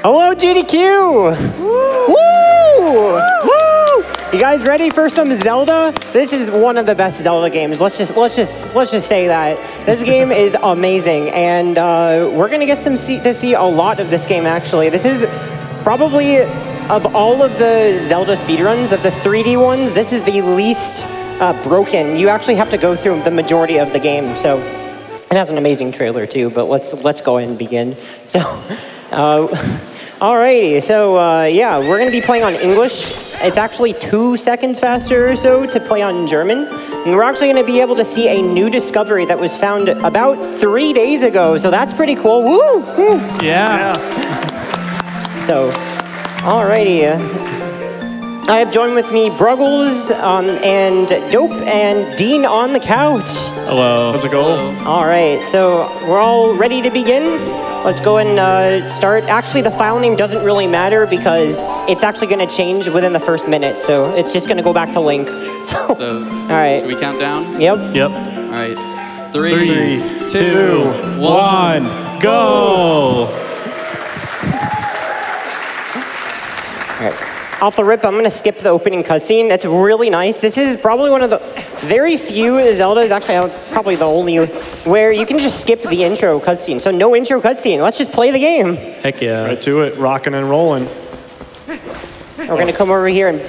Hello, GDQ! Woo! Woo! You guys ready for some Zelda? This is one of the best Zelda games. Let's just say that this game is amazing, and we're gonna get to see a lot of this game. Actually, this is probably of all of the Zelda speedruns, of the 3D ones, this is the least broken. You actually have to go through the majority of the game, so it has an amazing trailer too. But let's go ahead and begin. So. Alrighty, so yeah, we're going to be playing on English. It's actually 2 seconds faster or so to play on German. And we're actually going to be able to see a new discovery that was found about 3 days ago. So that's pretty cool. Woo! Woo. Yeah. So, alrighty. I have joined with me Bruggles and Dope and Dean on the couch. Hello. How's it going? All right, so we're all ready to begin. Let's go and start. Actually, the file name doesn't really matter because it's actually going to change within the first minute. So it's just going to go back to Link. So all right. Should we count down? Yep. Yep. All right. 3, 2, 1, go! All right. Off the rip, I'm going to skip the opening cutscene. That's really nice. This is probably one of the very few Zeldas, actually probably the only, where you can just skip the intro cutscene. So no intro cutscene. Let's just play the game. Heck yeah. Right to it, rocking and rolling. We're going to come over here and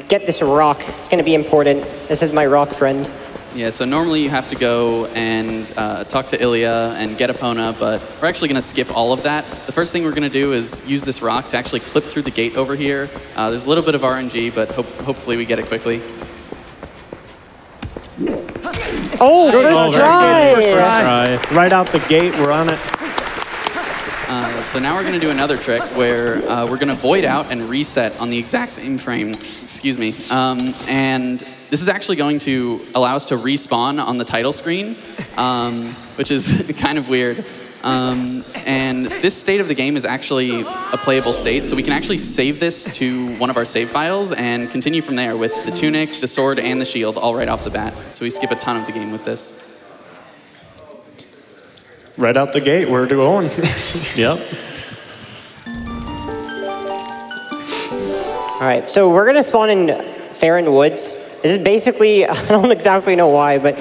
get this rock. It's going to be important. This is my rock friend. Yeah, so normally you have to go and talk to Ilya and get Epona, but we're actually going to skip all of that. The first thing we're going to do is use this rock to actually clip through the gate over here. There's a little bit of RNG, but hopefully we get it quickly. Oh, first try! Right out the gate, we're on it. So now we're going to do another trick where we're going to void out and reset on the exact same frame. Excuse me. And this is actually going to allow us to respawn on the title screen, which is kind of weird. And this state of the game is actually a playable state, so we can actually save this to one of our save files and continue from there with the tunic, the sword, and the shield all right off the bat. So we skip a ton of the game with this. Right out the gate, we're going. Yep. All right, so we're going to spawn in Farron Woods. This is basically, I don't exactly know why, but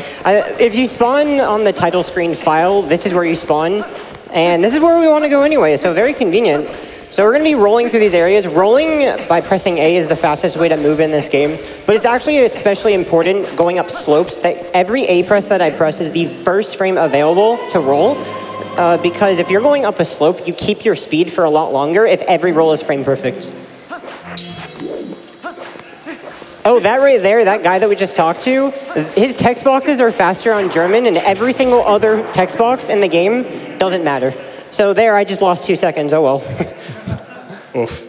if you spawn on the title screen file, this is where you spawn. And this is where we want to go anyway, so very convenient. So we're going to be rolling through these areas. Rolling by pressing A is the fastest way to move in this game. But it's actually especially important going up slopes that every A press that I press is the first frame available to roll. Because if you're going up a slope, you keep your speed for a lot longer if every roll is frame perfect. Oh, that right there, that guy that we just talked to, his text boxes are faster on German, and every single other text box in the game doesn't matter. So there, I just lost 2 seconds. Oh well. Oof.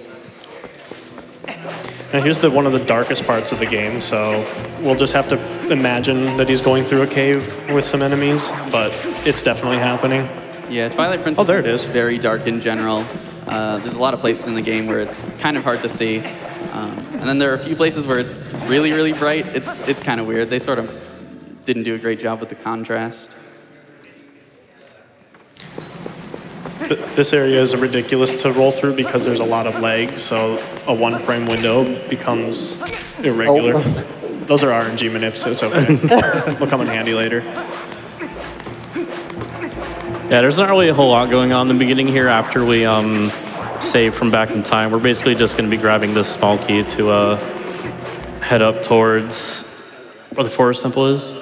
Now here's one of the darkest parts of the game, so we'll just have to imagine that he's going through a cave with some enemies, but it's definitely happening. Yeah, Twilight Princess there it is. Very dark in general. There's a lot of places in the game where it's kind of hard to see. And then there are a few places where it's really, really bright. It's kind of weird. They sort of didn't do a great job with the contrast. This area is ridiculous to roll through because there's a lot of lag, so a 1 frame window becomes irregular. Oh. Those are RNG manips, so it's okay. Will come in handy later. Yeah, there's not really a whole lot going on in the beginning here after we save from back in time. We're basically just going to be grabbing this small key to head up towards where the forest temple is.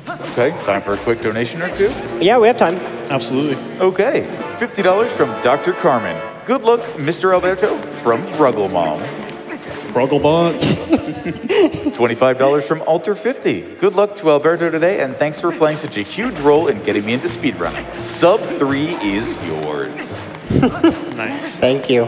Okay, time for a quick donation or two? Yeah, we have time. Absolutely. Okay, $50 from Dr. Carmen. Good luck, Mr. Alberto from Bruggle Mom. Brugglebot. $25 from Alter50. Good luck to Alberto today, and thanks for playing such a huge role in getting me into speedrunning. Sub 3 is yours. Nice. Thank you.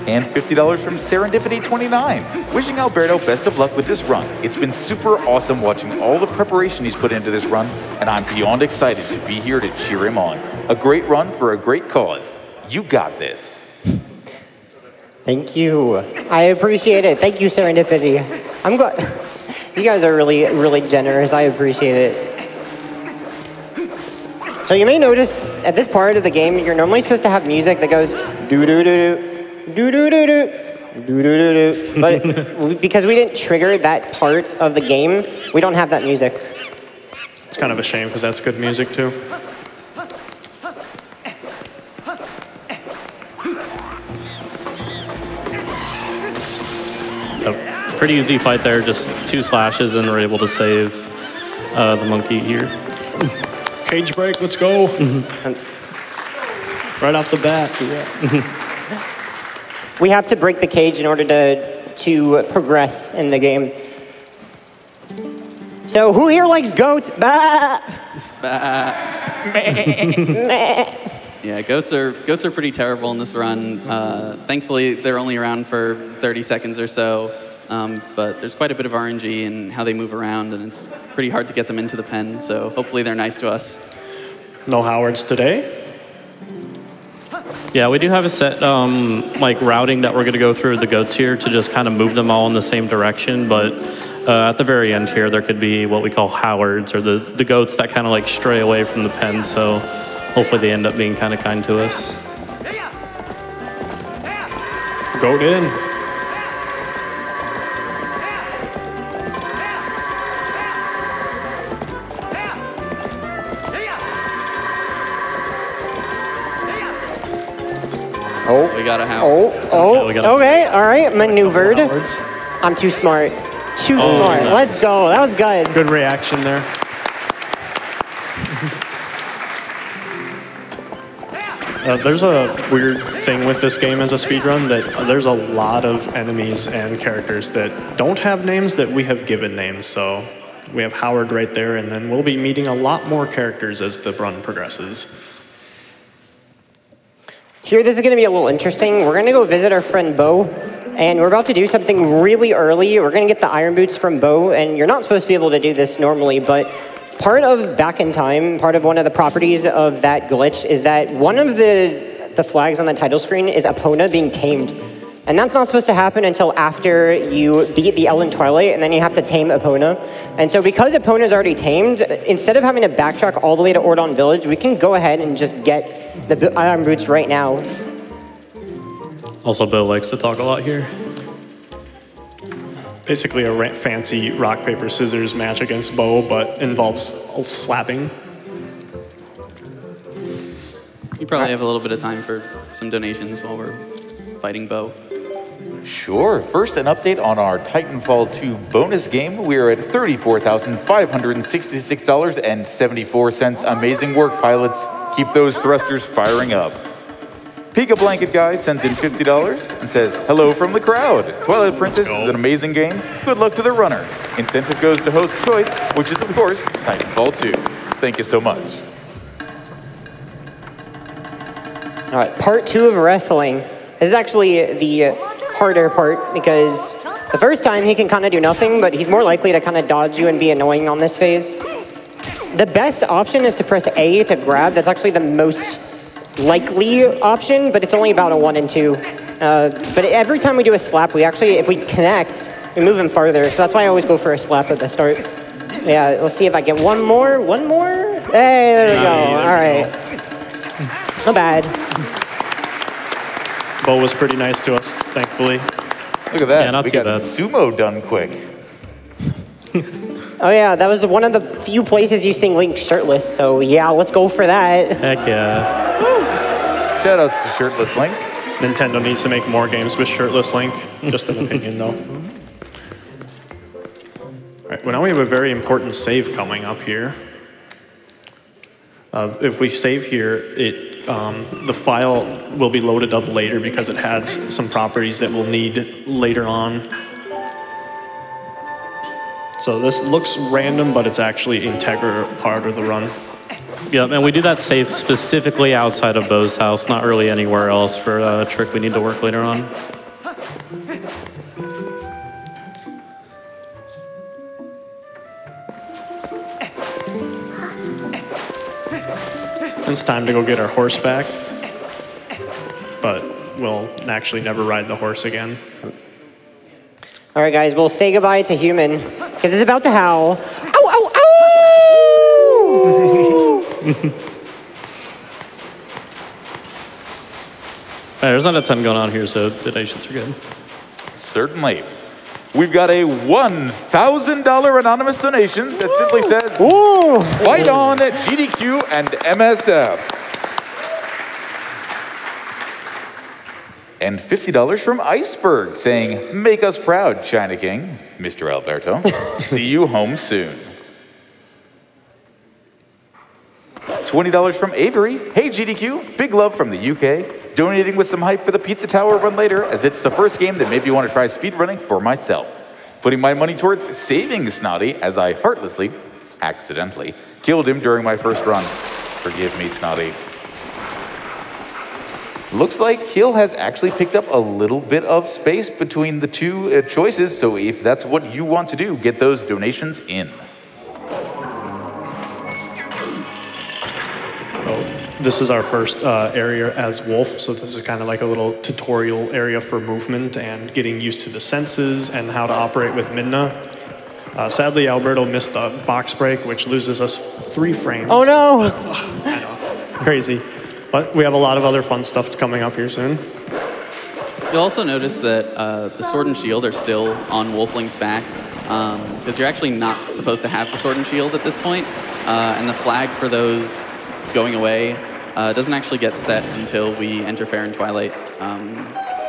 And $50 from Serendipity29. Wishing Alberto best of luck with this run. It's been super awesome watching all the preparation he's put into this run, and I'm beyond excited to be here to cheer him on. A great run for a great cause. You got this. Thank you. I appreciate it. Thank you, Serendipity. I'm glad. You guys are really, really generous. I appreciate it. So you may notice at this part of the game, you're normally supposed to have music that goes do-do-do-do, do-do-do-do, do-do-do-do. But because we didn't trigger that part of the game, we don't have that music. It's kind of a shame because that's good music too. A pretty easy fight there, just 2 slashes and we're able to save the monkey here. Cage break, let's go. Right off the bat. We have to break the cage in order to progress in the game. So who here likes goats? Bah! Bah. Yeah, goats are pretty terrible in this run. Thankfully, they're only around for 30 seconds or so, but there's quite a bit of RNG in how they move around, and it's pretty hard to get them into the pen, so hopefully they're nice to us. No Howards today? Yeah, we do have a set like routing that we're going to go through the goats here to just kind of move them all in the same direction, but at the very end here, there could be what we call Howards, or the goats that kind of like stray away from the pen, so hopefully they end up being kind of kind to us. Goat in. Oh, We got a Howard. Okay, all right, maneuvered. Howards. I'm too smart. Too smart. nice. Let's go. That was good. Good reaction there. There's a weird thing with this game as a speedrun that there's a lot of enemies and characters that don't have names that we have given names. So we have Howard right there, and then we'll be meeting a lot more characters as the run progresses. Here, this is going to be a little interesting. We're going to go visit our friend Bo, and we're about to do something really early. We're going to get the iron boots from Bo, and you're not supposed to be able to do this normally, but part of Back in Time, part of one of the properties of that glitch is that one of the flags on the title screen is Epona being tamed. And that's not supposed to happen until after you beat the Ellen Twilight, and then you have to tame Epona. And so because Epona's already tamed, instead of having to backtrack all the way to Ordon Village, we can go ahead and just get the iron boots right now. Also, Bill likes to talk a lot here. Basically a fancy rock, paper, scissors match against Bo, but involves slapping. You probably have a little bit of time for some donations while we're fighting Bo. Sure. First, an update on our Titanfall 2 bonus game. We are at $34,566.74. Amazing work, pilots. Keep those thrusters firing up. Pika Blanket Guy sends in $50 and says, hello from the crowd. Twilight Princess is an amazing game. Good luck to the runner. Incentive goes to host choice, which is, of course, Titanfall 2. Thank you so much. All right, part 2 of wrestling. This is actually the harder part because the first time he can kind of do nothing, but he's more likely to kind of dodge you and be annoying on this phase. The best option is to press A to grab. That's actually the most likely option, but it's only about a 1 and 2. But every time we do a slap, we actually, if we connect, we move him farther. So that's why I always go for a slap at the start. Yeah, let's see if I get one more. One more? Hey, there we go. All right. Not bad. Bo was pretty nice to us, thankfully. Look at that. Yeah, not we too got bad. sumo done quick. Oh yeah, that was one of the few places you sing Link shirtless, so yeah, let's go for that. Heck yeah. Shout outs to Shirtless Link. Nintendo needs to make more games with shirtless Link. Just an opinion, though. All right, well, now we have a very important save coming up here. If we save here, the file will be loaded up later because it has some properties that we'll need later on. So this looks random, but it's actually an integral part of the run. Yep, and we do that save specifically outside of Bo's house, not really anywhere else for a trick we need to work later on. It's time to go get our horse back, but we'll actually never ride the horse again. All right, guys, we'll say goodbye to Human, because it's about to howl. Ow, ow, ow! There's not a ton going on here, so donations are good. Certainly. We've got a $1,000 anonymous donation that simply says, Ooh. Fight on GDQ and MSF. And $50 from Iceberg saying, make us proud, China King, Mr. Alberto. See you home soon. $20 from Avery. Hey, GDQ, big love from the UK. Donating with some hype for the Pizza Tower run later, as it's the first game that made me want to try speedrunning for myself. Putting my money towards saving Snotty, as I heartlessly, accidentally, killed him during my first run. Forgive me, Snotty. Looks like Hill has actually picked up a little bit of space between the two choices, so if that's what you want to do, get those donations in. This is our first area as Wolf, so this is kind of like a little tutorial area for movement and getting used to the senses and how to operate with Midna. Sadly, Alberto missed the box break, which loses us 3 frames. Oh no! I know, crazy. But we have a lot of other fun stuff coming up here soon. You'll also notice that the sword and shield are still on Wolfling's back, because you're actually not supposed to have the sword and shield at this point, and the flag for those going away doesn't actually get set until we enter Fair and Twilight,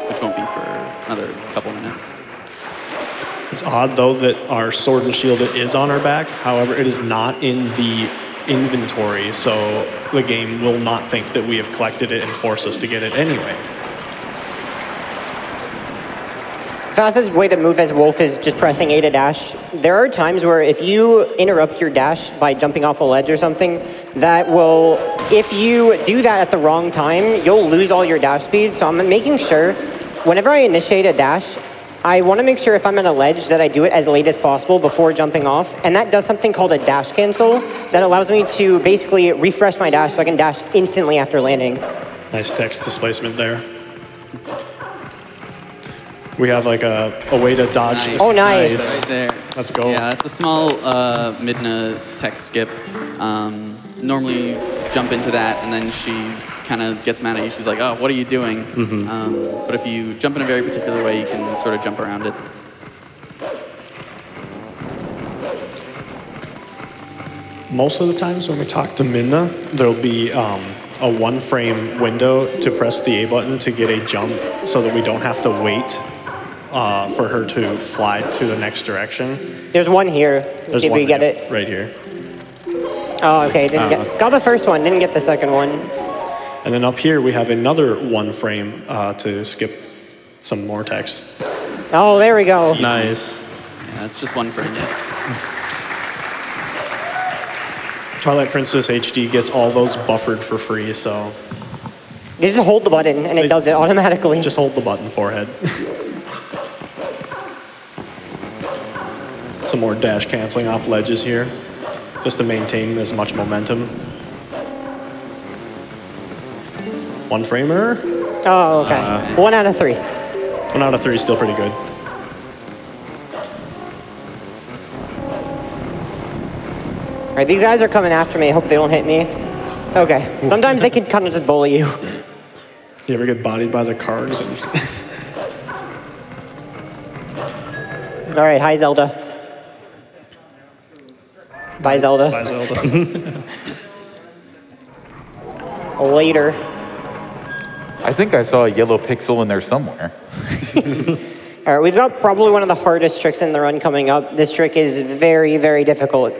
which won't be for another couple minutes. It's odd, though, that our sword and shield is on our back. However, it is not in the inventory, so the game will not think that we have collected it and force us to get it anyway. Fastest way to move as Wolf is just pressing A to dash. There are times where if you interrupt your dash by jumping off a ledge or something, that will, if you do that at the wrong time, you'll lose all your dash speed. So I'm making sure, whenever I initiate a dash, I want to make sure if I'm at a ledge that I do it as late as possible before jumping off. And that does something called a dash cancel that allows me to basically refresh my dash so I can dash instantly after landing. Nice text displacement there. We have like a way to dodge. Nice. Oh, nice. Right there. Let's go. Yeah, it's a small Midna text skip. Normally jump into that, and then she kind of gets mad at you. She's like, oh, what are you doing? But if you jump in a very particular way, you can sort of jump around it. Most of the times when we talk to Midna, there'll be a 1-frame window to press the A button to get a jump so that we don't have to wait for her to fly to the next direction. There's one here. There's See if one we get it. right here. Oh, okay. Got the first one, didn't get the second one. And then up here we have another 1-frame to skip some more text. Oh, there we go. Easy. Nice. Yeah, it's just 1 frame. Twilight Princess HD gets all those buffered for free, so You just hold the button and it does it automatically. just hold the button, forehead. Some more dash canceling off ledges here, just to maintain as much momentum. 1-framer. Oh, okay. 1 out of 3. 1 out of 3 is still pretty good. All right, these guys are coming after me. I hope they don't hit me. Okay. Sometimes they can kind of just bully you. You ever get bodied by the cars? All right, hi, Zelda. Bye, Zelda. By Zelda. Later. I think I saw a yellow pixel in there somewhere. All right, we've got probably one of the hardest tricks in the run coming up. This trick is very, very difficult.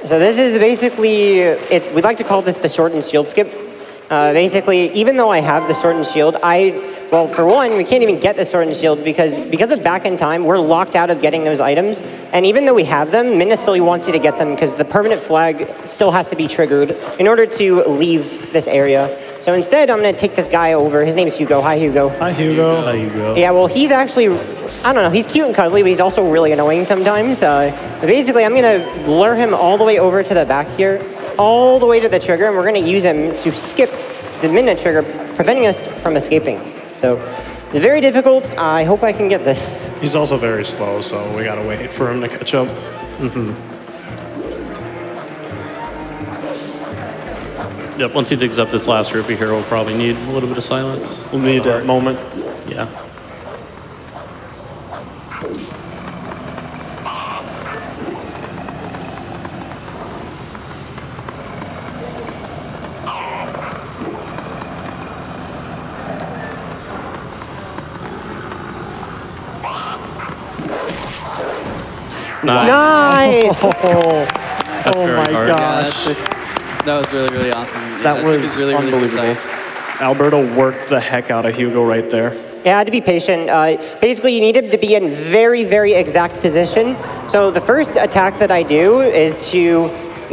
So this is basically, we'd like to call this the sword and shield skip. Basically, even though I have the sword and shield, well, for one, we can't even get the sword and shield because of back in time, we're locked out of getting those items. And even though we have them, Midna still wants you to get them because the permanent flag still has to be triggered in order to leave this area. So instead, I'm going to take this guy over. His name's Hugo. Hi, Hugo. Hi, Hugo. Hi, Hugo. Yeah, well, he's actually, I don't know, he's cute and cuddly, but he's also really annoying sometimes. But basically, I'm going to lure him all the way over to the back here, all the way to the trigger, and we're going to use him to skip the Midna trigger, preventing us from escaping. So it's very difficult. I hope I can get this. He's also very slow, so we gotta wait for him to catch up. Yep, once he digs up this last rupee here, we'll probably need a little bit of silence. We'll need that moment. Yeah. Nice! Oh my hard. gosh. That was really, really awesome. That was is really, really unbelievable. precise. Alberto worked the heck out of Hugo right there. Yeah, I had to be patient. Basically, you need him to be in very, very exact position. So the first attack that I do is to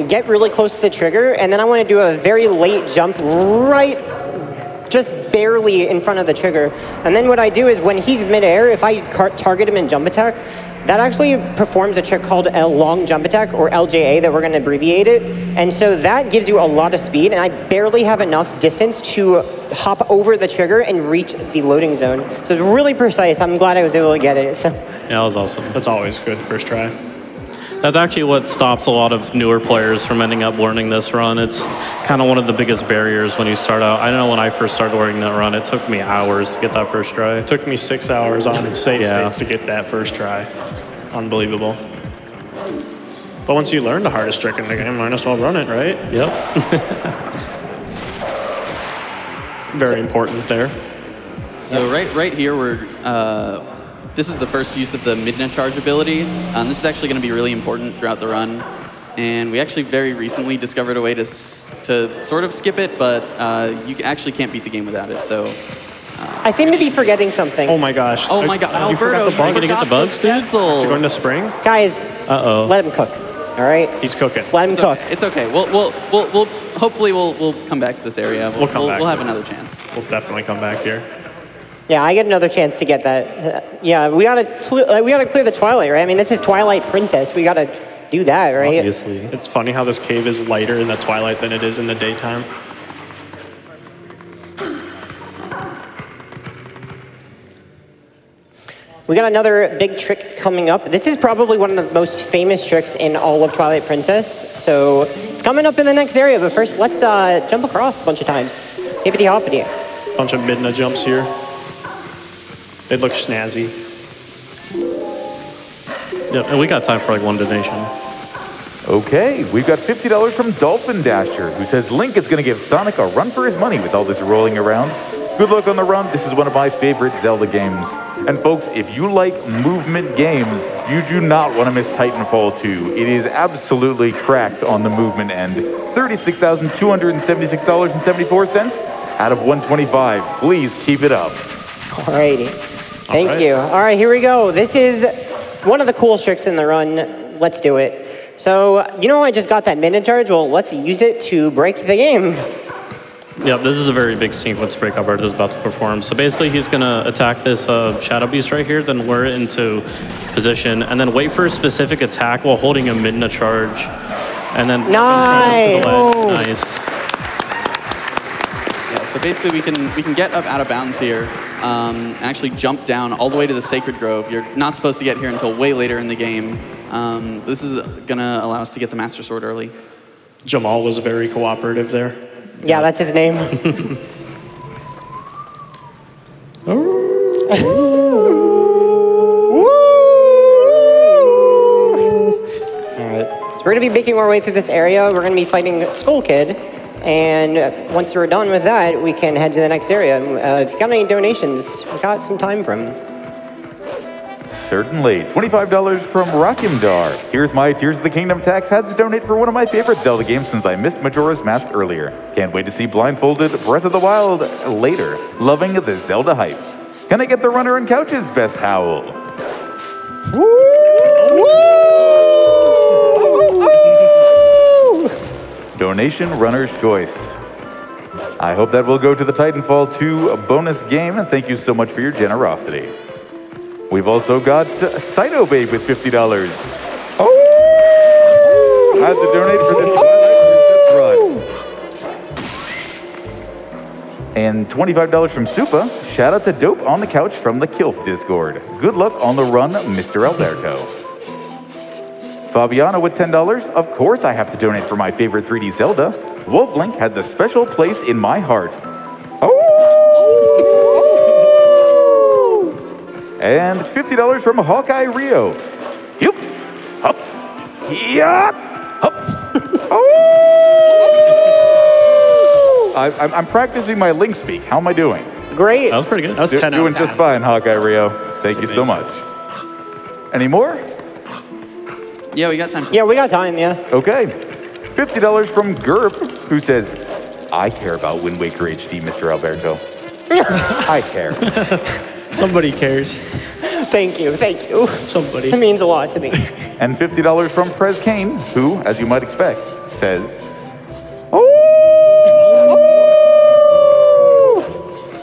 get really close to the trigger, and then I want to do a very late jump right just barely in front of the trigger. And then what I do is when he's midair, if I target him in jump attack, that actually performs a trick called a long jump attack, or LJA, that we're going to abbreviate it. And so that gives you a lot of speed, and I barely have enough distance to hop over the trigger and reach the loading zone. So it's really precise. I'm glad I was able to get it. So. Yeah, that was awesome. That's always good, first try. That's actually what stops a lot of newer players from ending up learning this run. It's kind of one of the biggest barriers when you start out. I know when I first started learning that run, it took me hours to get that first try. It took me 6 hours on save states to get that first try. Unbelievable. But once you learn the hardest trick in the game, might as well run it, right? Yep. Very important there. So right here, this is the first use of the midnight charge ability. This is actually going to be really important throughout the run. And we actually very recently discovered a way to sort of skip it, but you actually can't beat the game without it. So I seem to be forgetting something. Oh my gosh. oh my God, You forgot Alberto, the bug? You're gonna get the bugs, dude? vessel. You going to spring? Guys, Uh-oh. let him cook. All right? He's cooking. Let him It's cook. okay. It's okay. We'll hopefully we'll come back to this area. We'll come back. We'll have another chance. We'll definitely come back here. Yeah, I get another chance to get that. Yeah, we gotta clear the Twilight, right? I mean, this is Twilight Princess. We gotta do that, right? Obviously. It's funny how this cave is lighter in the twilight than it is in the daytime. We got another big trick coming up. This is probably one of the most famous tricks in all of Twilight Princess. So it's coming up in the next area, but first let's jump across a bunch of times. Hippity hoppity. Bunch of midna jumps here. They look snazzy. Yep, and we got time for like one donation. Okay, we've got $50 from Dolphin Dasher, who says Link is going to give Sonic a run for his money with all this rolling around. Good luck on the run. This is one of my favorite Zelda games. And folks, if you like movement games, you do not want to miss Titanfall 2. It is absolutely cracked on the movement end. $36,276.74 out of 125. Please keep it up. Alrighty. Thank you. All right, here we go. This is one of the coolest tricks in the run. Let's do it. So, you know, I just got that minute charge. Well, let's use it to break the game. Yep, this is a very big sequence break Alberto is about to perform. So basically he's going to attack this Shadow Beast right here, then lure it into position, and then wait for a specific attack while holding a midna charge. And then Nice! Nice. Yeah, so basically we can get up out of bounds here and actually jump down all the way to the Sacred Grove. You're not supposed to get here until way later in the game. This is going to allow us to get the Master Sword early. Jamal was very cooperative there. Yeah, that's his name. Alright, so we're going to be making our way through this area. We're going to be fighting Skull Kid. And once we're done with that, we can head to the next area. If you got any donations, we got some time for them. Certainly. $25 from Rockimdar. Here's my Tears of the Kingdom tax. Had to donate for one of my favorite Zelda games since I missed Majora's Mask earlier. Can't wait to see Blindfolded Breath of the Wild later. Loving the Zelda hype. Can I get the runner and couch's best howl? Woo! Donation runner's choice. I hope that will go to the Titanfall 2 bonus game, and thank you so much for your generosity. We've also got Cyto Babe with $50. Oh! Had to donate for this Twilight run. And $25 from Supa. Shout out to Dope on the Couch from the Kilf Discord. Good luck on the run, Mr. Alberto. Fabiana with $10. Of course I have to donate for my favorite 3D Zelda. Wolflink has a special place in my heart. Oh! And $50 from Hawkeye Rio. Yup. Up. Yup. Up. Oh! I'm practicing my Link speak. How am I doing? Great. That was pretty good. That was 10 out Doing of 10. just fine, Hawkeye Rio. Thank you so much. Any more? Yeah, we got time. Yeah, we got time, yeah. Okay. $50 from Gerb, who says, I care about Wind Waker HD, Mr. Alberto. I care. Somebody cares. Thank you, thank you. Somebody. It means a lot to me. And $50 from Prez Kane, who, as you might expect, says, oh!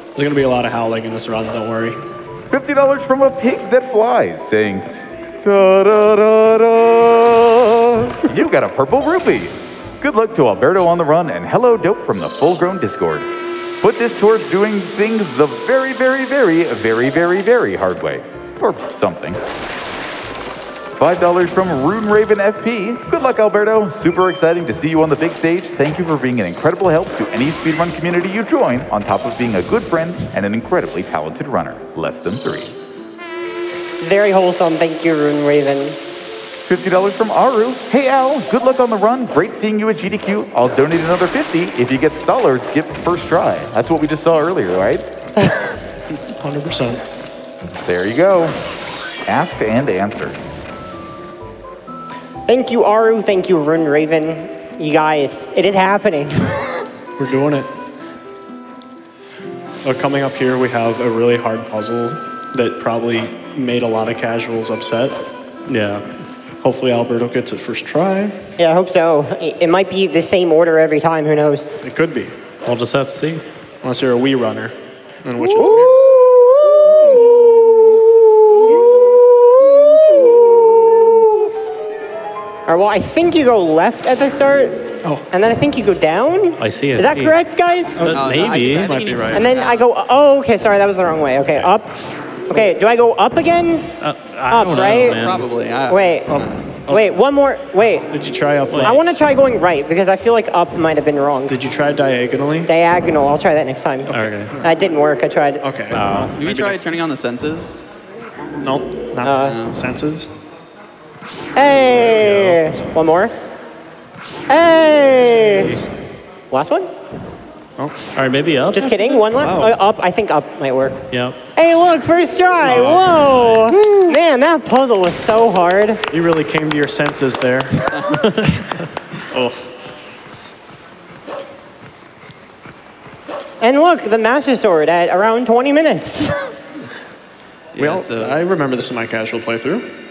There's going to be a lot of howling in this run, don't worry. $50 from a pig that flies, saying, da da da da. You got a purple rupee. Good luck to Alberto on the run, and hello dope from the Full Grown Discord. Put this towards doing things the very, very, very, very, very, very hard way. Or something. $5 from Rune Raven FP. Good luck, Alberto. Super exciting to see you on the big stage. Thank you for being an incredible help to any speedrun community you join, on top of being a good friend and an incredibly talented runner. Less than 3. Very wholesome. Thank you, Rune Raven. $50 from Aru. Hey Al, good luck on the run. Great seeing you at GDQ. I'll donate another 50 if you get Stoller skip first try. That's what we just saw earlier, right? 100%. There you go. Asked and answered. Thank you, Aru. Thank you, Rune Raven. You guys, it is happening. We're doing it. Coming up here, we have a really hard puzzle that probably made a lot of casuals upset. Yeah. Hopefully Alberto gets it first try. Yeah, I hope so. It might be the same order every time. Who knows? It could be. We'll just have to see. Unless you're a Wii runner, in which it's Ooh. weird. All right, well, I think you go left at the start. Oh. And then I think you go down. I see it. Is that correct, guys? Maybe. I might think be you need right. to- And then I go, oh, okay, sorry, that was the wrong way. Okay, up. Okay, do I go up again? I Up, don't know, right? man. Probably. Wait, wait, one more, wait. Did you try up? I want to try going right because I feel like up might have been wrong. Did you try diagonally? Diagonal, I'll try that next time. Okay. That didn't work, I tried. Okay. Maybe try turning on the senses. Nope. Not senses. Hey! One more. Hey! Last one? All right, maybe up. Just kidding, one left? Wow. Up, I think up might work. Yeah. Hey, look, first try, whoa! Man, that puzzle was so hard. You really came to your senses there. Oh. And look, the Master Sword at around 20 minutes. Yeah, Well, I remember this in my casual playthrough.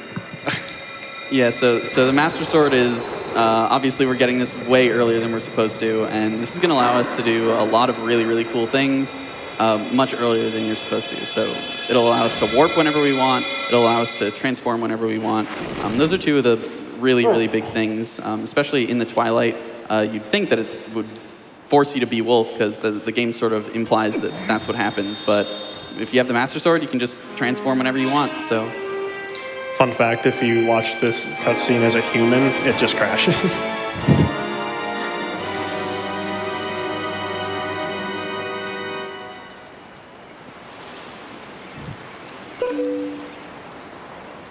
Yeah, so the Master Sword is, obviously we're getting this way earlier than we're supposed to, and this is going to allow us to do a lot of really, really cool things much earlier than you're supposed to. So it'll allow us to warp whenever we want, it'll allow us to transform whenever we want. Those are two of the really, really big things, especially in the Twilight. You'd think that it would force you to be Wolf, because the game sort of implies that that's what happens, but if you have the Master Sword, you can just transform whenever you want, so... Fun fact, if you watch this cutscene as a human, it just crashes.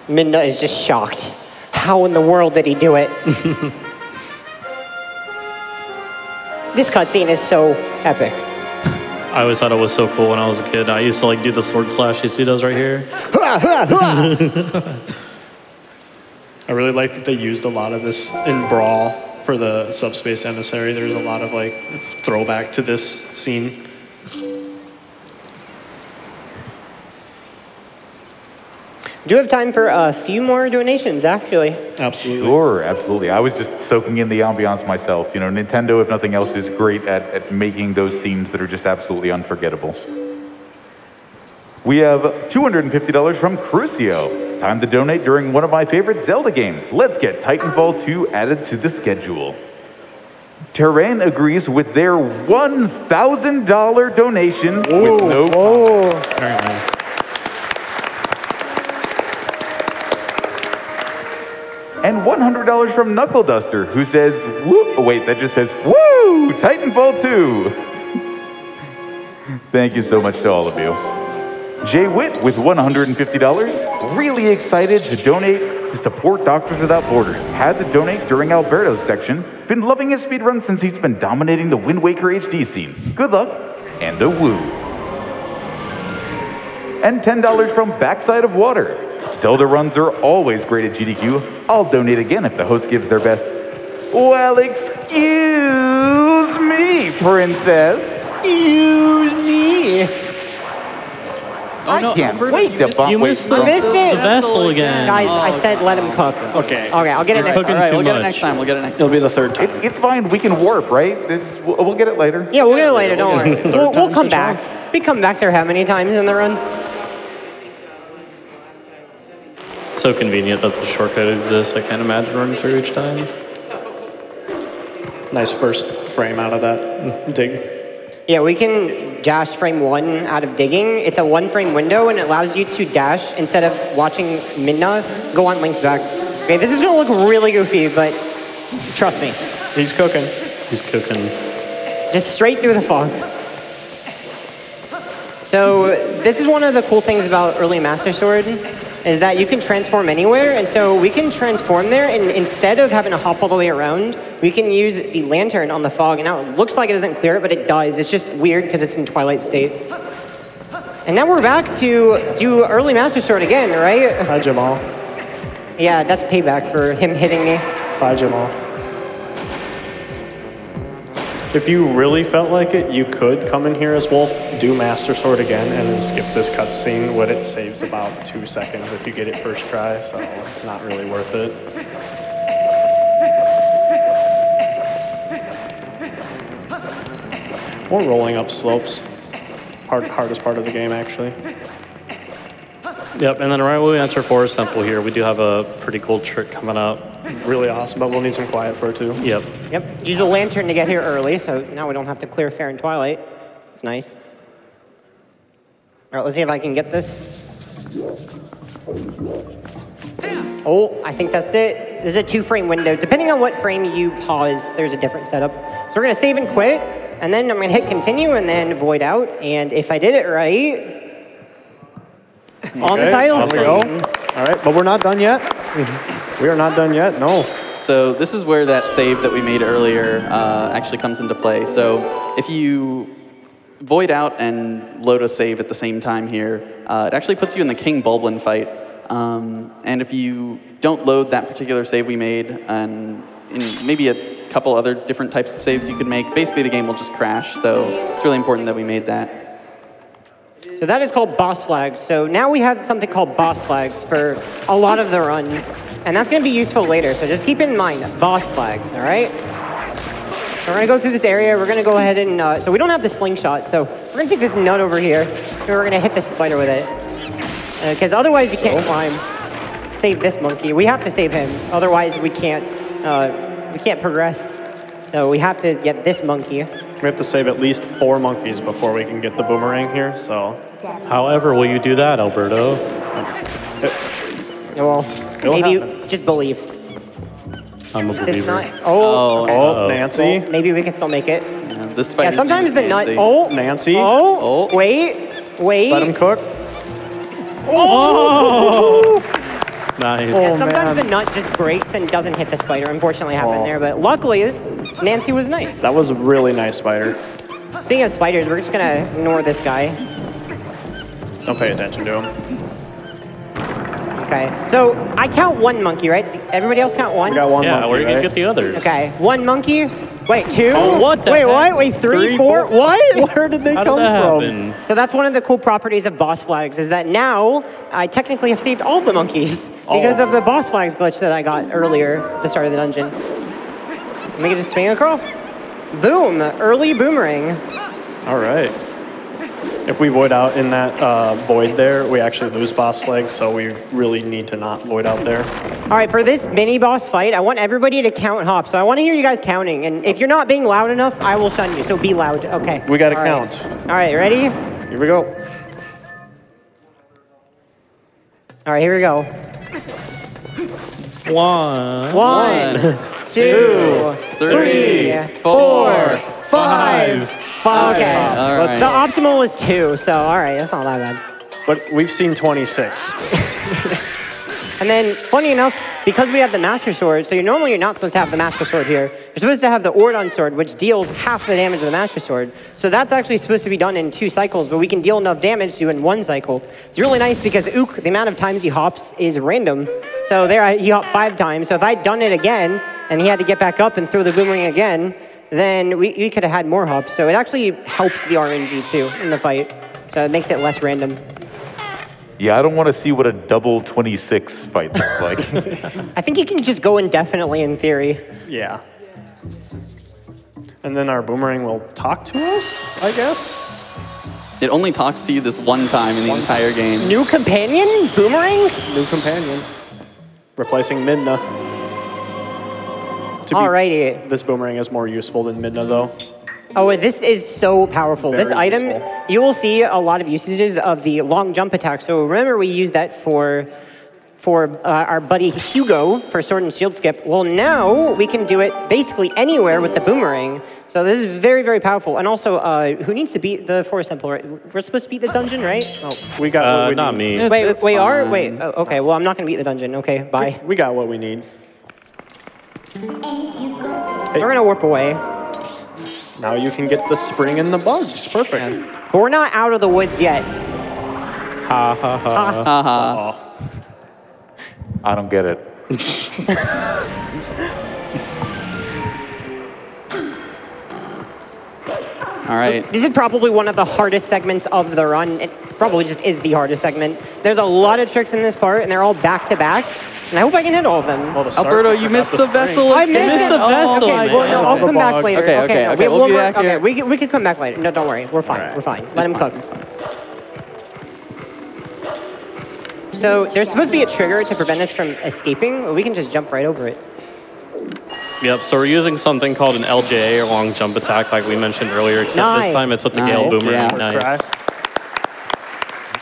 Minna is just shocked. How in the world did he do it? This cutscene is so epic. I always thought it was so cool when I was a kid. I used to do the sword slash he does right here. I really like that they used a lot of this in Brawl for the Subspace Emissary. There's a lot of throwback to this scene. Do you have time for a few more donations, actually? Absolutely. Sure, absolutely. I was just soaking in the ambiance myself. You know, Nintendo, if nothing else, is great at making those scenes that are just absolutely unforgettable. We have $250 from Crucio. Time to donate during one of my favorite Zelda games. Let's get Titanfall 2 added to the schedule. Terrain agrees with their $1,000 donation with no... Whoa. Very nice. And $100 from Knuckle Duster, who says, woo, oh wait, that just says, woo! Woo! Titanfall 2. Thank you so much to all of you. Jay Witt with $150. Really excited to donate to support Doctors Without Borders. Had to donate during Alberto's section. Been loving his speedrun since he's been dominating the Wind Waker HD scene. Good luck and a woo. And $10 from Backside of Water. Zelda runs are always great at GDQ. I'll donate again if the host gives their best. Well, excuse me, princess. Excuse me. Oh, no, I can't Alberto, wait to bump. You missed the missed it. vessel again. Guys, I said let him cook. Okay. Okay, I'll get it next Cooking All right, too we'll get it much. next time. We'll get it next It'll time. be the third time. It's fine. We can warp, right? We'll get it later. Yeah, we'll get it later. Don't worry. Third We'll time's come the charm. back. We come back there how many times in the run? So convenient that the shortcut exists. I can't imagine running through each time. Nice first frame out of that dig. Yeah, we can dash frame 1 out of digging. It's a 1 frame window and it allows you to dash instead of watching Midna go on Link's back. Okay, this is gonna look really goofy, but trust me. He's cooking. He's cooking. Just straight through the fog. So this is one of the cool things about early Master Sword, is that you can transform anywhere, and so we can transform there, and instead of having to hop all the way around, we can use the lantern on the fog, and now it looks like it doesn't clear it, but it does. It's just weird because it's in Twilight state. And now we're back to do early Master Sword again, right? Hi, Jamal. Yeah, that's payback for him hitting me. Bye, Jamal. If you really felt like it, you could come in here as Wolf, do Master Sword again, and then skip this cutscene. What it saves about 2 seconds if you get it first try, so it's not really worth it. Or rolling up slopes. Hardest part of the game, actually. Yep, and then right when we enter Forest Temple here, we do have a pretty cool trick coming up. Really awesome, but we'll need some quiet for it too. Yep. Yep, use a lantern to get here early, so now we don't have to clear Fair and Twilight. It's nice. All right, let's see if I can get this. Oh, I think that's it. This is a 2 frame window. Depending on what frame you pause, there's a different setup. So we're gonna save and quit, and then I'm gonna hit continue and then void out. And if I did it right, on the title There we go. screen. All right, but we're not done yet. We are not done yet, no. So this is where that save that we made earlier actually comes into play. So if you void out and load a save at the same time here, it actually puts you in the King Bulblin fight. And if you don't load that particular save we made, and maybe a couple other different types of saves you could make, basically the game will just crash. So it's really important that we made that. So that is called boss flags. So now we have something called boss flags for a lot of the run. And that's going to be useful later. So just keep in mind, boss flags, all right? So we're going to go through this area. We're going to go ahead and, so we don't have the slingshot. So we're going to take this nut over here. And we're going to hit this spider with it. Because otherwise you can't climb. Save this monkey. We have to save him. Otherwise we can't progress. So we have to get this monkey. We have to save at least 4 monkeys before we can get the boomerang here, so. However, will you do that, Alberto? Well, It'll maybe happen. just believe. I'm a This believer. nut. Oh, okay. Oh, Nancy. Well, maybe we can still make it. Yeah, this spider Yeah, sometimes the nut. Nancy. Oh, Nancy. Oh, Oh. wait. Let him cook. Nice. Yeah, sometimes man. the nut just breaks and doesn't hit the spider. Unfortunately, happened there, but luckily, Nancy was nice. That was a really nice spider. Speaking of spiders, we're just gonna ignore this guy. Don't pay attention to him. Okay. So I count 1 monkey, right? Does everybody else count 1? We got 1 Yeah, monkey, where are you going right? to get the others? Okay. 1 monkey. Wait, 2. Oh, what the Wait, heck? what? Wait, 3, 3, 4. 4. What? Where did they How come did that from? happen? So that's one of the cool properties of boss flags, is that now I technically have saved all the monkeys because of the boss flags glitch that I got earlier at the start of the dungeon. Let me just swing across. Boom, early boomerang. All right. If we void out in that void there, we actually lose boss flags, so we really need to not void out there. All right, for this mini boss fight, I want everybody to count hops. So I want to hear you guys counting, and if you're not being loud enough, I will shun you, so be loud, okay. We got to All right. count. All right, ready? Here we go. All right, here we go. One, 2, 3, 4, 5. Okay. All right. The optimal is 2, so all right, that's not that bad. But we've seen 26. And then, funny enough, because we have the Master Sword, so normally you're not supposed to have the Master Sword here. You're supposed to have the Ordon Sword, which deals half the damage of the Master Sword. So that's actually supposed to be done in 2 cycles, but we can deal enough damage to do it in 1 cycle. It's really nice because Ook, the amount of times he hops is random. So there, he hopped 5 times. So if I'd done it again, and he had to get back up and throw the boomerang again, then we could have had more hops. So it actually helps the RNG too in the fight. So it makes it less random. Yeah, I don't want to see what a double 26 fight looks like. I think you can just go indefinitely in theory. Yeah. And then our boomerang will talk to us, I guess? It only talks to you this one time in the entire game. New companion? Boomerang? New companion. Replacing Midna. Alrighty. This boomerang is more useful than Midna, though. Oh, this is so powerful. Very This item, useful. you will see a lot of usages of the long jump attack. So remember we used that for our buddy Hugo for sword and shield skip. Well, now we can do it basically anywhere with the boomerang. So this is very, very powerful. And also, who needs to beat the Forest Temple, right? We're supposed to beat the dungeon, right? Oh, we got what we not need. me. Wait, It's wait, fine. wait. Oh, okay, well, I'm not going to beat the dungeon. Okay, bye. We got what we need. We're going to warp away. Now you can get the spring and the bugs. Perfect. But we're not out of the woods yet. Ha ha ha. Haha. Oh. I don't get it. All right. This is probably one of the hardest segments of the run. It probably just is the hardest segment. There's a lot of tricks in this part, and they're all back to back. And I hope I can hit all of them. Well, to start, Alberto, we you forgot missed the spring. vessel. I again. missed the vessel, Okay, man. well, no, I'll come back later. Okay, no, okay, we we'll have be one back more- here. Okay, we could come back later. No, don't worry. We're fine. Alright. We're fine. Let him cook. So there's supposed to be a trigger to prevent us from escaping, but we can just jump right over it. Yep, so we're using something called an LJA, or long jump attack, like we mentioned earlier, except Nice. this time it's with the Nice, Gale Boomerang. yeah. First try.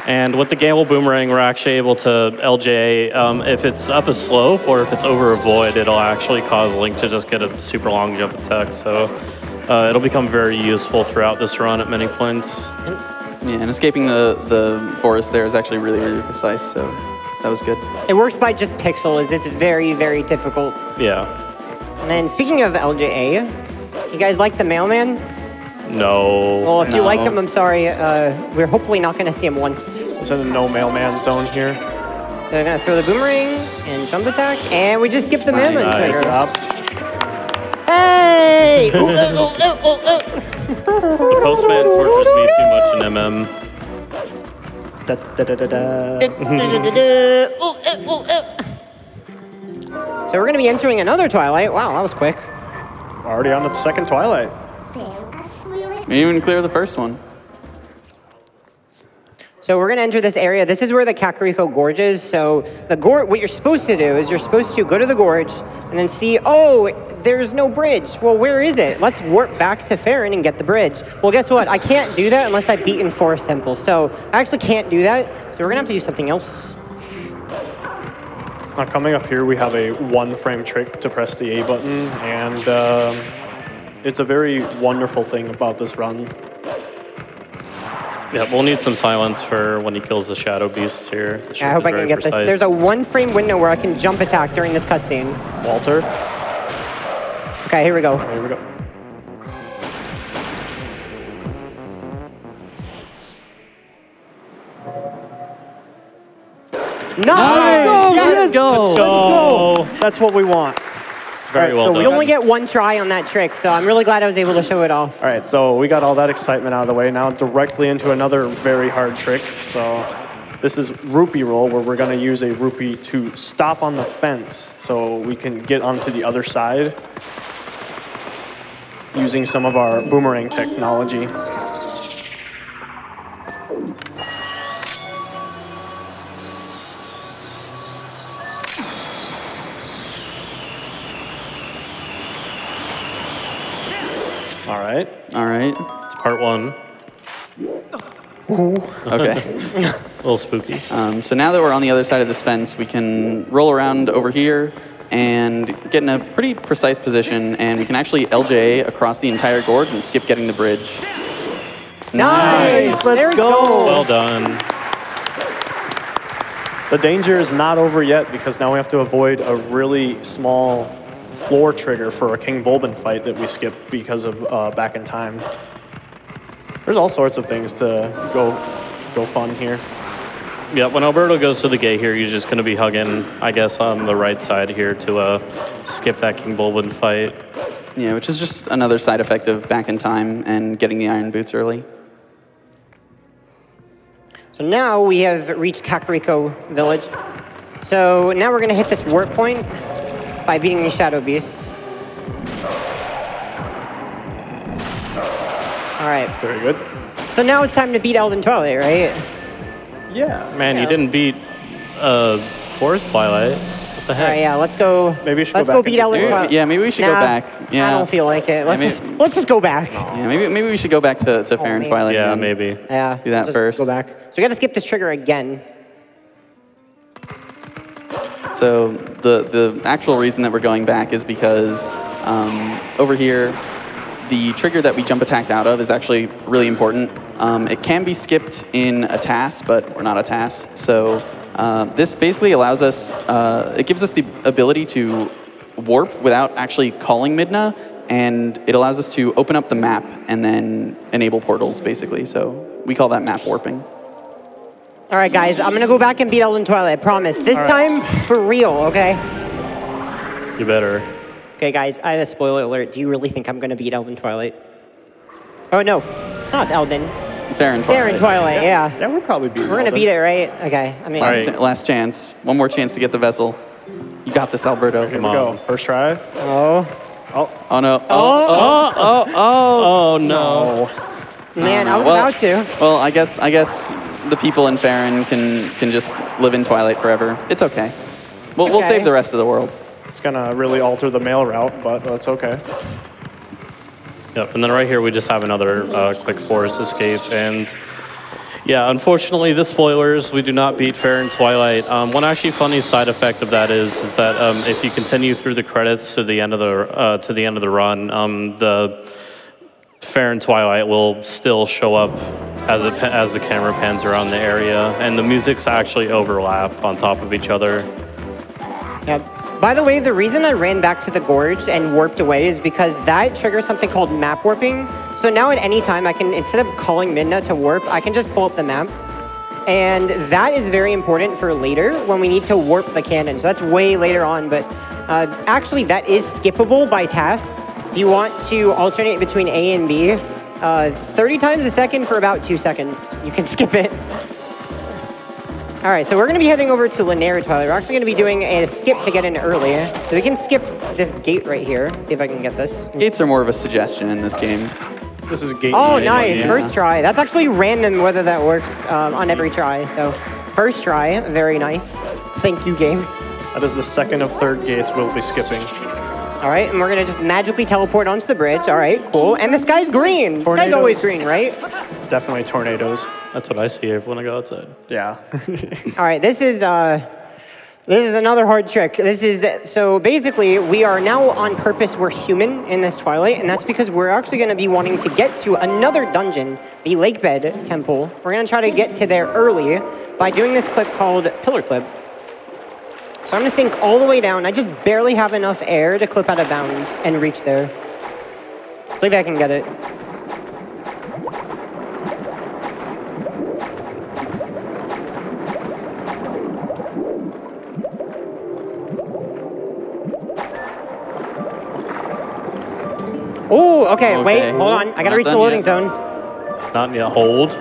And with the Gale Boomerang, we're actually able to LJA, if it's up a slope or if it's over a void, it'll actually cause Link to just get a super long jump attack. So it'll become very useful throughout this run at many points. Yeah, and escaping the forest there is actually really, really precise, so that was good. It works by just pixels. It's very, very difficult. Yeah. And then speaking of LJA, you guys like the mailman? No. Well, if you No. like him, I'm sorry. We're hopefully not going to see him once. Is that a no mailman zone here? So we're going to throw the boomerang and jump attack, and we just skip the mailman Nice. trigger. Up. Hey! Ooh, ooh, ooh, ooh, ooh. The postman tortures me too much in MM. Da, da, da, da, da. So we're going to be entering another Twilight. Wow, that was quick. Already on the second Twilight. We didn't even clear the first one. So we're going to enter this area. This is where the Kakariko Gorge is. So the gorge, what you're supposed to do is you're supposed to go to the gorge and then see, oh, there's no bridge. Well, where is it? Let's warp back to Farron and get the bridge. Well, guess what? I can't do that unless I've beaten Forest Temple. So I actually can't do that. So we're going to have to do something else. Now coming up here, we have a one-frame trick to press the A button, and it's a very wonderful thing about this run. Yeah, we'll need some silence for when he kills the Shadow Beast here. The I trick hope is I can very get this. precise. There's a one-frame window where I can jump attack during this cutscene. Walter, Okay, here we go. here we go. Nice! Let's go. That's what we want. Very well So done. we only get one try on that trick, so I'm really glad I was able to show it off. All right, so we got all that excitement out of the way. Now directly into another very hard trick. So this is rupee roll, where we're going to use a rupee to stop on the fence so we can get onto the other side using some of our boomerang technology. All right. All right. It's part one. Okay. little spooky. So now that we're on the other side of this fence, we can roll around over here and get in a pretty precise position, and we can actually LJ across the entire gorge and skip getting the bridge. Nice! Let's go! Well done. The danger is not over yet because now we have to avoid a really small floor trigger for a King Bulbin fight that we skipped because of back in time. There's all sorts of things to go fun here. Yeah, when Alberto goes to the gate here, he's just going to be hugging, I guess, on the right side here to skip that King Bulbin fight. Yeah, which is just another side effect of back in time and getting the iron boots early. So now we have reached Kakariko Village. So now we're going to hit this warp point by beating the Shadow Beasts. All right. Very good. So now it's time to beat Elden Twilight, right? Yeah. Man, you didn't beat Forest Twilight. What the heck? All right, yeah, let's go. Maybe we should let's go go back beat and Elden do it. Twilight. Yeah, maybe we should go Nah, back. Yeah. I don't feel like it. Let's Yeah, let's just go back. Yeah, maybe we should go back to Fair and maybe. Twilight. Yeah, and maybe. Yeah. Do that just first. Go back. So we got to skip this trigger again. So the actual reason that we're going back is because over here, the trigger that we jump attacked out of is actually really important. It can be skipped in a task, but we're not a task. So this basically allows us, it gives us the ability to warp without actually calling Midna, and it allows us to open up the map and then enable portals, basically. So we call that map warping. All right, guys, I'm going to go back and beat Elden Twilight, I promise. This time, for real, okay? You better. Okay, guys, I have a spoiler alert. Do you really think I'm going to beat Elden Twilight? Oh, no, not Elden. Fair and Twilight. Fair and Twilight, yeah. Yeah, we'll probably beat We're going to beat it, right? Okay, I mean... All right. Last chance. One more chance to get the vessel. You got this, Alberto. Here we go. First try. Oh. Oh, no. Oh, no. Man, I was Well- about to. Well, I guess the people in Farron can just live in Twilight forever. It's okay. We'll Okay. save the rest of the world. It's gonna really alter the mail route, but that's okay. Yep, and then right here we just have another quick forest escape. And yeah, unfortunately, the spoilers, we do not beat Fair and Twilight. One actually funny side effect of that is that if you continue through the credits to the end of the run, the Fair and Twilight will still show up as the camera pans around the area, and the musics actually overlap on top of each other. Yeah. By the way, the reason I ran back to the gorge and warped away is because that triggers something called map warping. So now at any time, I can, instead of calling Midna to warp, I can just pull up the map. And that is very important for later when we need to warp the cannon. So that's way later on, but actually that is skippable by tasks. If you want to alternate between A and B, 30 times a second for about 2 seconds. You can skip it. All right, so we're going to be heading over to Linear Twilight. We're actually going to be doing a skip to get in early. So we can skip this gate right here. See if I can get this. Gates are more of a suggestion in this game. This is gate. Oh, nine. nice. Yeah. First try. That's actually random whether that works on every try. So first try, very nice. Thank you, game. That is the second of third gates we'll be skipping. All right, and we're going to just magically teleport onto the bridge. All right, cool. And the sky's green. The sky's always green, right? Definitely tornadoes. That's what I see when I go outside. Yeah. All right, this is another hard trick. So basically, we are now on purpose, we're human in this Twilight, and that's because we're actually going to be wanting to get to another dungeon, the Lakebed Temple. We're going to try to get to there early by doing this clip called Pillar Clip. So I'm going to sink all the way down. I just barely have enough air to clip out of bounds and reach there. See if I can get it. Oh, okay, wait, hold on. I gotta Not reach the done loading yet. zone. Not yet. Hold.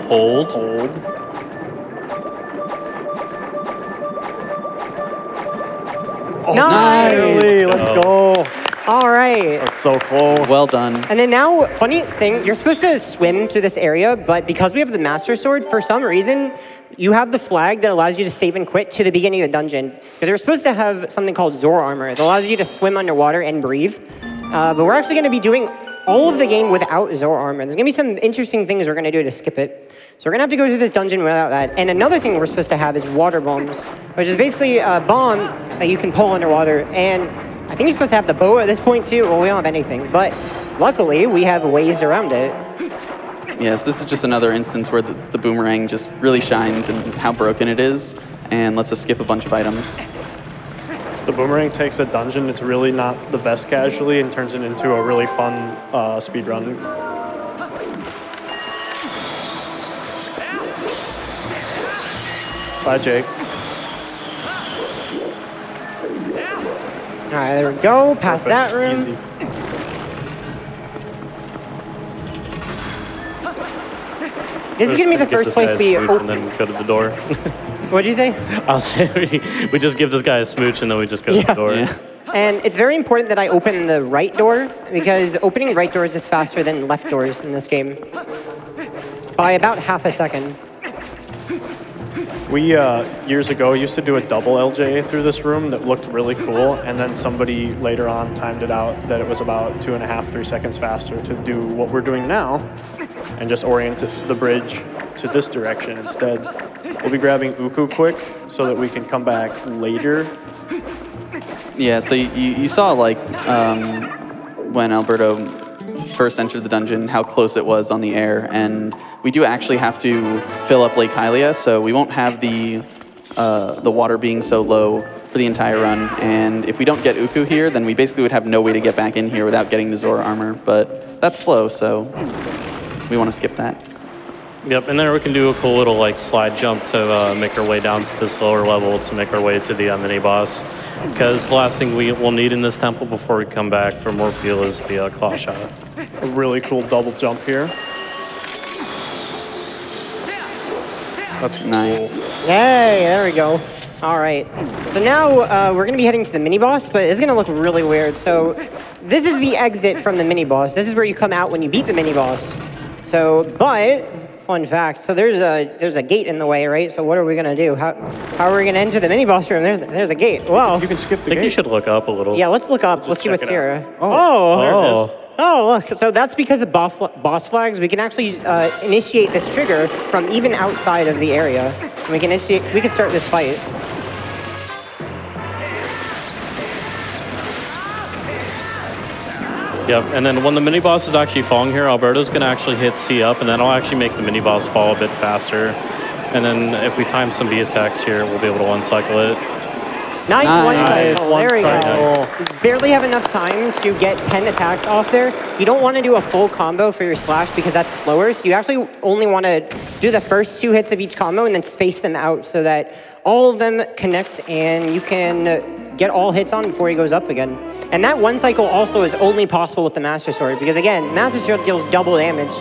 Oh, Nice. finally, let's go. All right. That's so close. Well done. And then now, funny thing, you're supposed to swim through this area, but because we have the Master Sword, for some reason, you have the flag that allows you to save and quit to the beginning of the dungeon. Because you're supposed to have something called Zor Armor that allows you to swim underwater and breathe. But we're actually going to be doing all of the game without Zor Armor. There's going to be some interesting things we're going to do to skip it. So we're gonna have to go through this dungeon without that. And another thing we're supposed to have is water bombs, which is basically a bomb that you can pull underwater. And I think you're supposed to have the bow at this point too. Well, we don't have anything, but luckily we have ways around it. Yes, this is just another instance where the boomerang just really shines and how broken it is, and lets us skip a bunch of items. The boomerang takes a dungeon, it's really not the best casualty, and turns it into a really fun speed run. Bye, Jake. All right, there we go. Past that room. Easy. This is gonna be the first place we open. And then go to the door. What'd you say? I'll say we just give this guy a smooch and then we just go to the door. Yeah. And it's very important that I open the right door, because opening right doors is faster than left doors in this game by about half a second. We, years ago, used to do a double LJ through this room that looked really cool, and then somebody later on timed it out that it was about 2.5, 3 seconds faster to do what we're doing now, and just orient the bridge to this direction instead. We'll be grabbing Uku quick so that we can come back later. Yeah, so you saw, like, when Alberto first entered the dungeon, how close it was on the air, and we do actually have to fill up Lake Hylia, so we won't have the water being so low for the entire run. And if we don't get Uku here, then we basically would have no way to get back in here without getting the Zora armor. But that's slow, so we want to skip that. Yep, and then we can do a cool little like slide jump to make our way down to this lower level to make our way to the mini boss. Because the last thing we will need in this temple before we come back for more fuel is the claw shot. A really cool double jump here. That's Nice. Yay, there we go. All right. So now we're going to be heading to the mini boss, but it's going to look really weird. So this is the exit from the mini boss. This is where you come out when you beat the mini boss. So, but fun fact. So there's a gate in the way, right? So what are we going to do? How are we going to enter the mini boss room? There's a gate. Well, You can skip the I think gate. you should look up a little. yeah, let's look up. Let's see check what's it here. Oh. Oh, look. So that's because of boss flags. We can actually initiate this trigger from even outside of the area. And we can start this fight. Yep, and then when the mini boss is actually falling here, Alberto's going to actually hit C up, and then I'll actually make the mini boss fall a bit faster. And then if we time some B attacks here, we'll be able to one-cycle it. Nice one Nice. cycle. There we One go. cycle. You barely have enough time to get 10 attacks off there. You don't want to do a full combo for your slash because that's slower. So you actually only want to do the first 2 hits of each combo and then space them out so that all of them connect and you can get all hits on before he goes up again. And that one cycle also is only possible with the Master Sword because again, Master Sword deals double damage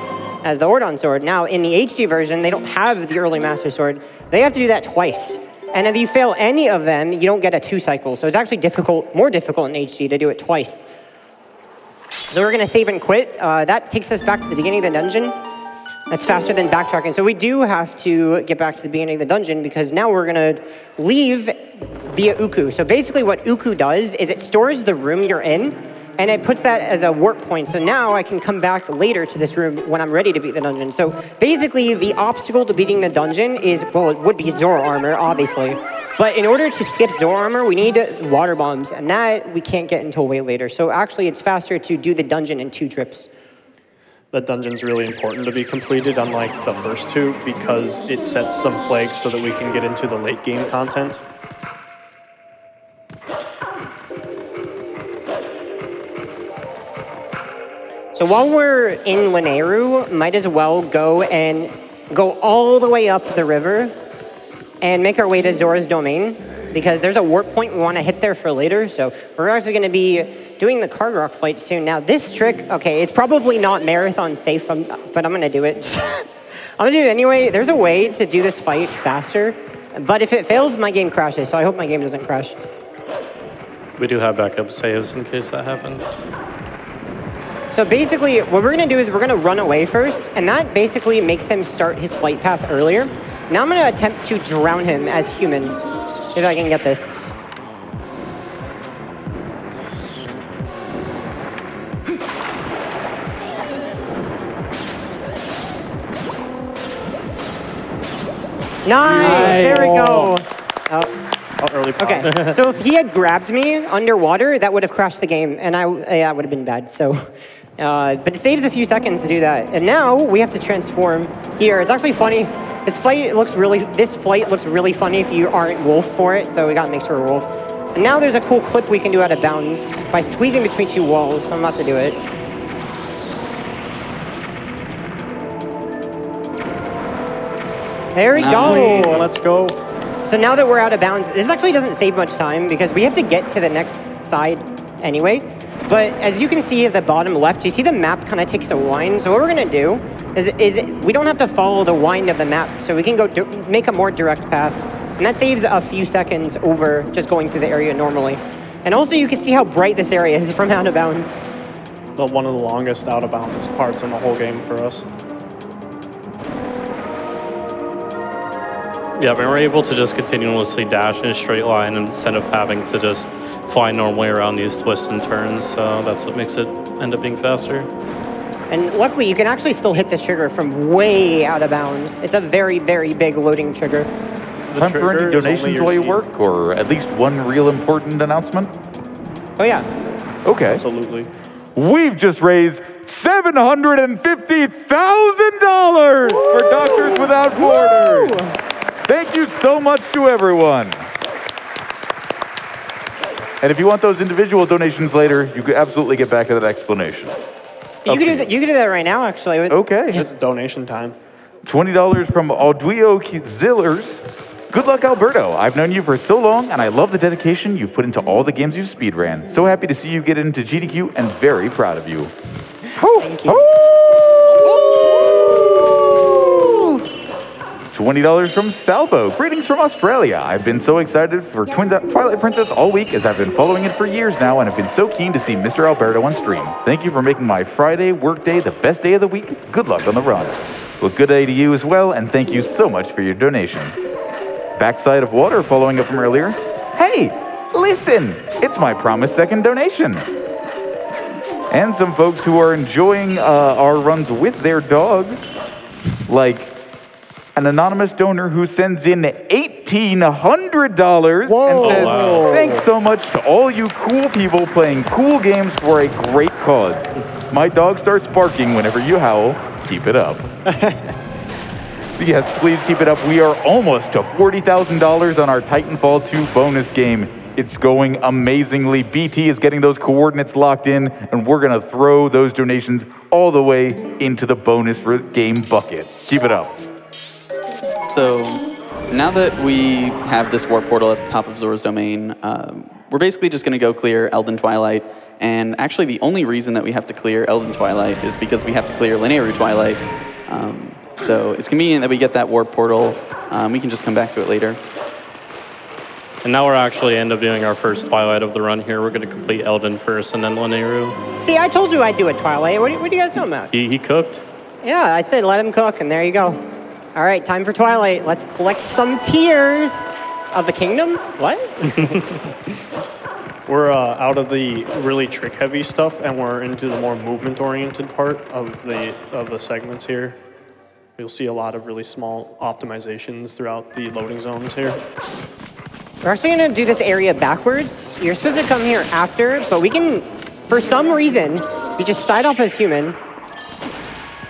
as the Ordon Sword. Now in the HD version, they don't have the early Master Sword. They have to do that twice. And if you fail any of them, you don't get a 2 cycle. So it's actually more difficult in HD to do it twice. So we're going to save and quit. That takes us back to the beginning of the dungeon. That's faster than backtracking. So we do have to get back to the beginning of the dungeon because now we're going to leave via Uku. So basically what Uku does is it stores the room you're in and it puts that as a warp point. So now I can come back later to this room when I'm ready to beat the dungeon. So basically the obstacle to beating the dungeon is, well, it would be Zora armor, obviously. But in order to skip Zora armor, we need water bombs, and that we can't get until way later. So actually it's faster to do the dungeon in 2 trips. That dungeon's really important to be completed, unlike the first 2, because it sets some flags so that we can get into the late game content. So while we're in Lineru, might as well go all the way up the river and make our way to Zora's domain because there's a warp point we want to hit there for later. So we're actually going to be doing the card rock fight soon. Now this trick, okay, it's probably not marathon safe, but I'm going to do it. I'm going to do it anyway. There's a way to do this fight faster, but if it fails, my game crashes. So I hope my game doesn't crash. We do have backup saves in case that happens. So basically, what we're going to do is we're going to run away first, and that basically makes him start his flight path earlier. Now I'm going to attempt to drown him as human. See if I can get this. Nice. There we go. Oh. Early pause. Okay, so if he had grabbed me underwater, that would have crashed the game, and that would have been bad. So, but it saves a few seconds to do that. And now we have to transform here. It's actually funny. This flight looks really funny if you aren't wolf for it. So we gotta make sure we're wolf. And now there's a cool clip we can do out of bounds by squeezing between two walls. So I'm about to do it. There we go. Let's go. So now that we're out of bounds, this actually doesn't save much time because we have to get to the next side anyway. But as you can see at the bottom left, you see the map kind of takes a wind. So what we're gonna do is we don't have to follow the wind of the map. So we can go make a more direct path. And that saves a few seconds over just going through the area normally. And also you can see how bright this area is from out of bounds. One of the longest out of bounds parts in the whole game for us. Yeah, but we're able to just continuously dash in a straight line instead of having to just fly normally around these twists and turns. So that's what makes it end up being faster. And luckily, you can actually still hit this trigger from way out of bounds. It's a very, very big loading trigger. Time for any donations while you work, or at least one real important announcement? Oh, yeah. Okay. Absolutely. We've just raised $750,000 for Doctors Without Borders. Woo! Thank you so much to everyone. And if you want those individual donations later, you could absolutely get back to that explanation. You can do that right now, actually. Okay. It's donation time. $20 from Audio Zillers. Good luck, Alberto. I've known you for so long, and I love the dedication you've put into all the games you've speedran. So happy to see you get into GDQ, and very proud of you. Thank you. $20 from Salvo. Greetings from Australia. I've been so excited for Twilight Princess all week as I've been following it for years now and have been so keen to see Mr. Alberto on stream. Thank you for making my Friday workday the best day of the week. Good luck on the run. Well, good day to you as well, and thank you so much for your donation. Backside of Water, following up from earlier. Hey, listen, it's my promised second donation. And some folks who are enjoying our runs with their dogs, like an anonymous donor who sends in $1,800 and says, thanks so much to all you cool people playing cool games for a great cause. My dog starts barking whenever you howl. Keep it up. Yes, please keep it up. We are almost to $40,000 on our Titanfall 2 bonus game. It's going amazingly. BT is getting those coordinates locked in, and we're going to throw those donations all the way into the bonus for game bucket. Keep it up. So now that we have this warp portal at the top of Zora's domain, we're basically just going to go clear Elden Twilight. And actually, the only reason that we have to clear Elden Twilight is because we have to clear Linear Twilight. So it's convenient that we get that warp portal. We can just come back to it later. And now we're actually end up doing our first Twilight of the run here. We're going to complete Elden first and then Linearu. See, I told you I'd do a Twilight. What are you guys talking about? He cooked. Yeah, I said let him cook, and there you go. All right, time for Twilight. Let's collect some tears of the kingdom. What? We're out of the really trick-heavy stuff, and we're into the more movement-oriented part of the segments here. You'll see a lot of really small optimizations throughout the loading zones here. We're actually going to do this area backwards. You're supposed to come here after, but we can, for some reason, we just start off as human.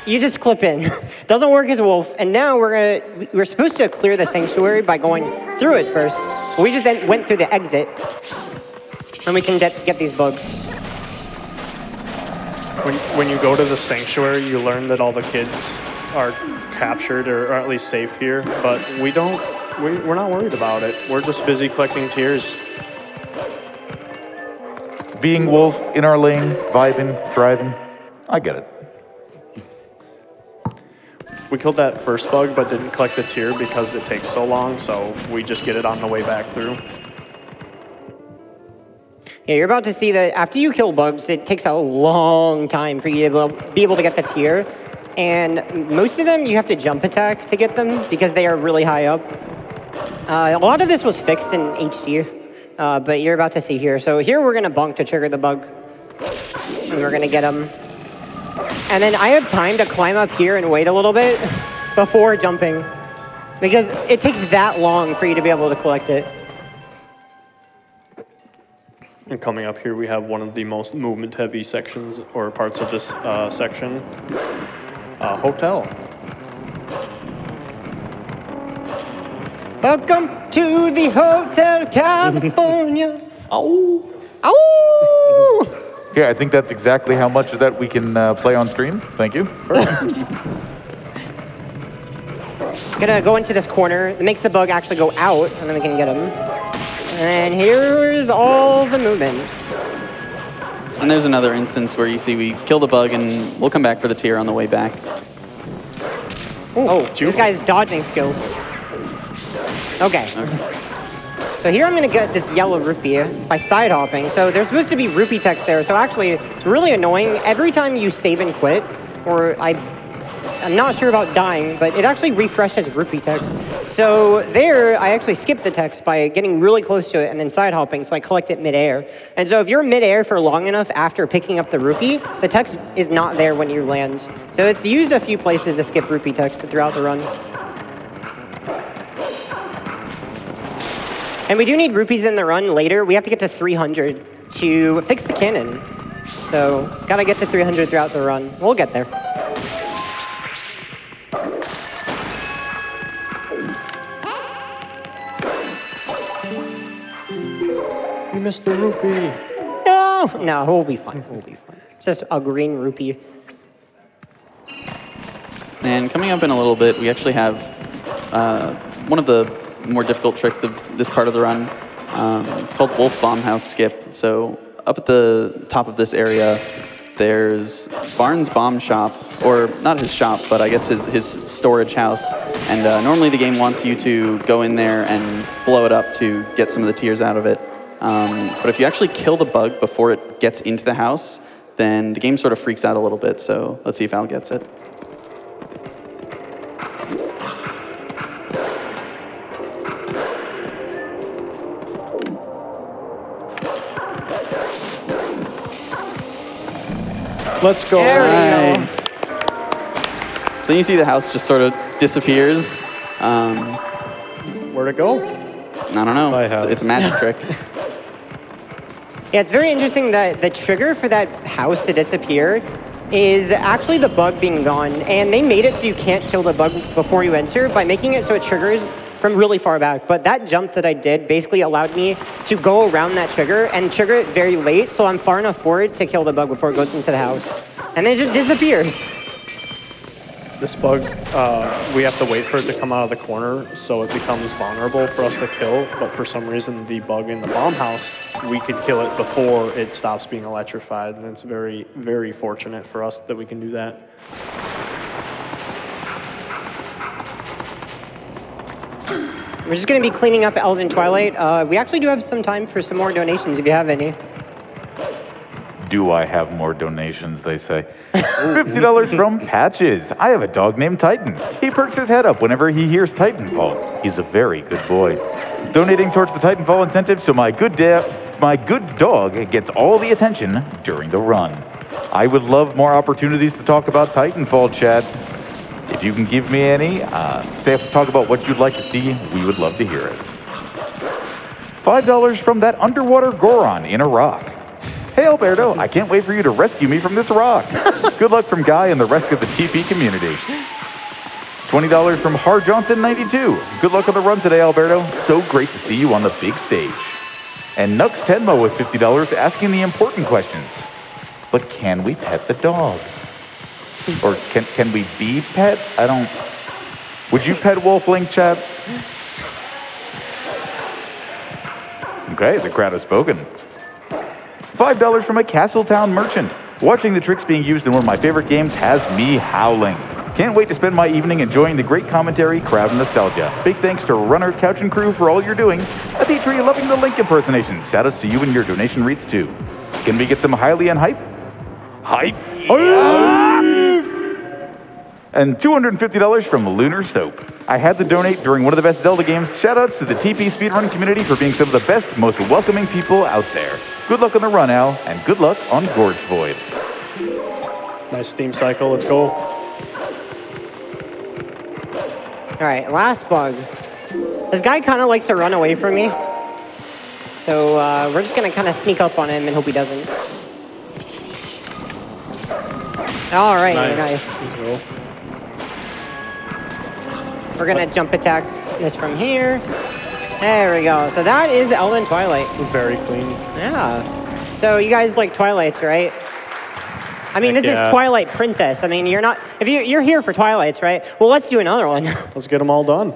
You just clip in. Doesn't work as a wolf. And now we're supposed to clear the sanctuary by going through it first. But we just went through the exit, and we can get these bugs. When you go to the sanctuary, you learn that all the kids are captured or at least safe here, but we're not worried about it. We're just busy collecting tears. Being wolf in our lane, vibing, driving. I get it. We killed that first bug, but didn't collect the tear because it takes so long, so we just get it on the way back through. Yeah, you're about to see that after you kill bugs, it takes a long time for you to be able to get the tear. And most of them, you have to jump attack to get them because they are really high up. A lot of this was fixed in HD, but you're about to see here. So here we're going to bonk to trigger the bug. And we're going to get them. And then I have time to climb up here and wait a little bit before jumping. Because it takes that long for you to be able to collect it. And coming up here, we have one of the most movement-heavy sections or parts of this section. Hotel. Welcome to the Hotel California. Oh. Ow! Okay, I think that's exactly how much of that we can play on stream. Thank you. Gonna go into this corner. It makes the bug actually go out, and then we can get him. And here's all the movement. And there's another instance where you see we kill the bug, and we'll come back for the tier on the way back. Oh, this guy's dodging skills. Okay. So here I'm going to get this yellow rupee by side hopping. So there's supposed to be rupee text there. So actually, it's really annoying. Every time you save and quit, or I'm not sure about dying, but it actually refreshes rupee text. So there, I actually skipped the text by getting really close to it and then side hopping, so I collect it midair. And so if you're midair for long enough after picking up the rupee, the text is not there when you land. So it's used a few places to skip rupee text throughout the run. And we do need rupees in the run later. We have to get to 300 to fix the cannon. So gotta get to 300 throughout the run. We'll get there. You missed the rupee. No, we'll be fine. We'll be fine. It's just a green rupee. And coming up in a little bit, we actually have one of the more difficult tricks of this part of the run. It's called Wolf Bomb House Skip. So up at the top of this area, there's Barnes' Bomb Shop, or not his shop, but I guess his storage house. And normally the game wants you to go in there and blow it up to get some of the tears out of it. But if you actually kill the bug before it gets into the house, then the game sort of freaks out a little bit. So let's see if Al gets it. Let's go. Nice. So you see the house just sort of disappears. Where'd it go? I don't know. It's a magic trick. Yeah, it's very interesting that the trigger for that house to disappear is actually the bug being gone. And they made it so you can't kill the bug before you enter by making it so it triggers from really far back. But that jump that I did basically allowed me to go around that trigger and trigger it very late, so I'm far enough forward to kill the bug before it goes into the house. And then it just disappears. This bug, we have to wait for it to come out of the corner so it becomes vulnerable for us to kill, but for some reason the bug in the bomb house, we could kill it before it stops being electrified, and it's very, very fortunate for us that we can do that. We're just going to be cleaning up Elden Twilight. We actually do have some time for some more donations if you have any. Do I have more donations, they say. $50 from Patches. I have a dog named Titan. He perks his head up whenever he hears Titanfall. He's a very good boy. Donating towards the Titanfall incentive so my good dog gets all the attention during the run. I would love more opportunities to talk about Titanfall, Chad. If you can give me any, talk about what you'd like to see, we would love to hear it. $5 from that underwater Goron in a rock. Hey Alberto, I can't wait for you to rescue me from this rock. Good luck from Guy and the rest of the TP community. $20 from Har Johnson 92. Good luck on the run today, Alberto. So great to see you on the big stage. And Nux Tenmo with $50 asking the important questions. But can we pet the dog? Or can we be pet? I don't... Would you pet Wolfling, Chad? Okay, the crowd has spoken. $5 from a Castletown merchant. Watching the tricks being used in one of my favorite games has me howling. Can't wait to spend my evening enjoying the great commentary, crowd, and nostalgia. Big thanks to Runner, Couch, and crew for all you're doing. Ateatree loving the Link impersonations. Shoutouts to you and your donation reads too. Can we get some highly and hype? Hype! Yeah! And $250 from Lunar Soap. I had to donate during one of the best Zelda games. Shoutouts to the TP speedrun community for being some of the best, most welcoming people out there. Good luck on the run, Al, and good luck on Gorge Void. Nice steam cycle, let's go. All right, last bug. This guy kind of likes to run away from me. So we're just going to kind of sneak up on him and hope he doesn't. All right, nice. We're going to jump attack this from here. There we go. So that is Zelda Twilight. Very clean. Yeah. So you guys like Twilights, right? I mean, this is Twilight Princess. I mean, you're not, if you're here for Twilights, right? Well, let's do another one. Let's get them all done.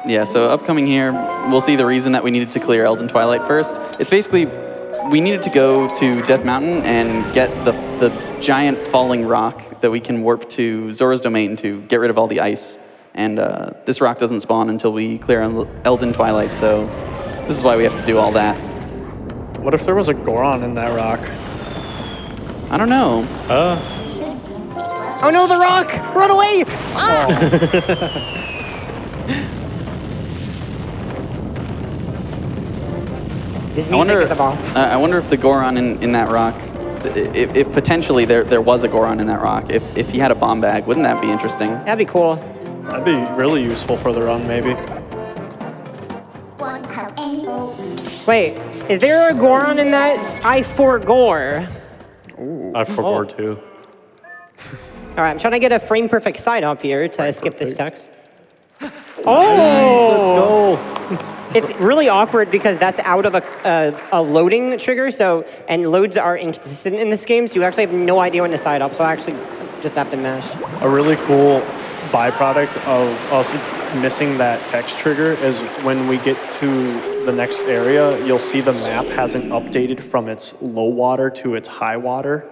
Yeah, so upcoming here, we'll see the reason that we needed to clear Elden Twilight first. It's basically, we needed to go to Death Mountain and get the giant falling rock that we can warp to Zora's Domain to get rid of all the ice. And this rock doesn't spawn until we clear Elden Twilight, so this is why we have to do all that. What if there was a Goron in that rock? I don't know. Oh no, the rock! Run away! Ah! This music is a bomb. I wonder if the Goron in that rock, if potentially there was a Goron in that rock, if he had a bomb bag, wouldn't that be interesting? That'd be cool. That'd be really useful for the run, maybe. Wait, is there a Goron in that? I forgore. I forgot too. All right, I'm trying to get a frame perfect side up here to skip this text. Oh! Let's go. It's really awkward because that's out of a loading trigger, and loads are inconsistent in this game, so you actually have no idea when to side up, so I actually just have to mash. A really cool byproduct of us missing that text trigger is when we get to the next area, you'll see the map hasn't updated from its low water to its high water.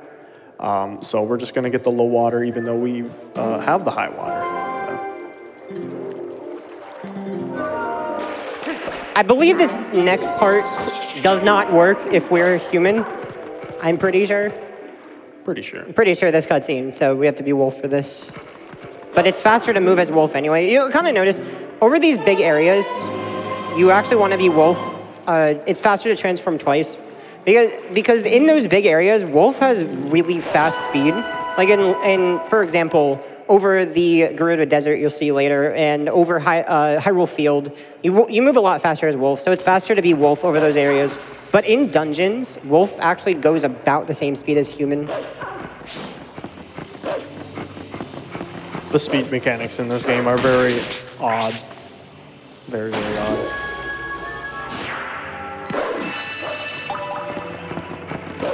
So we're just going to get the low water even though we have the high water. I believe this next part does not work if we're human. I'm pretty sure. Pretty sure. I'm pretty sure this cutscene, so we have to be wolf for this. But it's faster to move as wolf anyway. You kind of notice, over these big areas, you actually want to be wolf. It's faster to transform twice. Because in those big areas, wolf has really fast speed. Like for example, over the Gerudo Desert, you'll see later, and over Hyrule Field, you move a lot faster as wolf, so it's faster to be wolf over those areas. But in dungeons, wolf actually goes about the same speed as human. The speed mechanics in this game are very odd. Very, very odd.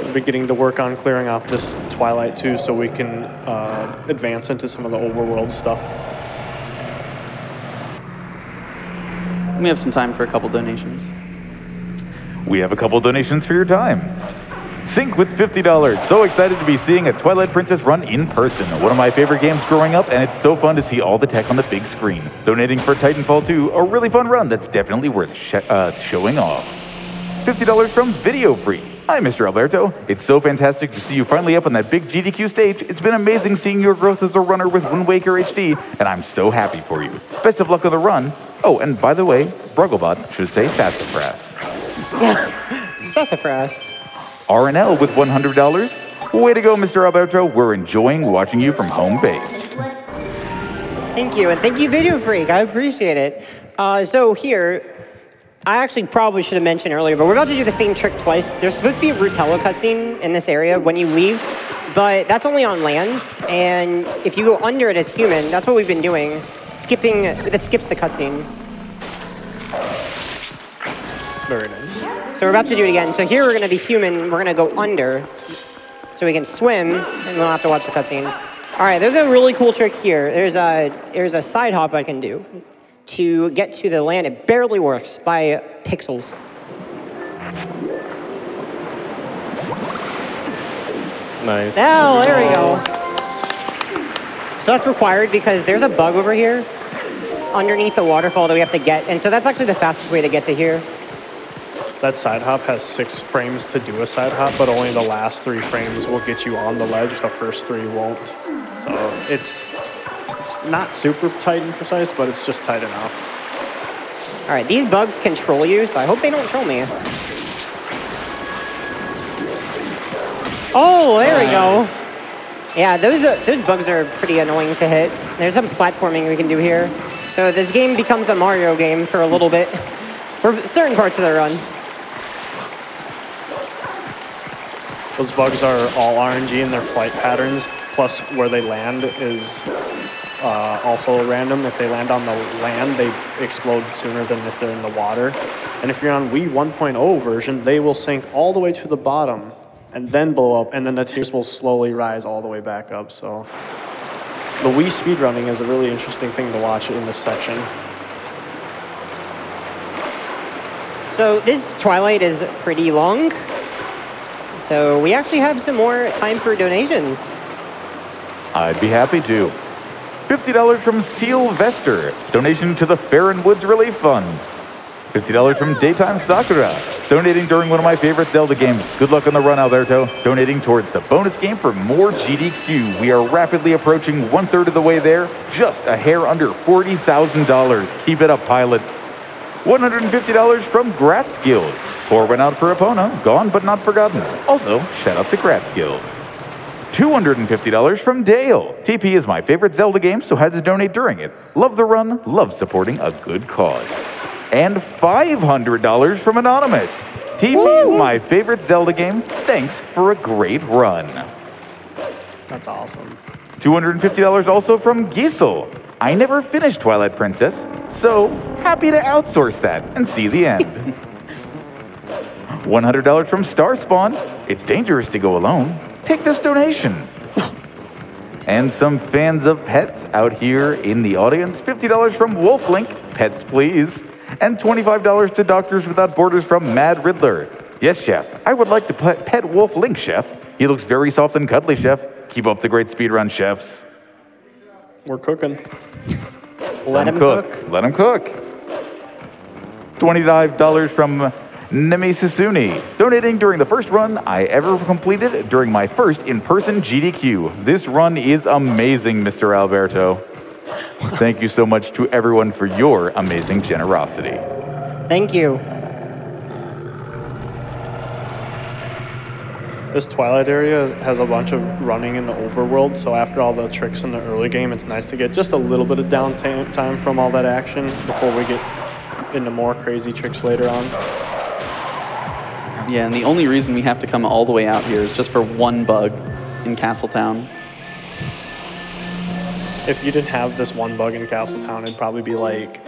We're beginning to work on clearing off this Twilight too, so we can advance into some of the overworld stuff. We have some time for a couple donations. We have a couple donations for your time. Sync with $50. So excited to be seeing a Twilight Princess run in person. One of my favorite games growing up, and it's so fun to see all the tech on the big screen. Donating for Titanfall 2, a really fun run that's definitely worth showing off. $50 from Video Free. Hi, Mr. Alberto. It's so fantastic to see you finally up on that big GDQ stage. It's been amazing seeing your growth as a runner with Wind Waker HD, and I'm so happy for you. Best of luck on the run. Oh, and by the way, Brugglebot should say sassafras. Sassafras. RNL with $100. Way to go, Mr. Alberto. We're enjoying watching you from home base. Thank you, and thank you, Video Freak. I appreciate it. So here, I actually probably should have mentioned earlier, but we're about to do the same trick twice. There's supposed to be a Rutello cutscene in this area when you leave, but that's only on land, and if you go under it as human, that's what we've been doing. It skips the cutscene. Very nice. So we're about to do it again. So here we're going to be human. We're going to go under so we can swim and we don't have to watch the cutscene. All right, there's a really cool trick here. There's a side hop I can do to get to the land. It barely works by pixels. Nice. Oh, there we go. So that's required because there's a bug over here underneath the waterfall that we have to get. And so that's actually the fastest way to get to here. That side hop has 6 frames to do a side hop, but only the last 3 frames will get you on the ledge. The first 3 won't. So it's not super tight and precise, but it's just tight enough. All right, these bugs control you, so I hope they don't troll me. Oh, there we go. Yeah, those bugs are pretty annoying to hit. There's some platforming we can do here. So this game becomes a Mario game for a little bit, for certain parts of the run. Those bugs are all RNG in their flight patterns, plus where they land is also random. If they land on the land, they explode sooner than if they're in the water. And if you're on Wii 1.0 version, they will sink all the way to the bottom and then blow up, and then the tears will slowly rise all the way back up. So the Wii speedrunning is a really interesting thing to watch in this section. So this Twilight is pretty long. So we actually have some more time for donations. I'd be happy to. $50 from Sylvester, donation to the Fair and Woods Relief Fund. $50 from Daytime Sakura, donating during one of my favorite Zelda games. Good luck on the run, Alberto. Donating towards the bonus game for more GDQ. We are rapidly approaching 1/3 of the way there, just a hair under $40,000. Keep it up, pilots. $150 from Gratz Guild. 4 went out for Epona, gone but not forgotten. Also, shout out to Gratz Guild. $250 from Dale. TP is my favorite Zelda game, so had to donate during it. Love the run, love supporting a good cause. And $500 from Anonymous. TP is my favorite Zelda game. Thanks for a great run. That's awesome. $250 also from Gisel. I never finished Twilight Princess, so happy to outsource that and see the end. $100 from Starspawn. It's dangerous to go alone. Take this donation. And some fans of pets out here in the audience. $50 from Wolflink. Pets, please. And $25 to Doctors Without Borders from Mad Riddler. Yes, Chef. I would like to pet Wolflink, Chef. He looks very soft and cuddly, Chef. Keep up the great speedrun, chefs. We're cooking. Let him cook. Let him cook. $25 from Nemi Sasuni, donating during the first run I ever completed during my first in-person GDQ. This run is amazing, Mr. Alberto. Thank you so much to everyone for your amazing generosity. Thank you. This Twilight area has a bunch of running in the overworld, so after all the tricks in the early game, it's nice to get just a little bit of downtime from all that action before we get into more crazy tricks later on. Yeah, and the only reason we have to come all the way out here is just for one bug in Castletown. If you didn't have this one bug in Castletown, it'd probably be like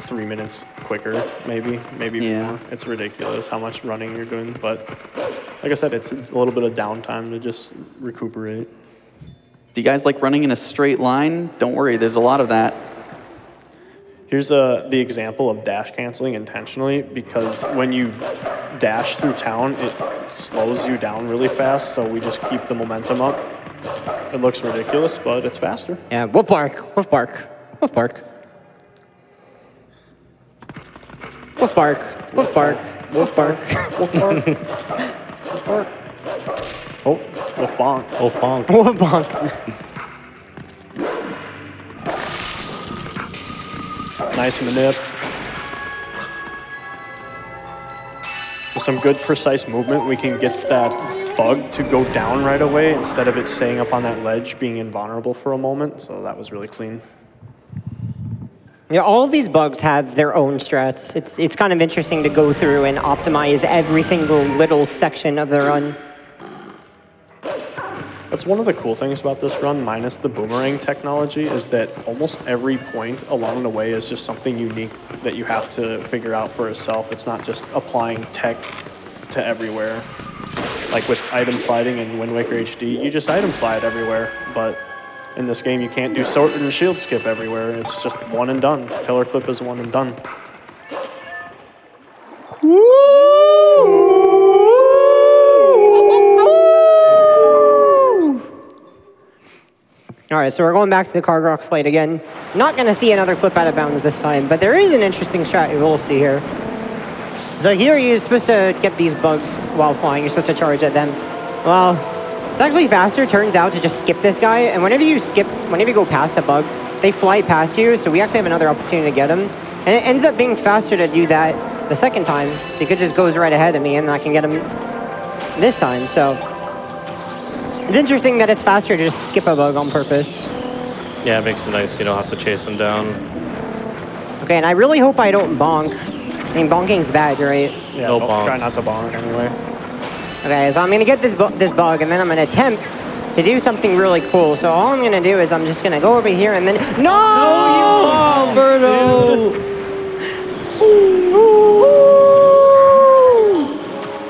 3 minutes quicker, maybe more. It's ridiculous how much running you're doing, but like I said, it's a little bit of downtime to just recuperate. Do you guys like running in a straight line? Don't worry, there's a lot of that. Here's the example of dash canceling intentionally, because when you dash through town, it slows you down really fast, so we just keep the momentum up. It looks ridiculous, but it's faster. Yeah, woof bark, woof bark, woof bark. Woof bark, woof bark, woof bark. Wolf bark. Wolf bark. Oh, wolf bonk. Oh, bonk. Woof bonk. Nice manip. With some good precise movement, we can get that bug to go down right away instead of it staying up on that ledge being invulnerable for a moment. So that was really clean. Yeah, all of these bugs have their own strats. It's kind of interesting to go through and optimize every single little section of the run. That's one of the cool things about this run, minus the boomerang technology, is that almost every point along the way is just something unique that you have to figure out for yourself. It's not just applying tech to everywhere. Like with item sliding in Wind Waker HD, you just item slide everywhere, but in this game you can't do sword and shield skip everywhere. It's just one and done. Pillar clip is one and done. All right, so we're going back to the card rock flight again. Not going to see another clip out of bounds this time, but there is an interesting strat you will see here. So here you're supposed to get these bugs while flying. You're supposed to charge at them. Well, it's actually faster, turns out, to just skip this guy. And whenever you go past a bug, they fly past you, so we actually have another opportunity to get them. And it ends up being faster to do that the second time, because it just goes right ahead of me, and I can get him this time, so... It's interesting that it's faster to just skip a bug on purpose. Yeah, it makes it nice. You don't have to chase them down. Okay, and I really hope I don't bonk. I mean, bonking's bad, right? Yeah, No don't bonk. try not to bonk anyway. Okay, so I'm gonna get this bug, and then I'm gonna attempt to do something really cool. So all I'm gonna do is I'm just gonna go over here and then no! Alberto!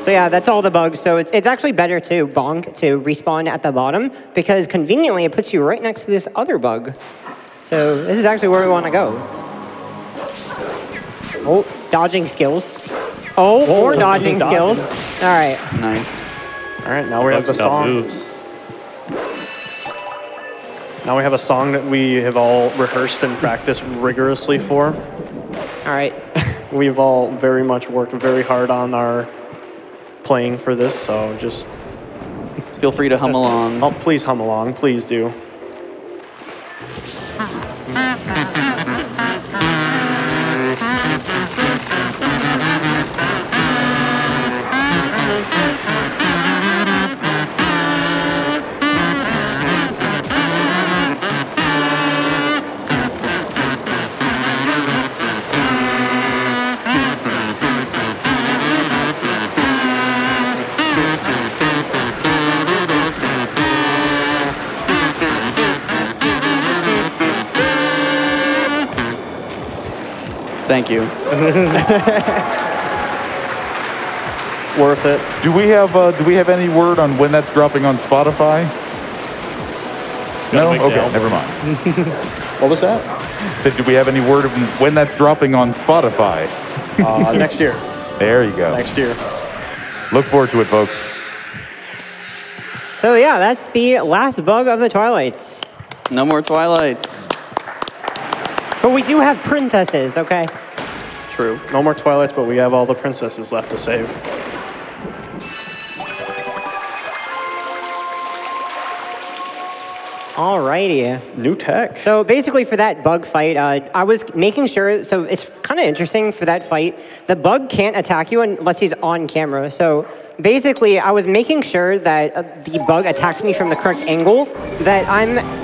So yeah, that's all the bugs. So it's actually better to bonk to respawn at the bottom because conveniently it puts you right next to this other bug. So this is actually where we want to go. Oh, dodging skills. Oh, more dodging skills. All right. Nice. All right, now we have the Bugs got song. moves. Now we have a song that we have all rehearsed and practiced rigorously for. All right. We've all very much worked very hard on our playing for this, so just Feel free to hum along. oh, please hum along, please do. Thank you. Worth it. Do we have any word on when that's dropping on Spotify? No? big Okay, deal. never mind. What was that? Said, do we have any word of when that's dropping on Spotify? Next year. There you go. Next year. Look forward to it, folks. So yeah, that's the last bug of the Twilights. No more Twilights. But we do have princesses, okay? True. No more Twilights, but we have all the princesses left to save. Alrighty. New tech. So basically for that bug fight, I was making sure, so it's kind of interesting for that fight, the bug can't attack you unless he's on camera. So basically I was making sure that the bug attacks me from the correct angle, that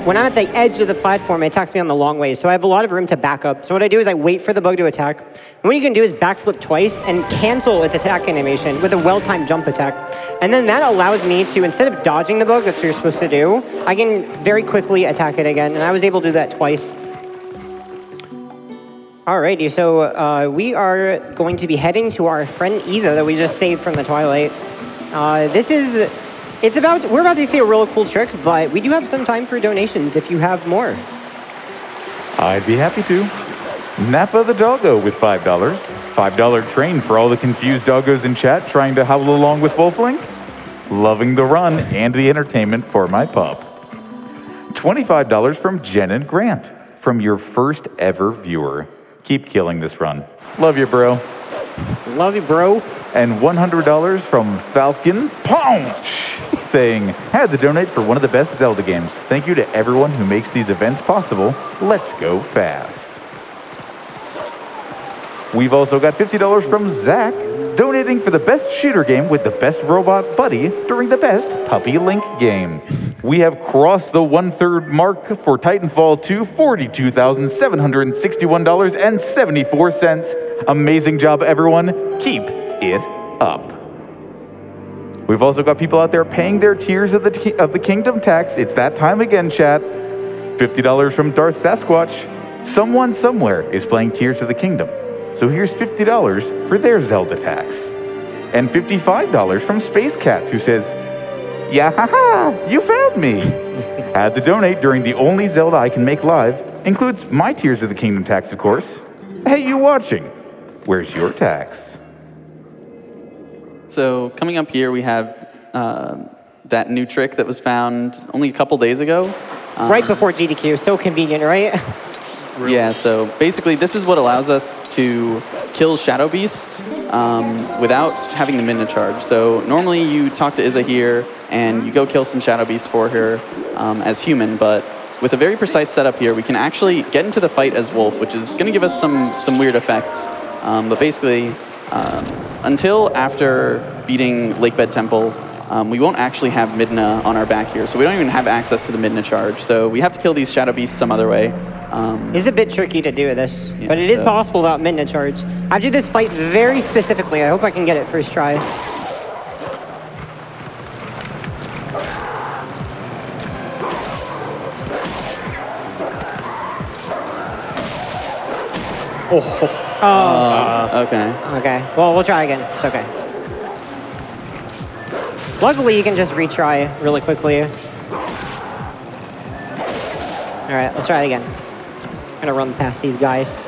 when I'm at the edge of the platform, it attacks me on the long way. So I have a lot of room to back up. So what I do is I wait for the bug to attack. And what you can do is backflip twice and cancel its attack animation with a well-timed jump attack. And then that allows me to, instead of dodging the bug, that's what you're supposed to do, I can very quickly attack it again. And I was able to do that twice. Alrighty, so we are going to be heading to our friend Isa that we just saved from the Twilight. We're about to see a real cool trick, but we do have some time for donations if you have more. I'd be happy to. Napa the Doggo with $5. $5 train for all the confused doggos in chat trying to howl along with Wolflink. Loving the run and the entertainment for my pup. $25 from Jen and Grant, from your first ever viewer. Keep killing this run. Love you, bro. Love you, bro. And $100 from Falcon Punch, saying, had to donate for one of the best Zelda games. Thank you to everyone who makes these events possible. Let's go fast. We've also got $50 from Zach, donating for the best shooter game with the best robot buddy during the best Puppy Link game. We have crossed the 1/3 mark for Titanfall 2, $42,761.74. Amazing job, everyone. Keep it up. We've also got people out there paying their tiers of the Kingdom tax. It's that time again, chat. $50 from Darth Sasquatch. Someone somewhere is playing Tears of the Kingdom. So here's $50 for their Zelda tax. And $55 from Space Cats, who says, yeah, haha, you found me. Had to donate during the only Zelda I can make live. Includes my Tears of the Kingdom tax, of course. Hey, you watching? Where's your tax? So coming up here, we have that new trick that was found only a couple days ago. Right before GDQ, so convenient, right? Yeah, so basically this is what allows us to kill shadow beasts without having them in a charge. So normally you talk to Isa here and you go kill some shadow beasts for her as human, but with a very precise setup here, we can actually get into the fight as Wolf, which is going to give us some weird effects. But basically, until after beating Lakebed Temple, we won't actually have Midna on our back here. So we don't even have access to the Midna charge. So we have to kill these shadow beasts some other way. It's a bit tricky to do this, Yeah, but it is possible without Midna charge. I do this fight very specifically. I hope I can get it first try. Okay. Okay, well, we'll try again. It's okay. Luckily, you can just retry really quickly. All right, let's try it again. I'm gonna run past these guys.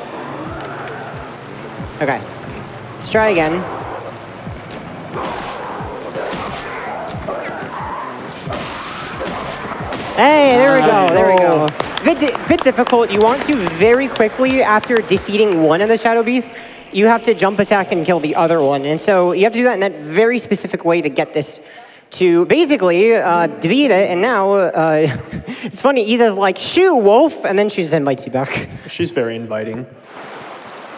Okay, let's try again. Hey, there we go, there we go. Bit difficult. You want to very quickly, after defeating one of the Shadow Beasts, you have to jump attack and kill the other one. And so you have to do that in that very specific way to get this to basically defeat it. And now, it's funny, Isa's like, shoo, wolf, and then she just invites you back. She's very inviting.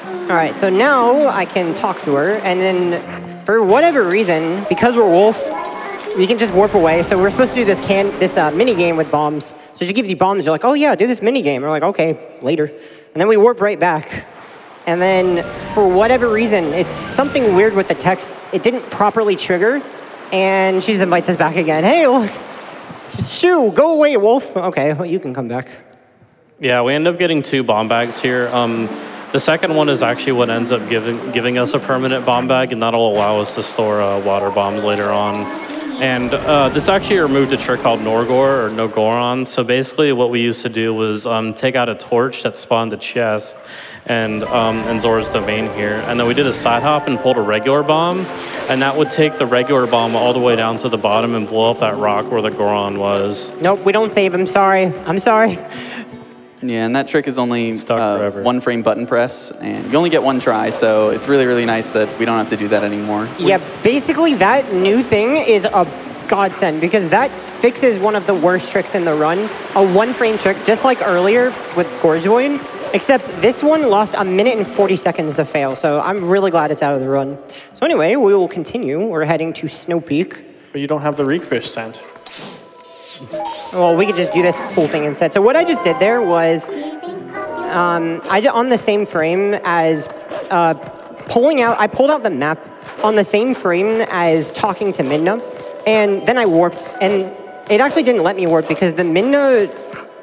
All right, so now I can talk to her, and then for whatever reason, because we're wolf, we can just warp away. So we're supposed to do this mini game with bombs. So she gives you bombs. You're like, oh yeah, do this mini game. We're like, okay, later. And then we warp right back. And then for whatever reason, it's something weird with the text. It didn't properly trigger, and she just invites us back again. Hey, look, shoo, go away, wolf. Okay, well, you can come back. Yeah, we end up getting 2 bomb bags here. The second one is actually what ends up giving us a permanent bomb bag, and that'll allow us to store water bombs later on. And this actually removed a trick called Norgor, or Nogoron. So basically what we used to do was take out a torch that spawned a chest and Zora's domain here. And then we did a side hop and pulled a regular bomb. And that would take the regular bomb all the way down to the bottom and blow up that rock where the Goron was. Nope, we don't save him, sorry. I'm sorry. Yeah, and that trick is only forever. 1 frame button press, and you only get 1 try, so it's really, really nice that we don't have to do that anymore. Yeah, basically that new thing is a godsend, because that fixes one of the worst tricks in the run. A 1 frame trick, just like earlier with Gorge Void, except this one lost 1 minute and 40 seconds to fail, so I'm really glad it's out of the run. So anyway, we will continue. We're heading to Snow Peak. But you don't have the reekfish scent. Well, we could just do this cool thing instead. So what I just did there was, on the same frame as I pulled out the map on the same frame as talking to Midna, and then I warped, and it actually didn't let me warp because the Midna,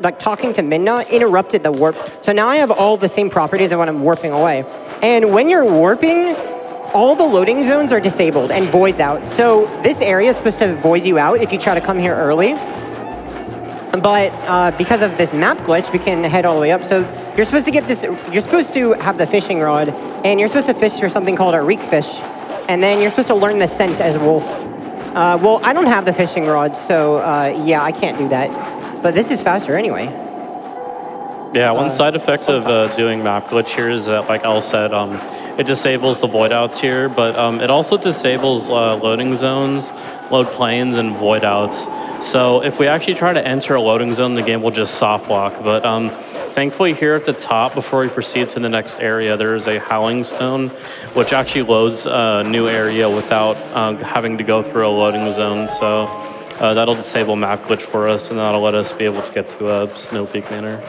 like talking to Midna, interrupted the warp. So now I have all the same properties of when I'm warping away. And when you're warping, all the loading zones are disabled and voids out. So this area is supposed to void you out if you try to come here early. But because of this map glitch, we can head all the way up. So you're supposed to get this, you're supposed to have the fishing rod, and you're supposed to fish for something called a reek fish. And then you're supposed to learn the scent as wolf. Well, I don't have the fishing rod, so yeah, I can't do that. But this is faster anyway. Yeah, one side effect of doing map glitch here is that, like Elle said, it disables the void outs here, but it also disables loading zones, load planes, and void outs. So if we actually try to enter a loading zone, the game will just soft lock. But thankfully here at the top, before we proceed to the next area, there is a Howling Stone, which actually loads a new area without having to go through a loading zone. So that'll disable map glitch for us, and that'll let us be able to get to Snow Peak Manor.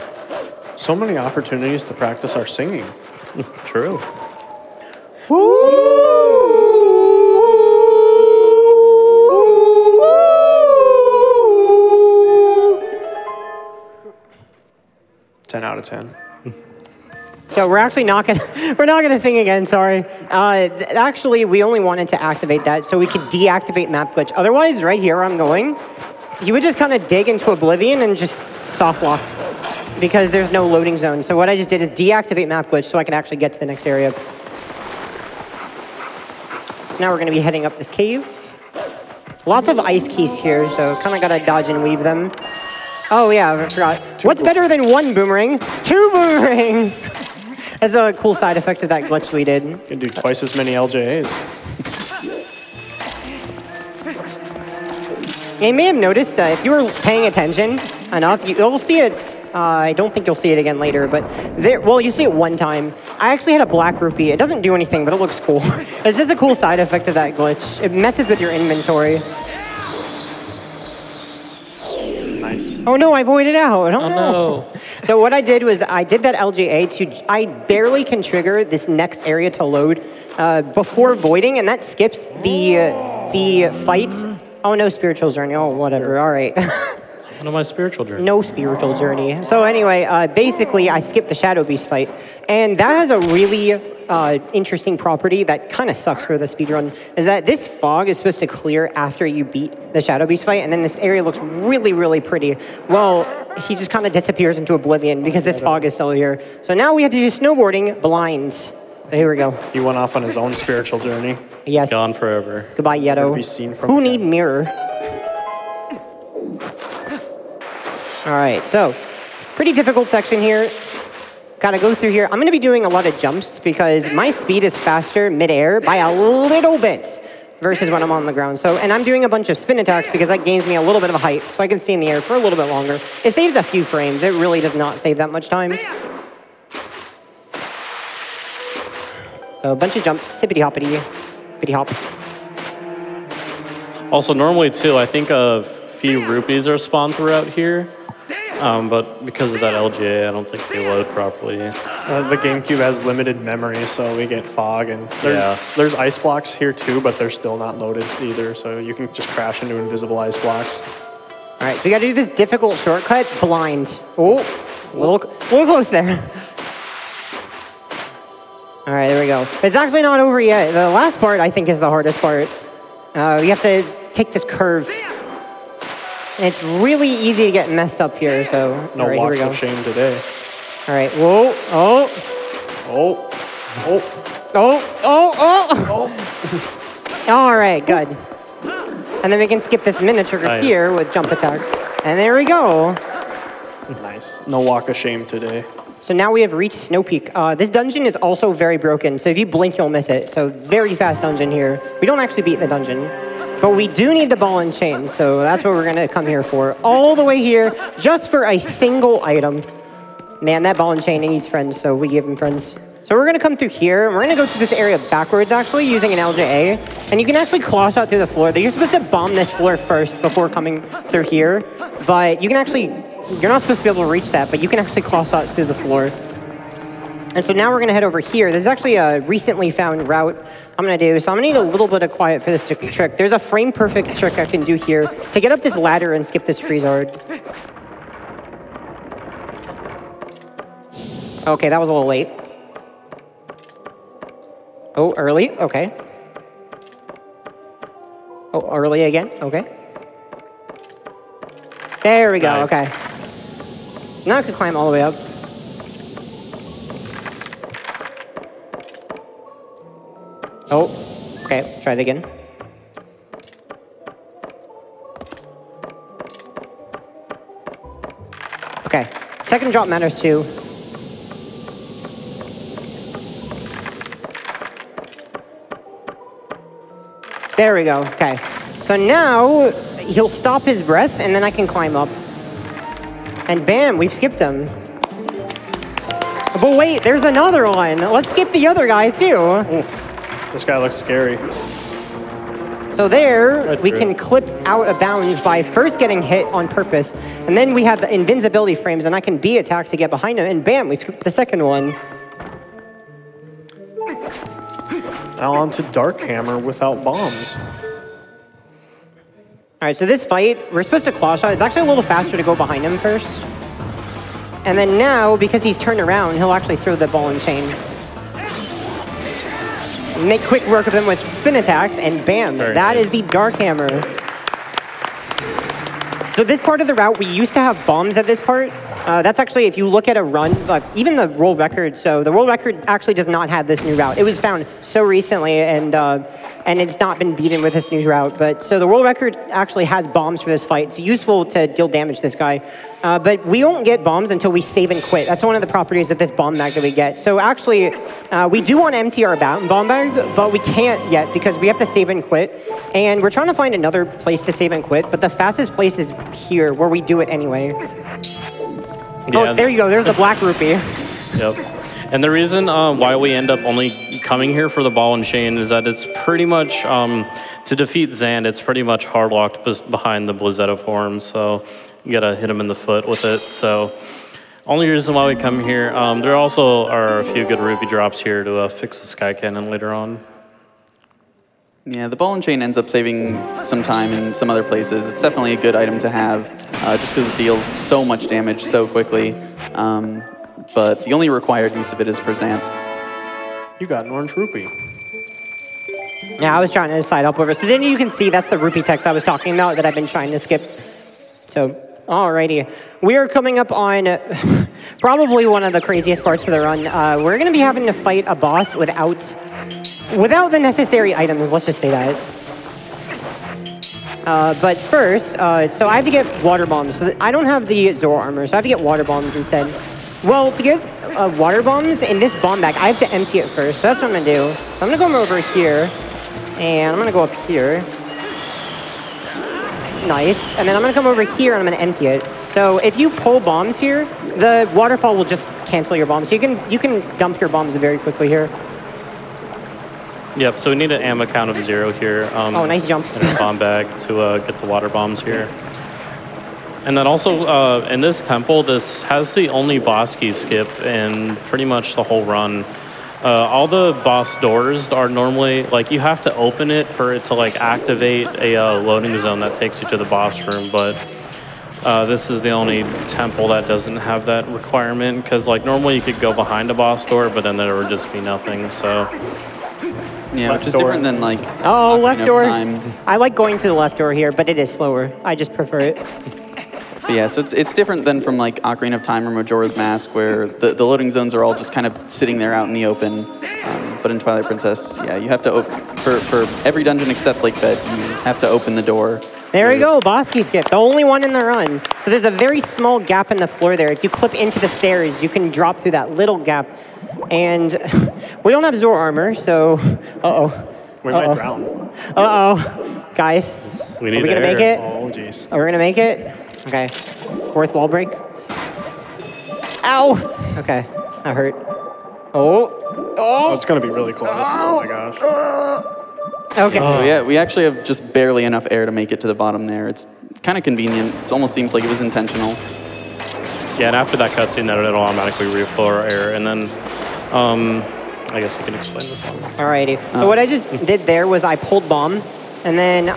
So many opportunities to practice our singing. True. Woo! 10 out of 10. So we're actually not gonna sing again. Sorry. Actually, we only wanted to activate that so we could deactivate map glitch. Otherwise, right here, where I'm going, you would just kind of dig into oblivion and just soft lock because there's no loading zone. So what I just did is deactivate map glitch so I can actually get to the next area. So now we're gonna be heading up this cave. Lots of ice keys here, so kind of gotta dodge and weave them. Oh yeah, I forgot. What's better than 1 boomerang? 2 boomerangs! That's a cool side effect of that glitch we did. You can do twice as many LJAs. You may have noticed, if you were paying attention enough, you'll see it. I don't think you'll see it again later, but well, you see it one time. I actually had a black rupee. It doesn't do anything, but it looks cool. It's just a cool side effect of that glitch. It messes with your inventory. Oh no, I voided out. Oh, Oh no. no. So what I did was I did that LGA to, I barely can trigger this next area to load before voiding, and that skips the fight. Oh no, spiritual journey. Oh, whatever. All right. One of my spiritual journeys. No spiritual journey. So anyway, basically I skipped the Shadow Beast fight, and that has a really interesting property that kind of sucks for the speedrun, is that this fog is supposed to clear after you beat the Shadow Beast fight, and then this area looks really, really pretty. Well, he just kind of disappears into oblivion because this fog is still here. So now we have to do snowboarding blind. So here we go. He went off on his own spiritual journey. Yes. Gone forever. Goodbye, Yeto. Be seen from Who again. need mirror? All right, so pretty difficult section here. Got to go through here. I'm going to be doing a lot of jumps because my speed is faster midair by a little bit versus when I'm on the ground. So, and I'm doing a bunch of spin attacks because that gains me a little bit of a height, so I can see in the air for a little bit longer. It saves a few frames. It really does not save that much time. A bunch of jumps, hippity hoppity, hippity hop. Also, normally too, I think a few rupees are spawned throughout here. But because of that LGA, I don't think they load properly. The GameCube has limited memory, so we get fog, and there's ice blocks here too, but they're still not loaded either, so you can just crash into invisible ice blocks. All right, so we got to do this difficult shortcut blind. Oh, a little close there. All right, there we go. But it's actually not over yet. The last part, I think, is the hardest part. You have to take this curve. And it's really easy to get messed up here, so... No all right, walks here we of go. shame today. All right, whoa, oh, Oh, oh. All right, good. And then we can skip this miniature Nice. here with jump attacks. And there we go. nice. No walk of shame today. So now we have reached Snow Peak. This dungeon is also very broken, so if you blink, you'll miss it. So very fast dungeon here. We don't actually beat the dungeon, but we do need the ball and chain, so that's what we're gonna come here for. All the way here, just for a single item. Man, that ball and chain needs friends, so we give him friends. So we're gonna come through here, and we're gonna go through this area backwards, actually, using an LJA. And you can actually claw shot through the floor. You're supposed to bomb this floor first before coming through here, but you can actually, you're not supposed to be able to reach that, but you can actually claw shot through the floor. And so now we're gonna head over here. This is actually a recently found route I'm gonna do. So I'm gonna need a little bit of quiet for this trick. There's a frame perfect trick I can do here to get up this ladder and skip this freeze hard. Okay, that was a little late. Oh, early, okay. Oh, early again, okay. There we go, Nice. okay. Now I can climb all the way up. Oh, okay, try it again. Okay, second drop matters too. There we go, okay. So now he'll stop his breath and then I can climb up. And bam, we've skipped him. But wait, there's another one. Let's skip the other guy too. Oof. This guy looks scary. So there, That's we true. can clip out of bounds by first getting hit on purpose, and then we have the invincibility frames, and I can B attack to get behind him, and bam, we've skipped the second one. Now on to Dark Hammer without bombs. All right, so this fight, we're supposed to claw shot. It's actually a little faster to go behind him first. And then now, because he's turned around, he'll actually throw the ball and chain. Make quick work of him with spin attacks, and bam, Very that nice. is the Dark Hammer. So this part of the route, we used to have bombs at this part. That's actually, if you look at a run, even the world record, so the world record actually does not have this new route. It was found so recently, and it's not been beaten with this new route. But so the world record actually has bombs for this fight. It's useful to deal damage to this guy. But we won't get bombs until we save and quit. That's one of the properties of this bomb bag that we get. So actually, we do want to empty our bomb bag, but we can't yet because we have to save and quit. And we're trying to find another place to save and quit, but the fastest place is here, where we do it anyway. Yeah, Oh, there you go. There's the black rupee. Yep. And the reason why we end up only coming here for the ball and chain is that it's pretty much, to defeat Zand, it's pretty much hard locked behind the Blizzetta form. So you gotta hit them in the foot with it. So only reason why we come here. There also are a few good rupee drops here to fix the sky cannon later on. Yeah, the ball and chain ends up saving some time in some other places. It's definitely a good item to have, just because it deals so much damage so quickly. But the only required use of it is for Zant. You got an orange rupee. Yeah, I was trying to decide up over. So then you can see that's the rupee text I was talking about that I've been trying to skip. So, alrighty. We are coming up on probably one of the craziest parts of the run. We're going to be having to fight a boss without the necessary items, let's just say that. But first, so I have to get water bombs. I don't have the Zora armor, so I have to get water bombs instead. Well, to get water bombs in this bomb bag, I have to empty it first. So that's what I'm going to do. So I'm going to go over here, and I'm going to go up here. Nice. And then I'm going to come over here, and I'm going to empty it. So if you pull bombs here, the waterfall will just cancel your bombs. So you can dump your bombs very quickly here. Yep, so we need an ammo count of 0 here. Oh, nice jump. In our bomb bag to get the water bombs here. And then also, in this temple, this has the only boss key skip in pretty much the whole run. All the boss doors are normally, like, you have to open it for it to, like, activate a loading zone that takes you to the boss room, but this is the only temple that doesn't have that requirement, because, like, normally you could go behind a boss door, but then there would just be nothing, so... Yeah, which is different than, like... Oh, left door. Time. I like going to the left door here, but it is slower. I just prefer it. But yeah, so it's different than from like Ocarina of Time or Majora's Mask, where the loading zones are all just kind of sitting there out in the open. But in Twilight Princess, yeah, you have to open for every dungeon except like that. You have to open the door. There we go, boss key skip, the only one in the run. So there's a very small gap in the floor there. If you clip into the stairs, you can drop through that little gap. And we don't have Zora armor, so We might drown. Guys, We need are we gonna air. make it? Oh, jeez. Are we gonna make it? Okay. Fourth wall break. Ow! Okay, that hurt. Oh, it's gonna be really close. Oh my gosh. Okay. So yeah, we actually have just barely enough air to make it to the bottom there. It's kind of convenient. It almost seems like it was intentional. Yeah, and after that cutscene, it'll automatically refill our air, and then, I guess you can explain this one. Alrighty. So what I just did there was I pulled bomb, and then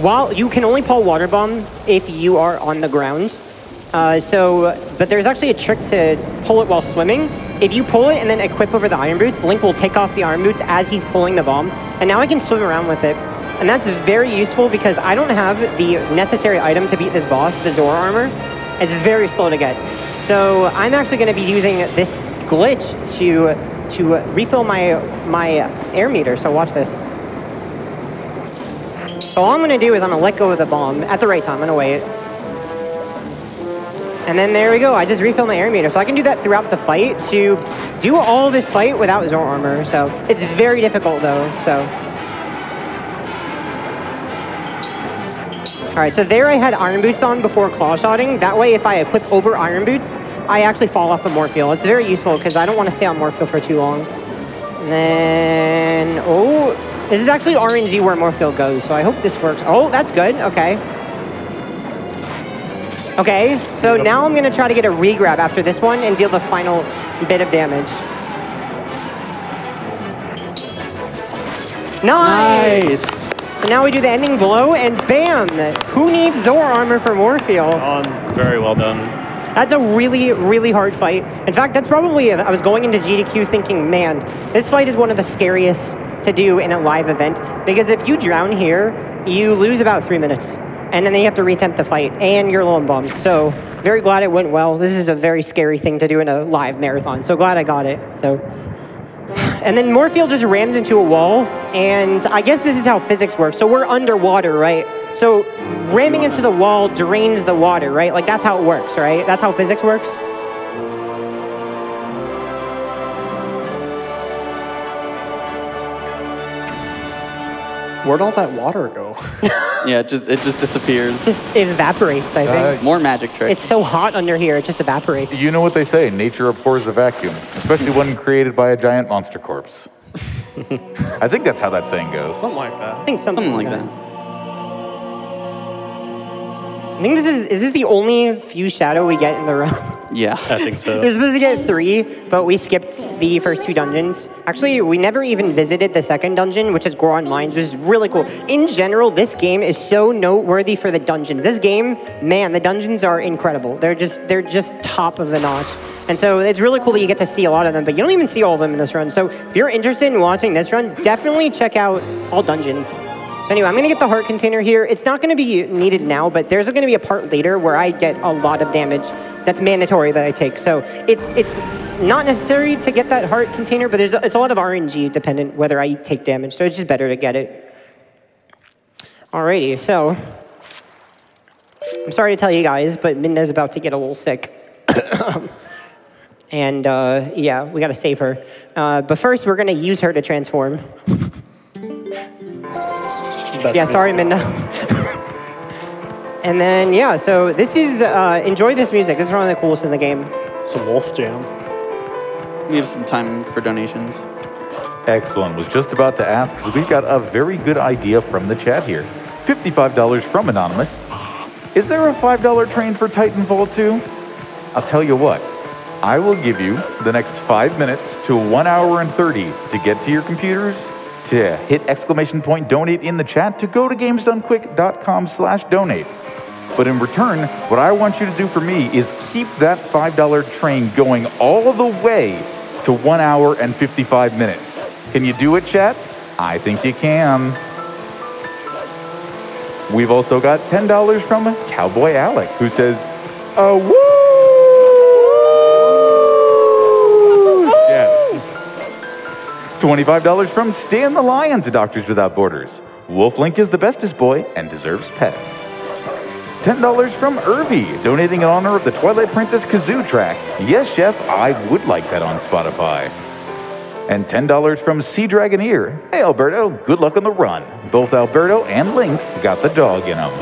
while you can only pull water bomb if you are on the ground. But there's actually a trick to pull it while swimming. If you pull it and then equip over the iron boots, Link will take off the iron boots as he's pulling the bomb, and now I can swim around with it. And that's very useful because I don't have the necessary item to beat this boss, the Zora armor. It's very slow to get. So I'm actually going to be using this glitch to refill my air meter. So watch this. So all I'm going to do is I'm going to let go of the bomb at the right time. I'm going to wait. And then there we go. I just refill my air meter. So I can do that throughout the fight to do all this fight without Zora armor. So it's very difficult though. So. All right, so there I had iron boots on before claw shotting. That way, if I equip over iron boots, I actually fall off of Morpheal. It's very useful because I don't want to stay on Morpheal for too long. And then, this is actually RNG where Morpheal goes, so I hope this works. Oh, that's good, okay. Okay, so now I'm gonna try to get a regrab after this one and deal the final bit of damage. Nice! So now we do the ending blow, and bam! Who needs Zora armor for Morpheal? Very well done. That's a really, really hard fight. In fact, that's probably, I was going into GDQ thinking, man, this fight is one of the scariest to do in a live event, because if you drown here, you lose about 3 minutes, and then you have to retempt the fight, and you're low on bombs. So very glad it went well. This is a very scary thing to do in a live marathon, so glad I got it. So. And then Morpheal just rams into a wall, and I guess this is how physics works. So we're underwater, right? So ramming into the wall drains the water, right? Like that's how it works, right? That's how physics works. Where'd all that water go? Yeah, it just disappears. It evaporates, I think. More magic tricks. It's so hot under here, it just evaporates. You know what they say, nature abhors a vacuum, especially one created by a giant monster corpse. I think that's how that saying goes. Something like that. I think something like that. I think is this the only fuse shadow we get in the run? Yeah. I think so. We're supposed to get 3, but we skipped the first 2 dungeons. Actually, we never even visited the second dungeon, which is Goron Mines, which is really cool. In general, this game is so noteworthy for the dungeons. This game, man, the dungeons are incredible. They're just top of the notch. And so it's really cool that you get to see a lot of them, but you don't even see all of them in this run. So if you're interested in watching this run, definitely check out all dungeons. Anyway, I'm going to get the heart container here. It's not going to be needed now, but there's going to be a part later where I get a lot of damage. That's mandatory that I take. So it's not necessary to get that heart container, but it's a lot of RNG dependent whether I take damage. So it's just better to get it. Alrighty, so I'm sorry to tell you guys, but Minda's about to get a little sick. And yeah, we got to save her. But first, we're going to use her to transform. Yeah, sorry, Minda. And then, yeah, so this is, enjoy this music. This is one of the coolest in the game. Some Wolf Jam. We have some time for donations. Excellent. Was just about to ask, because we've got a very good idea from the chat here. $55 from Anonymous. Is there a $5 train for Titanfall 2? I'll tell you what. I will give you the next 5 minutes to 1 hour and 30 to get to your computers, to hit ! donate in the chat, to go to gamesdonequick.com/donate. But in return, what I want you to do for me is keep that $5 train going all the way to 1 hour and 55 minutes. Can you do it, chat? I think you can. We've also got $10 from Cowboy Alec, who says, woo! $25 from Stan the Lion to Doctors Without Borders. Wolf Link is the bestest boy and deserves pets. $10 from Irby, donating in honor of the Twilight Princess Kazoo track. Yes, Chef, I would like that on Spotify. And $10 from Sea Dragoneer. Hey, Alberto, good luck on the run. Both Alberto and Link got the dog in them.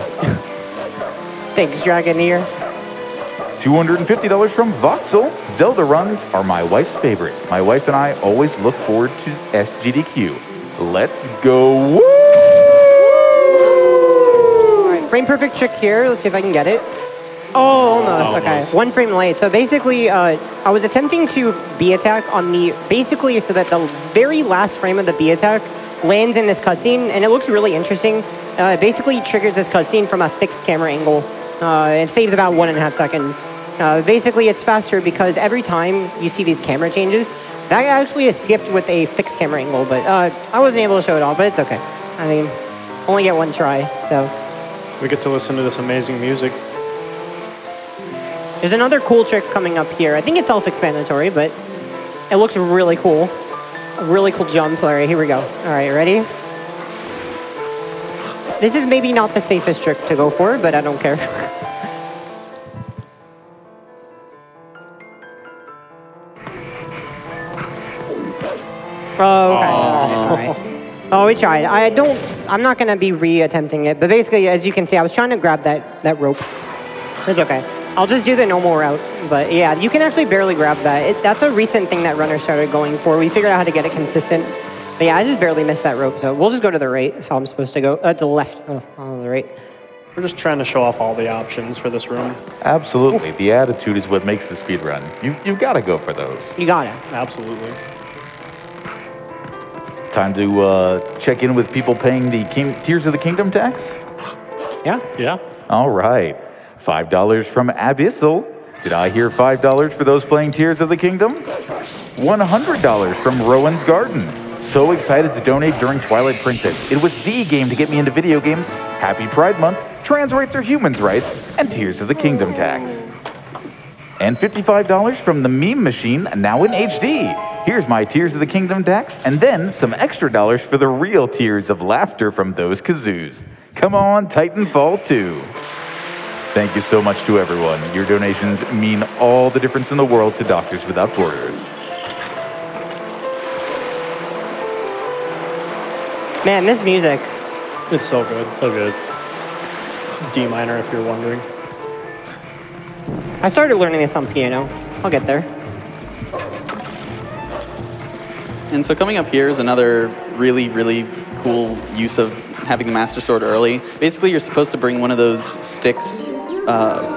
Thanks, Dragoneer. $250 from Voxel. Zelda runs are my wife's favorite. My wife and I always look forward to SGDQ. Let's go. Woo! All right, frame perfect trick here. Let's see if I can get it. Oh, almost. Okay, 1 frame late. So basically, I was attempting to B attack on the, basically so that the very last frame of the B attack lands in this cutscene, and it looks really interesting. It basically triggers this cutscene from a fixed camera angle. It saves about 1.5 seconds. Basically, it's faster because every time you see these camera changes, that actually is skipped with a fixed camera angle, but I wasn't able to show it all, but it's okay. I mean, only get 1 try, so. We get to listen to this amazing music. There's another cool trick coming up here. I think it's self-explanatory, but it looks really cool. A really cool jump. All right, here we go. All right, ready? This is maybe not the safest trick to go for, but I don't care. Oh, okay. All right. Oh, we tried. I'm not going to be re-attempting it, but basically, as you can see, I was trying to grab that rope. It's okay. I'll just do the normal route. But yeah, you can actually barely grab that. That's a recent thing that runners started going for. We figured out how to get it consistent. But yeah, I just barely missed that rope, so we'll just go to the right, how I'm supposed to go. To the left. Oh, the right. We're just trying to show off all the options for this room. Absolutely. The attitude is what makes the speed run. You've got to go for those. You got it. Absolutely. Time to check in with people paying the Tears of the Kingdom tax? Yeah? Yeah. All right. $5 from Abyssal. Did I hear $5 for those playing Tears of the Kingdom? $100 from Rowan's Garden. So excited to donate during Twilight Princess. It was the game to get me into video games. Happy Pride Month, trans rights are humans' rights, and Tears of the Kingdom tax. And $55 from the Meme Machine, now in HD. Here's my Tears of the Kingdom tax, and then some extra dollars for the real tears of laughter from those kazoos. Come on, Titanfall 2. Thank you so much to everyone. Your donations mean all the difference in the world to Doctors Without Borders. Man, this music. It's so good. So good. D minor, if you're wondering. I started learning this on piano. I'll get there. And so coming up here is another really, really cool use of having the Master Sword early. Basically, you're supposed to bring one of those sticks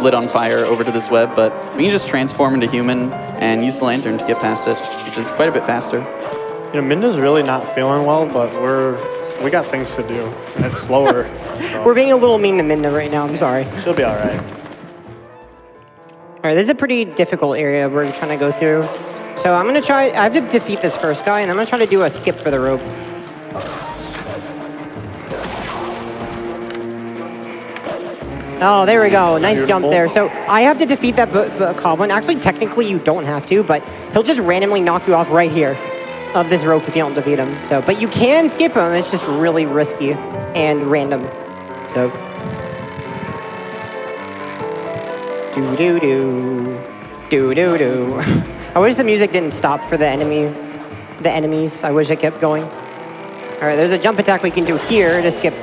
lit on fire over to this web, but we can just transform into human and use the lantern to get past it, which is quite a bit faster. You know, Minda's really not feeling well, but we got things to do, and it's slower. So. We're being a little mean to Minda right now. I'm sorry. She'll be all right. All right, this is a pretty difficult area we're trying to go through. So I'm going to try, I have to defeat this first guy, and I'm going to try to do a skip for the rope. Oh, there we go. Nice jump there. So I have to defeat that goblin. Actually, technically, you don't have to, but he'll just randomly knock you off right here of this rope if you don't defeat him. So, but you can skip him. It's just really risky and random. So. Do-do-do. Do-do-do. I wish the music didn't stop for the enemies. I wish it kept going. All right, there's a jump attack we can do here to skip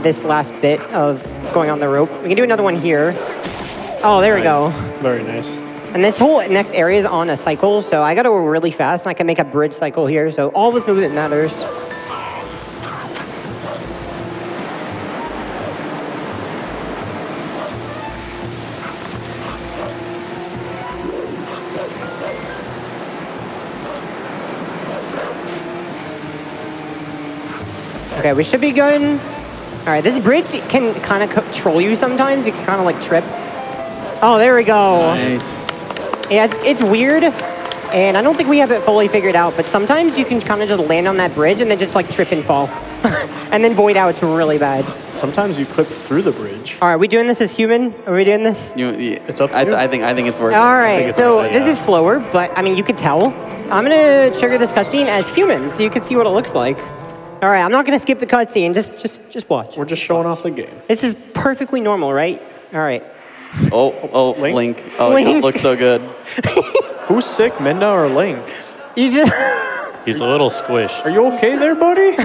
this last bit of going on the rope. We can do another one here. Oh, there we go. Very nice. And this whole next area is on a cycle, so I gotta go really fast, and I can make a bridge cycle here, so all this movement matters. Okay, we should be good. All right, this bridge can kind of control you sometimes. You can kind of like trip. Oh, there we go. Nice. Yeah, it's weird, and I don't think we have it fully figured out, but sometimes you can kind of just land on that bridge and then just like trip and fall. And then void out, it's really bad. Sometimes you clip through the bridge. All right, we doing this as human? Are we doing this? It's up to you. I think it's working. All right, so this is slower, but I mean, you could tell. I'm gonna trigger this cutscene as humans so you can see what it looks like. All right, I'm not gonna skip the cutscene, just watch. We're just showing off the game. This is perfectly normal, right? All right. Oh, Link. Oh, Link. it looks so good. Who's sick, Minda or Link? You just... He's a little squished. Are you okay there, buddy?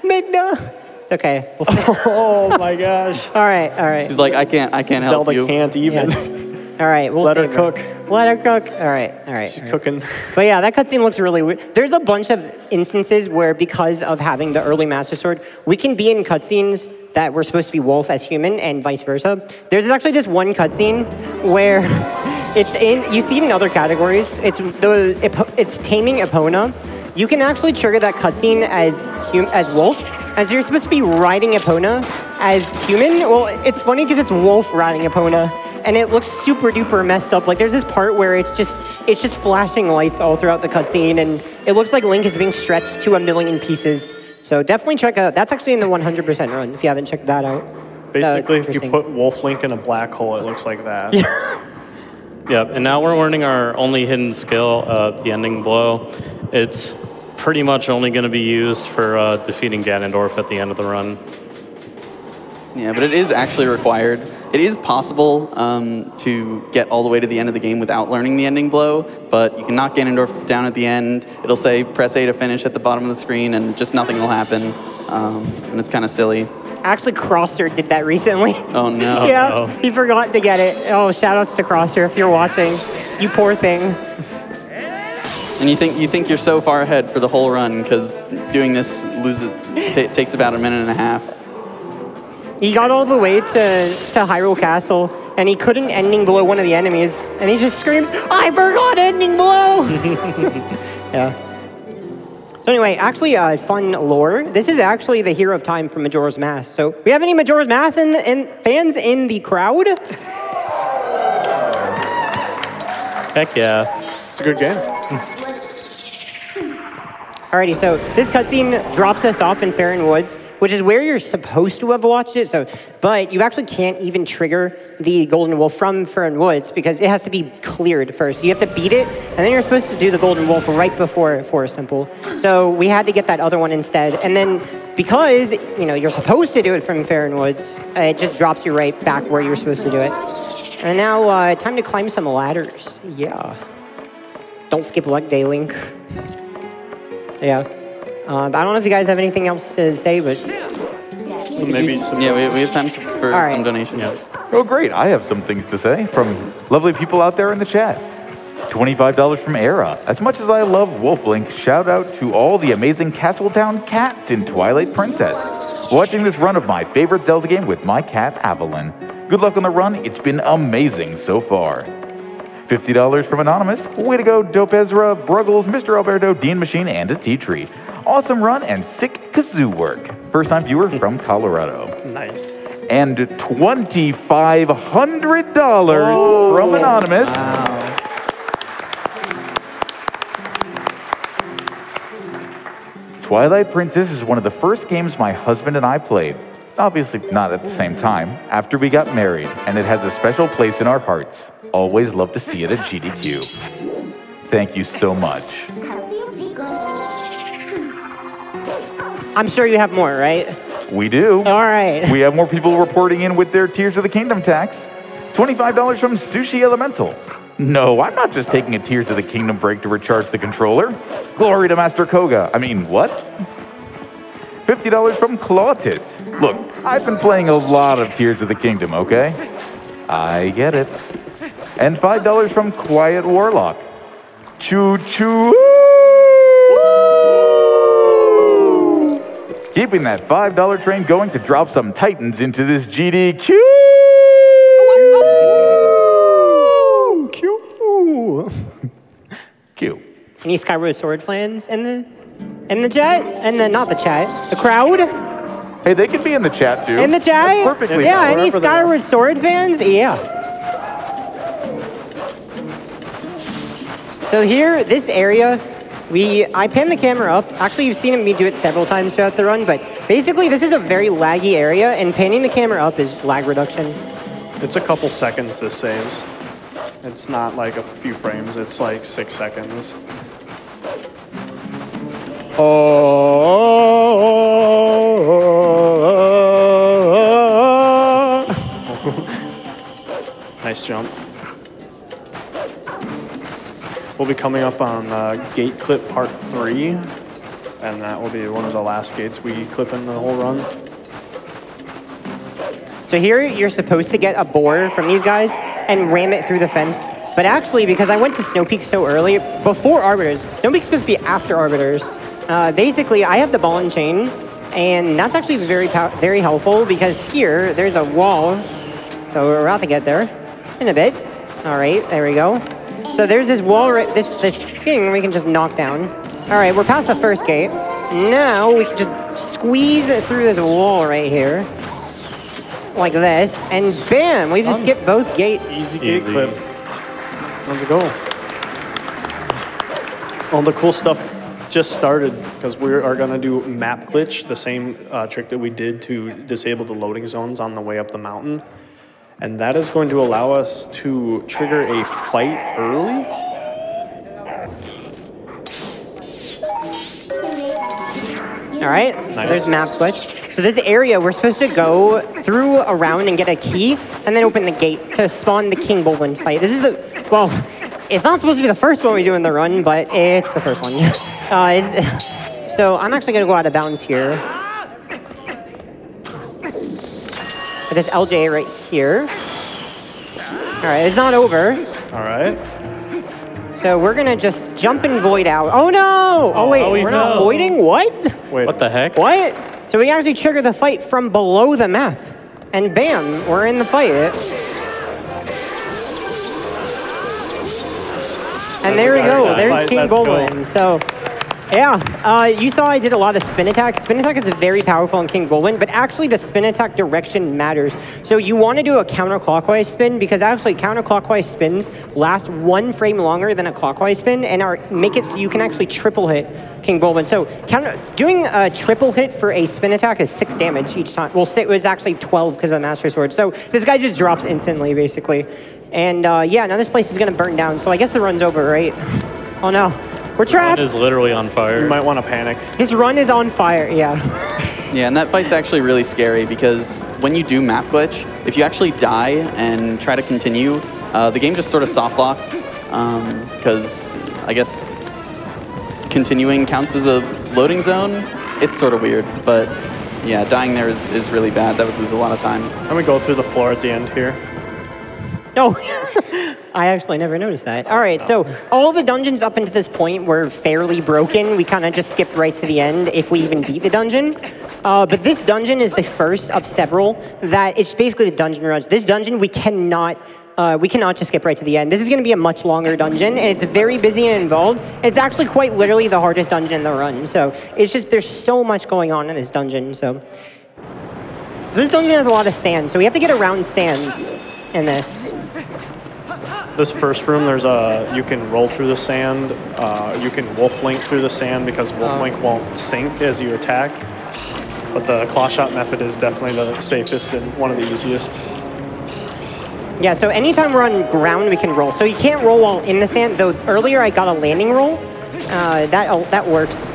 Minda. It's okay. We'll see. Oh my gosh. All right. She's like, I can't help Zelda you. can't even. Yeah. All right, we'll Let her save cook. Let her cook. All right. She's cooking. But yeah, that cutscene looks really weird. There's a bunch of instances where, because of having the early Master Sword, we can be in cutscenes that we're supposed to be wolf as human, and vice versa. There's actually this one cutscene where you see it in other categories. It's taming Epona. You can actually trigger that cutscene as wolf, and so you're supposed to be riding Epona as human. Well, it's funny because it's wolf riding Epona, and it looks super duper messed up. Like there's this part where it's just flashing lights all throughout the cutscene, and it looks like Link is being stretched to 1,000,000 pieces. So definitely check out. That's actually in the 100% run. If you haven't checked that out. Basically, if you put Wolf Link in a black hole, it looks like that. Yep, and now we're learning our only hidden skill, the ending blow. It's pretty much only going to be used for defeating Ganondorf at the end of the run. Yeah, but it is actually required. It is possible to get all the way to the end of the game without learning the ending blow, but you can knock Ganondorf down at the end. It'll say press A to finish at the bottom of the screen, and just nothing will happen, and it's kind of silly. Actually, Crosser did that recently. Oh, no. Yeah, no. he forgot to get it. Oh, shout-outs to Crosser if you're watching. You poor thing. And you think you're so far ahead for the whole run, because doing this takes about a minute and a half. He got all the way to Hyrule Castle, and he couldn't ending blow one of the enemies, and he just screams, "I forgot ending blow!" Yeah. So anyway, actually, fun lore. This is actually the Hero of Time from Majora's Mask. So we have any Majora's Mask fans in the crowd? Heck yeah. It's a good game. Alrighty, so this cutscene drops us off in Faron Woods, which is where you're supposed to have watched it. But you actually can't even trigger the Golden Wolf from Faron Woods because it has to be cleared first. You have to beat it, and then you're supposed to do the Golden Wolf right before Forest Temple. So we had to get that other one instead. And then because you're supposed to do it from Faron Woods, it just drops you right back where you're supposed to do it. And now time to climb some ladders. Yeah. Don't skip leg day, Link. Yeah. I don't know if you guys have anything else to say, but... So maybe some... Yeah, we have time for some donations. Yeah. Oh, great. I have some things to say from lovely people out there in the chat. $25 from Era. As much as I love Wolf Link, shout out to all the amazing Castletown cats in Twilight Princess. watching this run of my favorite Zelda game with my cat, Avalon. Good luck on the run. It's been amazing so far. $50 from Anonymous. Way to go, dopezzera, bruggles, Mr. Alberto, Dean Machine, and ateatree. Awesome run and sick kazoo work. First-time viewer from Colorado. Nice. And $2,500 from Anonymous. Wow. Twilight Princess is one of the first games my husband and I played. Obviously not at the same time, after we got married, and it has a special place in our hearts. Always love to see it at GDQ. Thank you so much. I'm sure you have more, right? We do. All right. We have more people reporting in with their Tears of the Kingdom tax. $25 from Sushi Elemental. No, I'm not just taking a Tears of the Kingdom break to recharge the controller. Glory to Master Koga. I mean, what? $50 from Clautis. Look, I've been playing a lot of Tears of the Kingdom, okay? I get it. And $5 from Quiet Warlock. Choo choo. Keeping that $5 train going to drop some titans into this GDQ. Q. Any Skyward Sword fans in the chat? And then not the chat, the crowd? Hey, they can be in the chat too. In the chat? That's perfectly yeah, fine. any Skyward Sword fans? Yeah. So here, this area, I pan the camera up. Actually, you've seen me do it several times throughout the run, but basically this is a very laggy area, and panning the camera up is lag reduction. It's a couple seconds this saves. It's not like a few frames, it's like 6 seconds. Nice jump. We'll be coming up on Gate Clip Part 3, and that will be one of the last gates we clip in the whole run. So here, you're supposed to get a boar from these guys and ram it through the fence. But actually, because I went to Snow Peak so early, before Arbiters, Snow Peak's supposed to be after Arbiters. Basically, I have the ball and chain, and that's actually very helpful because here, there's a wall. So we're about to get there in a bit. All right, there we go. So there's this wall, this thing we can just knock down. All right, we're past the first gate. Now we can just squeeze it through this wall right here. Like this, and bam, we just skipped both gates. Easy gate clip. Let's go. All the cool stuff just started because we are going to do map glitch, the same trick that we did to disable the loading zones on the way up the mountain. And that is going to allow us to trigger a fight early. All right, Nice. so there's map glitch. So this area, we're supposed to go through, around, and get a key, and then open the gate to spawn the King Bolwyn fight. This is well, it's not supposed to be the first one we do in the run, but it's the first one. So I'm actually gonna go out of bounds here. With this LJ right here. All right, it's not over. All right. So we're gonna just jump and void out. Oh no! Oh wait, we're not voiding? What? Wait. What the heck? What? So we actually trigger the fight from below the map. And bam, we're in the fight. And there we go, there's King Bolwyn. So, yeah, you saw I did a lot of spin attack. Spin attack is very powerful in King Bolwyn, but actually the spin attack direction matters. So you want to do a counterclockwise spin because actually counterclockwise spins last 1 frame longer than a clockwise spin and make it so you can actually triple hit King Bolwyn. So doing a triple hit for a spin attack is 6 damage each time. Well, it was actually 12 because of the Master Sword. So this guy just drops instantly, basically. And yeah, now this place is going to burn down. So I guess the run's over, right? Oh no, we're trapped. It is literally on fire. You might want to panic. His run is on fire, yeah. Yeah, and that fight's actually really scary because when you do map glitch, if you actually die and try to continue, the game just sort of soft locks because I guess continuing counts as a loading zone. It's sort of weird, but yeah, dying there is really bad. That would lose a lot of time. And we go through the floor at the end here. Oh, I actually never noticed that. All right, so all the dungeons up until this point were fairly broken. We kind of just skipped right to the end if we even beat the dungeon. But this dungeon is the first of several that it's basically the dungeon rush. This dungeon, we cannot just skip right to the end. This is going to be a much longer dungeon, and it's very busy and involved. It's actually quite literally the hardest dungeon in the run. So it's just, there's so much going on in this dungeon. So this dungeon has a lot of sand, so we have to get around sand in this. This first room, you can roll through the sand. You can wolf link through the sand because wolf link won't sink as you attack. But the claw shot method is definitely the safest and one of the easiest. Yeah, so anytime we're on ground, we can roll. So you can't roll while in the sand, though earlier I got a landing roll. That works.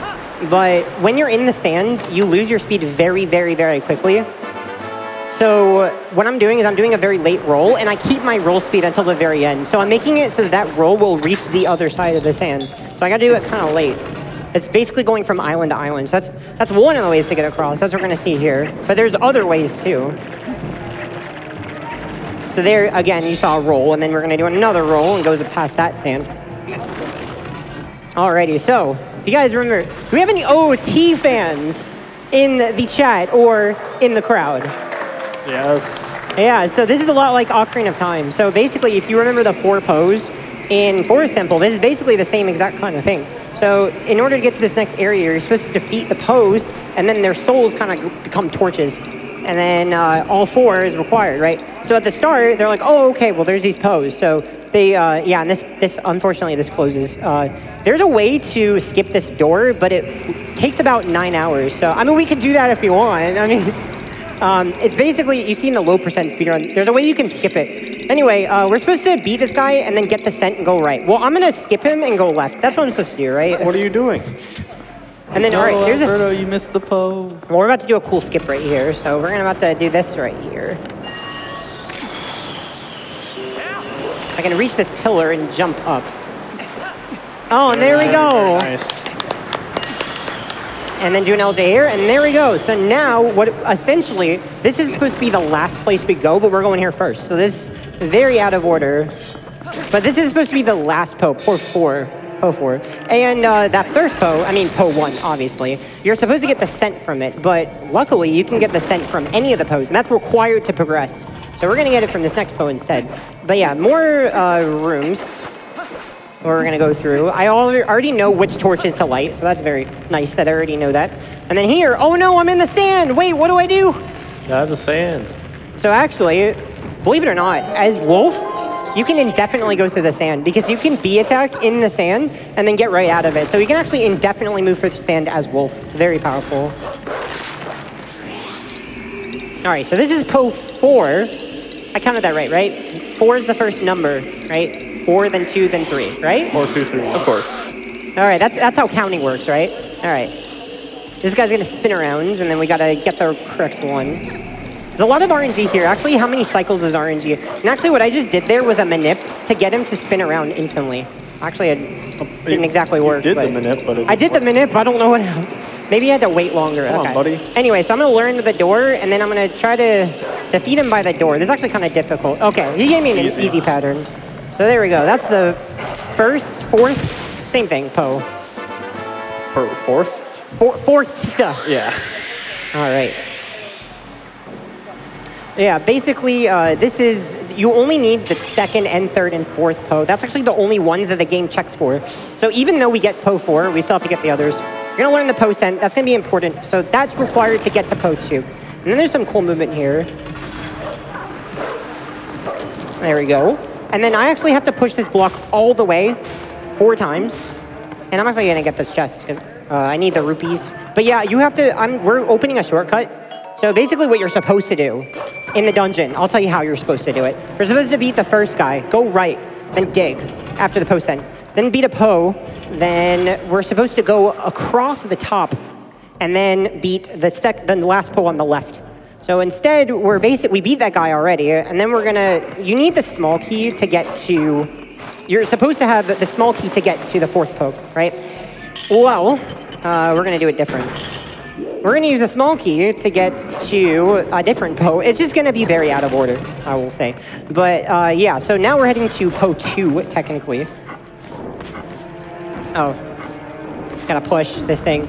But when you're in the sand, you lose your speed very, very, very quickly. So what I'm doing is I'm doing a very late roll, and I keep my roll speed until the very end. So I'm making it so that roll will reach the other side of the sand. So I got to do it kind of late. It's basically going from island to island. So that's one of the ways to get across. That's what we're going to see here. But there's other ways, too. So there, again, you saw a roll, and then we're going to do another roll and goes past that sand. Alrighty, so if you guys remember, do we have any OT fans in the chat or in the crowd? Yes. Yeah, so this is a lot like Ocarina of Time. So basically, if you remember the 4 pose in Forest Temple, this is basically the same exact kind of thing. So in order to get to this next area, you're supposed to defeat the pose, and then their souls kind of become torches. And then all 4 is required, right? So at the start, they're like, oh, okay, well, there's these pose. So they, yeah, and this unfortunately, this closes. There's a way to skip this door, but it takes about 9 hours. So, I mean, we could do that if you want. I mean, it's basically, you've seen the low percent speedrun. There's a way you can skip it. Anyway, we're supposed to beat this guy and then get the scent and go right. Well, I'm going to skip him and go left. That's what I'm supposed to do, right? What are you doing? And then, all right, here's Alberto, you missed the po. Well, we're about to do a cool skip right here, so we're about to do this right here. I can reach this pillar and jump up. Oh, and there we go. Nice. And then do an LJ here, and there we go. So now, essentially, this is supposed to be the last place we go, but we're going here first. So this is very out of order. But this is supposed to be the last Po 4. And that first Po, I mean Po 1, obviously, you're supposed to get the scent from it, but luckily you can get the scent from any of the Pos, and that's required to progress. So we're going to get it from this next Po instead. But yeah, more rooms we're going to go through. I already know which torches to light, so that's very nice that I already know that. And then here, oh no, I'm in the sand! Wait, what do I do? Get out of the sand. So actually, believe it or not, as Wolf, you can indefinitely go through the sand because you can B attack in the sand and then get right out of it. So you can actually indefinitely move through the sand as Wolf. Very powerful. All right, so this is Po 4. I counted that right? 4 is the first number, right? 4, then 2, then 3, right? 4, 2, 3. Of course. All right, that's how counting works, right? All right. This guy's gonna spin around, and then we gotta get the correct one. There's a lot of RNG here. Actually, how many cycles is RNG? And actually, what I just did there was a manip to get him to spin around instantly. Actually, it didn't exactly work. You did the manip, but I did the manip. I don't know what. Maybe I had to wait longer. Come on, buddy. Anyway, so I'm gonna learn the door, and then I'm gonna try to defeat him by the door. This is actually kind of difficult. Okay, he gave me an easy pattern. So there we go. That's the first, fourth, same thing. Po. Fourth? Fourth. Yeah. All right. Yeah, basically, this is, you only need the second and third and fourth Po. That's actually the only ones that the game checks for. So even though we get Po 4, we still have to get the others. You're going to learn the Po scent. That's going to be important. So that's required to get to Po 2. And then there's some cool movement here. There we go. And then I actually have to push this block all the way 4 times. And I'm actually going to get this chest because I need the rupees. But yeah, you have to, we're opening a shortcut. So basically what you're supposed to do in the dungeon, I'll tell you how you're supposed to do it. You're supposed to beat the first guy, go right, then dig after the Po scent. Then beat a Po, then we're supposed to go across the top and then beat the last Po on the left. So instead, we beat that guy already, and then you need the small key to get to, you're supposed to have the small key to get to the fourth Po, right? Well, we're gonna do it different. we're going to use a small key to get to a different Poe. It's just going to be very out of order, I will say. But yeah, so now we're heading to Poe 2, technically. Oh. Gotta push this thing.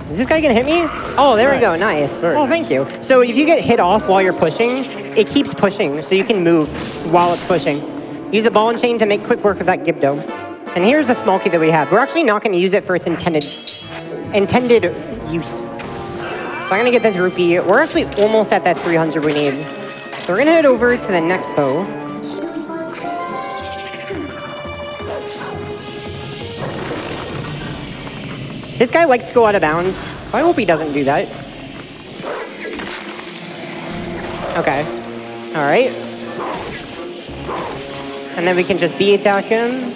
Is this guy going to hit me? Oh, there we go. Nice. Thank you. So if you get hit off while you're pushing, it keeps pushing, so you can move while it's pushing. Use the ball and chain to make quick work of that Gibdo. And here's the small key that we have. We're actually not going to use it for its intended use. So I'm going to get this rupee. We're actually almost at that 300 we need. So we're going to head over to the next Poe. This guy likes to go out of bounds, so I hope he doesn't do that. Okay. All right. And then we can just B-attack him.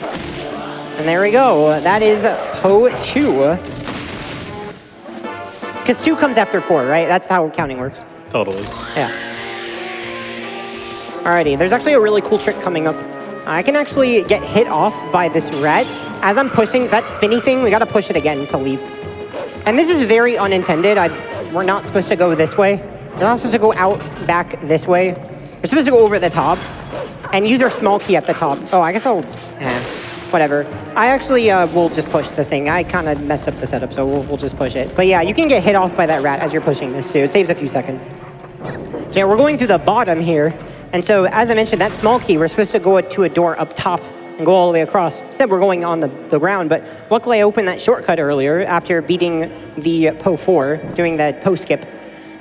And there we go. That is Poe 2. Because 2 comes after 4, right? That's how counting works. Totally. Yeah. Alrighty, there's actually a really cool trick coming up. I can actually get hit off by this rat. As I'm pushing that spinny thing, we gotta push it again to leave. And this is very unintended. We're not supposed to go this way. We're not supposed to go out back this way. We're supposed to go over the top and use our small key at the top. Oh, I guess I'll... whatever. I actually will just push the thing. I kind of messed up the setup, so we'll just push it. But yeah, you can get hit off by that rat as you're pushing this too. It saves a few seconds. So yeah, we're going through the bottom here. And so as I mentioned, that small key, we're supposed to go to a door up top and go all the way across. Instead, we're going on the ground. But luckily, I opened that shortcut earlier after beating the Poe 4, doing that Poe skip.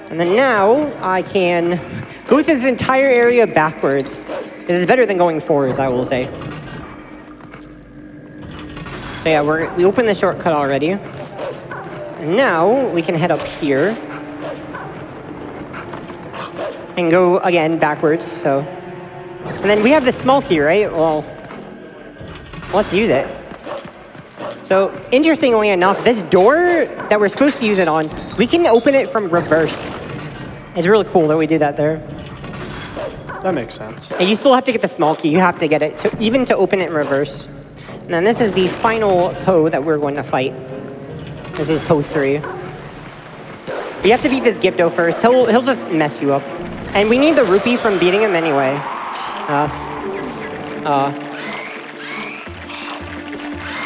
And then now I can go through this entire area backwards. It's better than going forwards, I will say. So yeah, we opened the shortcut already. And now we can head up here and go again backwards. So, and then we have the small key, right? Well, let's use it. So interestingly enough, this door that we're supposed to use it on, we can open it from reverse. It's really cool that we do that there. That makes sense. And you still have to get the small key. You have to get it, even to open it in reverse. And then this is the final Poe that we're going to fight. This is Poe 3. You have to beat this Gibdo first. He'll just mess you up. And we need the rupee from beating him anyway.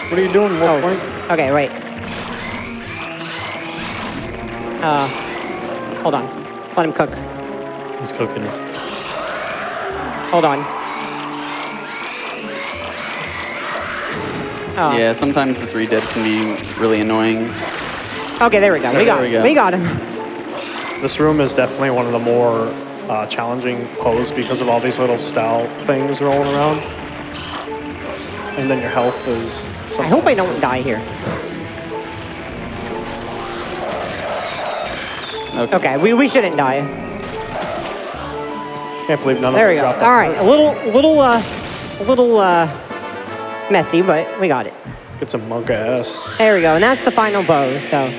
What are you doing, Wolf? Okay, wait. Hold on. Let him cook. He's cooking. Hold on. Yeah, sometimes this redead can be really annoying. Okay, there we go. We got him. This room is definitely one of the more challenging Poes because of all these little style things rolling around. And then your health is... I hope I don't die here. Okay, we shouldn't die. Can't believe none there of we them go. dropped All right, a little messy, but we got it. Get some monk ass. There we go, and that's the final Poe. So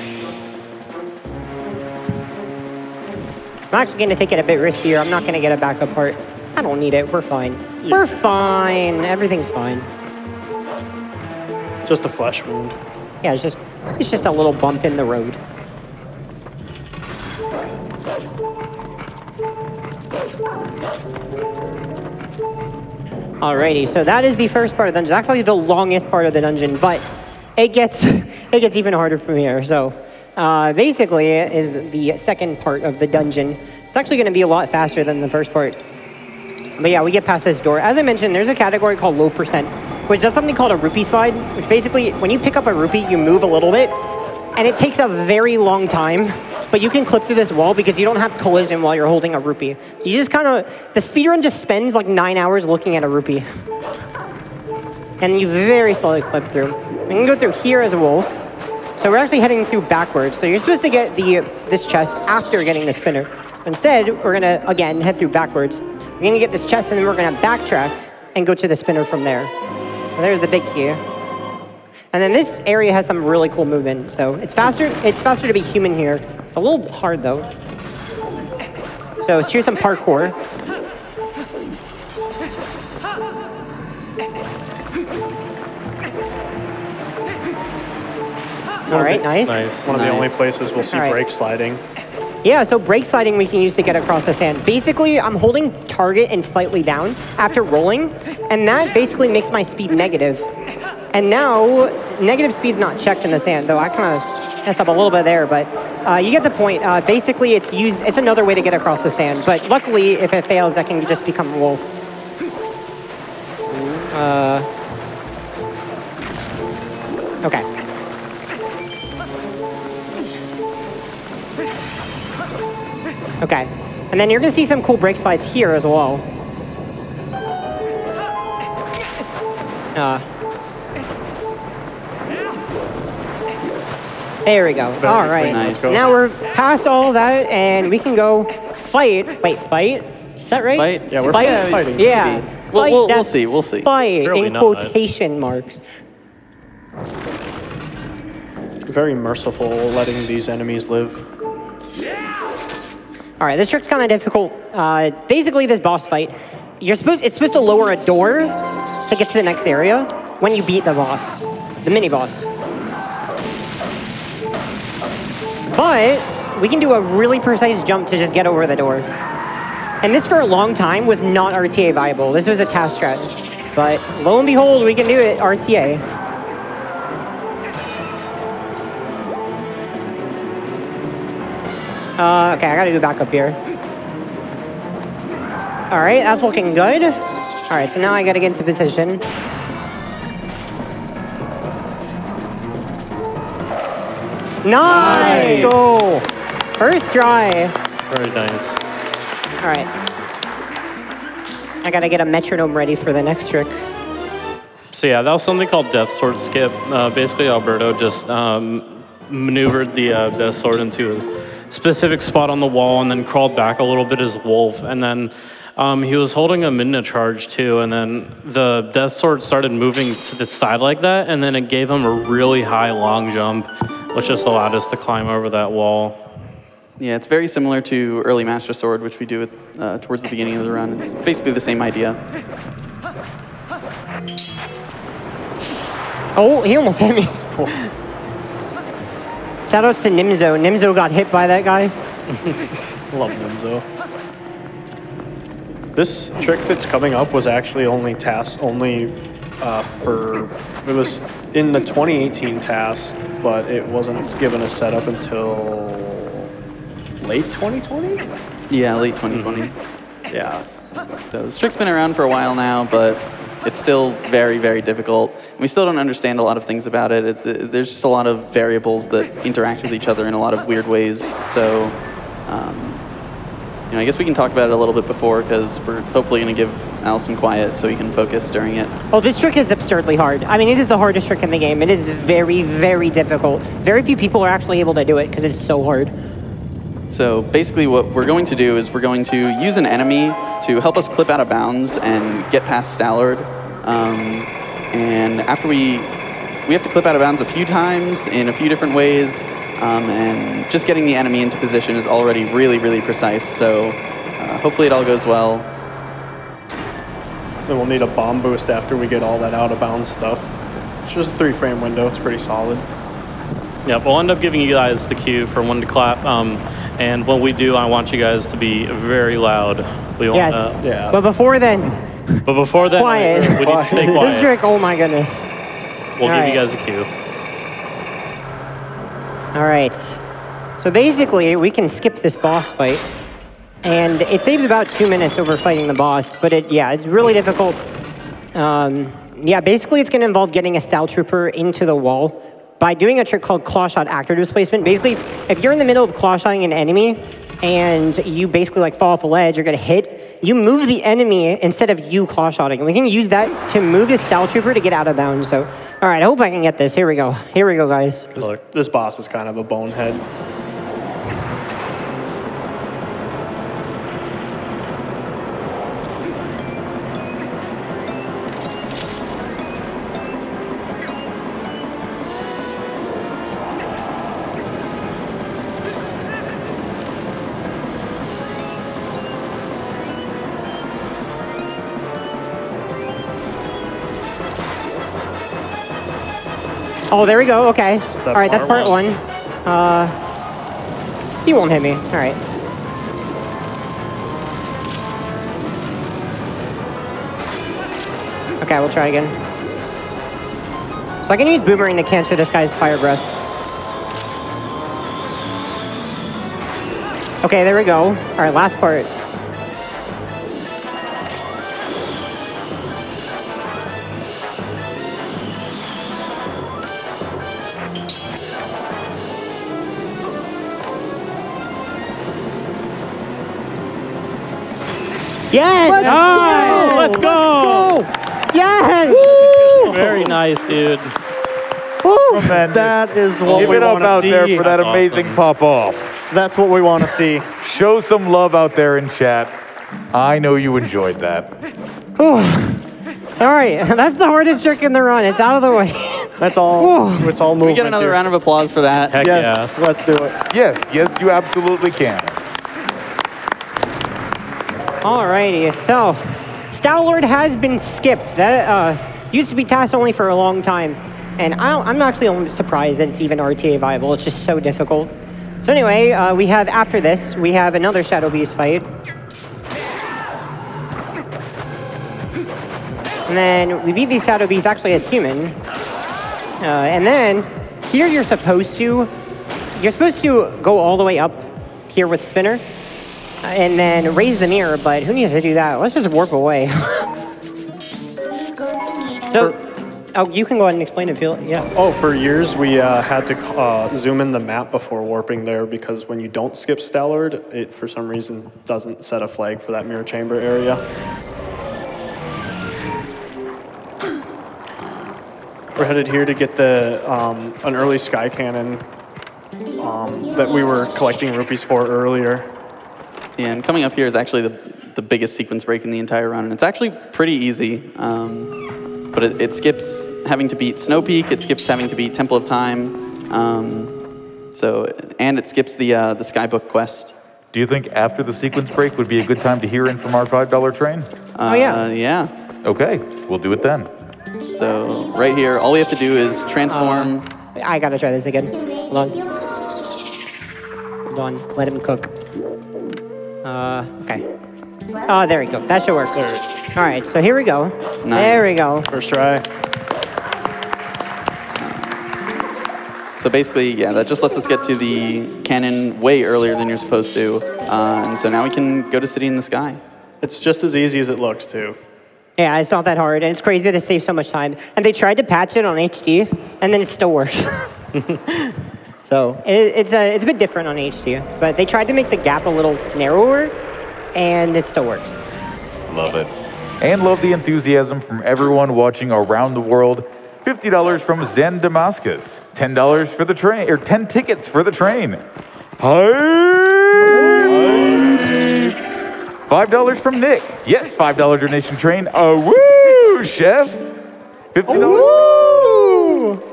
I'm actually going to take it a bit riskier. I'm not going to get a backup part. I don't need it. We're fine. Yeah. We're fine. Everything's fine. Just a flesh wound. Yeah, it's just a little bump in the road. Alrighty, so that is the first part of the dungeon. It's actually the longest part of the dungeon, but it gets even harder from here. So basically, it is the second part of the dungeon. It's actually going to be a lot faster than the first part. But yeah, we get past this door. As I mentioned, there's a category called low percent, which does something called a rupee slide, which basically, when you pick up a rupee, you move a little bit, and it takes a very long time, but you can clip through this wall because you don't have collision while you're holding a rupee. So you just kind of, the speedrun just spends like 9 hours looking at a rupee. And you very slowly clip through. We can go through here as a wolf. So we're actually heading through backwards. So you're supposed to get this chest after getting the spinner. Instead, we're gonna, again, head through backwards. We're gonna get this chest and then we're gonna backtrack and go to the spinner from there. So there's the big key. And then this area has some really cool movement. So it's faster to be human here. It's a little hard though. So here's some parkour. All right, nice. One of the only places we'll see All right. brake sliding. Yeah, so brake sliding we can use to get across the sand. Basically, I'm holding target and slightly down after rolling, and that basically makes my speed negative. And now, negative speed's not checked in the sand, though I kind of messed up a little bit there, but you get the point. Basically, it's another way to get across the sand, but luckily, if it fails, I can just become a wolf. Okay. Okay, and then you're gonna see some cool brake slides here as well. There we go. All right. Nice. Now we're past all that, and we can go fight. Wait, fight? Is that right? Fight? Yeah, we're Fight. fighting. Yeah. We'll Fight, see. We'll see. Fight Surely in not. quotation marks. Very merciful letting these enemies live. All right, this trick's kind of difficult. Basically, this boss fight, it's supposed to lower a door to get to the next area when you beat the boss, the mini boss. But we can do a really precise jump to just get over the door. And this, for a long time, was not RTA viable. This was a task strat. But lo and behold, we can do it RTA. Okay, I gotta do back up here. All right, that's looking good. All right, so now I gotta get into position. Nice! Go! First try. Very nice. All right. I gotta get a metronome ready for the next trick. So yeah, that was something called Death Sword Skip. Basically, Alberto just maneuvered the Death Sword into a specific spot on the wall and then crawled back a little bit as Wolf. And then he was holding a Midna charge too, and then the Death Sword started moving to the side like that, and then it gave him a really high long jump, which just allowed us to climb over that wall. Yeah, it's very similar to early Master Sword, which we do towards the beginning of the run. It's basically the same idea. Oh, he almost hit me. Shout out to Nimzo. Nimzo got hit by that guy. Love Nimzo. This trick that's coming up was actually only for, it was in the 2018 task, but it wasn't given a setup until late 2020? Yeah, late 2020. Yeah. So this trick's been around for a while now, but it's still very, very difficult. We still don't understand a lot of things about it. There's just a lot of variables that interact with each other in a lot of weird ways. So, I guess we can talk about it a little bit before, because we're hopefully going to give Al some quiet so he can focus during it. Oh, this trick is absurdly hard. I mean, it is the hardest trick in the game. It is very, very difficult. Very few people are actually able to do it because it's so hard. So basically what we're going to do is we're going to use an enemy to help us clip out of bounds and get past Stallard. And after we have to clip out of bounds a few times in a few different ways, and just getting the enemy into position is already really, really precise. So hopefully it all goes well. Then we'll need a bomb boost after we get all that out of bounds stuff. It's just a 3-frame window. It's pretty solid. Yeah, we'll end up giving you guys the cue for when to clap. And when we do, I want you guys to be very loud. We want, Yes. Yeah. But before then, quiet. We need to stay quiet. This trick, oh my goodness. We'll give right. you guys a cue. All right. So basically, we can skip this boss fight. And it saves about 2 minutes over fighting the boss. But it's really difficult. Basically, it's going to involve getting a Style Trooper into the wall by doing a trick called claw shot actor displacement. Basically, if you're in the middle of claw shotting an enemy and you basically like fall off a ledge or get hit, you move the enemy instead of you claw shotting. And we can use that to move the Style Trooper to get out of bounds. So, all right, I hope I can get this. Here we go. Here we go, guys. This boss is kind of a bonehead. Oh, there we go. Okay. All right, that's part one. He won't hit me. All right. Okay, we'll try again. So I can use Boomerang to cancel this guy's Fire Breath. Okay, there we go. All right, last part. Yes! Let's go! Yes! Woo! Very nice, dude. Woo! That is what Give we it up want to out see. there for that That's amazing awesome. pop-off. That's what we want to see. Show some love out there in chat. I know you enjoyed that. All right, that's the hardest trick in the run. It's out of the way. That's all. It's all movement. We get another here. round of applause for that. Heck Yes, yeah. let's do it. Yes, you absolutely can. Alrighty, so Star-Lord has been skipped. That used to be task only for a long time, and I'm actually almost surprised that it's even RTA viable. It's just so difficult. So anyway, we have after this, we have another Shadow Beast fight. And then we beat these Shadow Beasts actually as human. And then here you're supposed to go all the way up here with Spinner. And then raise the mirror, but who needs to do that? Let's just warp away. So, oh, you can go ahead and explain it, Phil. Yeah. Oh, for years we had to zoom in the map before warping there because when you don't skip Star-Lord, it for some reason doesn't set a flag for that mirror chamber area. We're headed here to get the an early sky cannon that we were collecting rupees for earlier. Yeah, and coming up here is actually the biggest sequence break in the entire run, and it's actually pretty easy. But it skips having to beat Snow Peak, it skips having to beat Temple of Time, and it skips the Skybook quest. Do you think after the sequence break would be a good time to hear in from our $5 train? Oh, yeah. Yeah. Okay, we'll do it then. So right here, all we have to do is transform. I gotta try this again. Hold on. Hold on. Let him cook. Okay. Oh, there we go. That should work. All right, so here we go. Nice. There we go. First try. So basically, yeah, that just lets us get to the cannon way earlier than you're supposed to. And so now we can go to City in the Sky. It's just as easy as it looks, too. Yeah, it's not that hard, and it's crazy that it saves so much time. And they tried to patch it on HD, and then it still works. So it's a bit different on HD, but they tried to make the gap a little narrower, and it still works. Love it. And love the enthusiasm from everyone watching around the world. $50 from Zen Damascus. $10 for the train, or 10 tickets for the train. Hi. $5 from Nick. Yes, $5 donation train. Oh, woo, chef.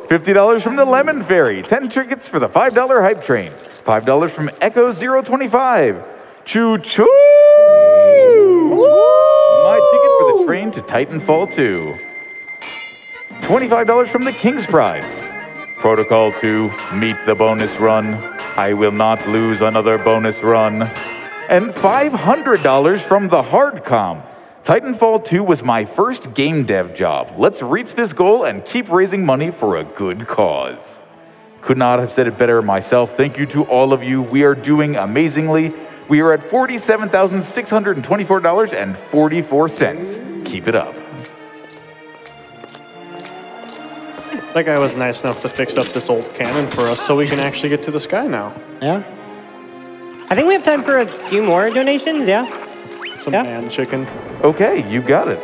$50 from the Lemon Fairy. 10 tickets for the $5 hype train. $5 from Echo 025. Choo choo. My ticket for the train to Titanfall 2. $25 from the King's Pride. Protocol 2, meet the bonus run. I will not lose another bonus run. And $500 from the Hardcom. Titanfall 2 was my first game dev job. Let's reach this goal and keep raising money for a good cause. Could not have said it better myself. Thank you to all of you. We are doing amazingly. We are at $47,624.44. Keep it up. That guy was nice enough to fix up this old cannon for us so we can actually get to the sky now. Yeah. I think we have time for a few more donations, yeah? Some Yeah. man chicken. Okay, you got it.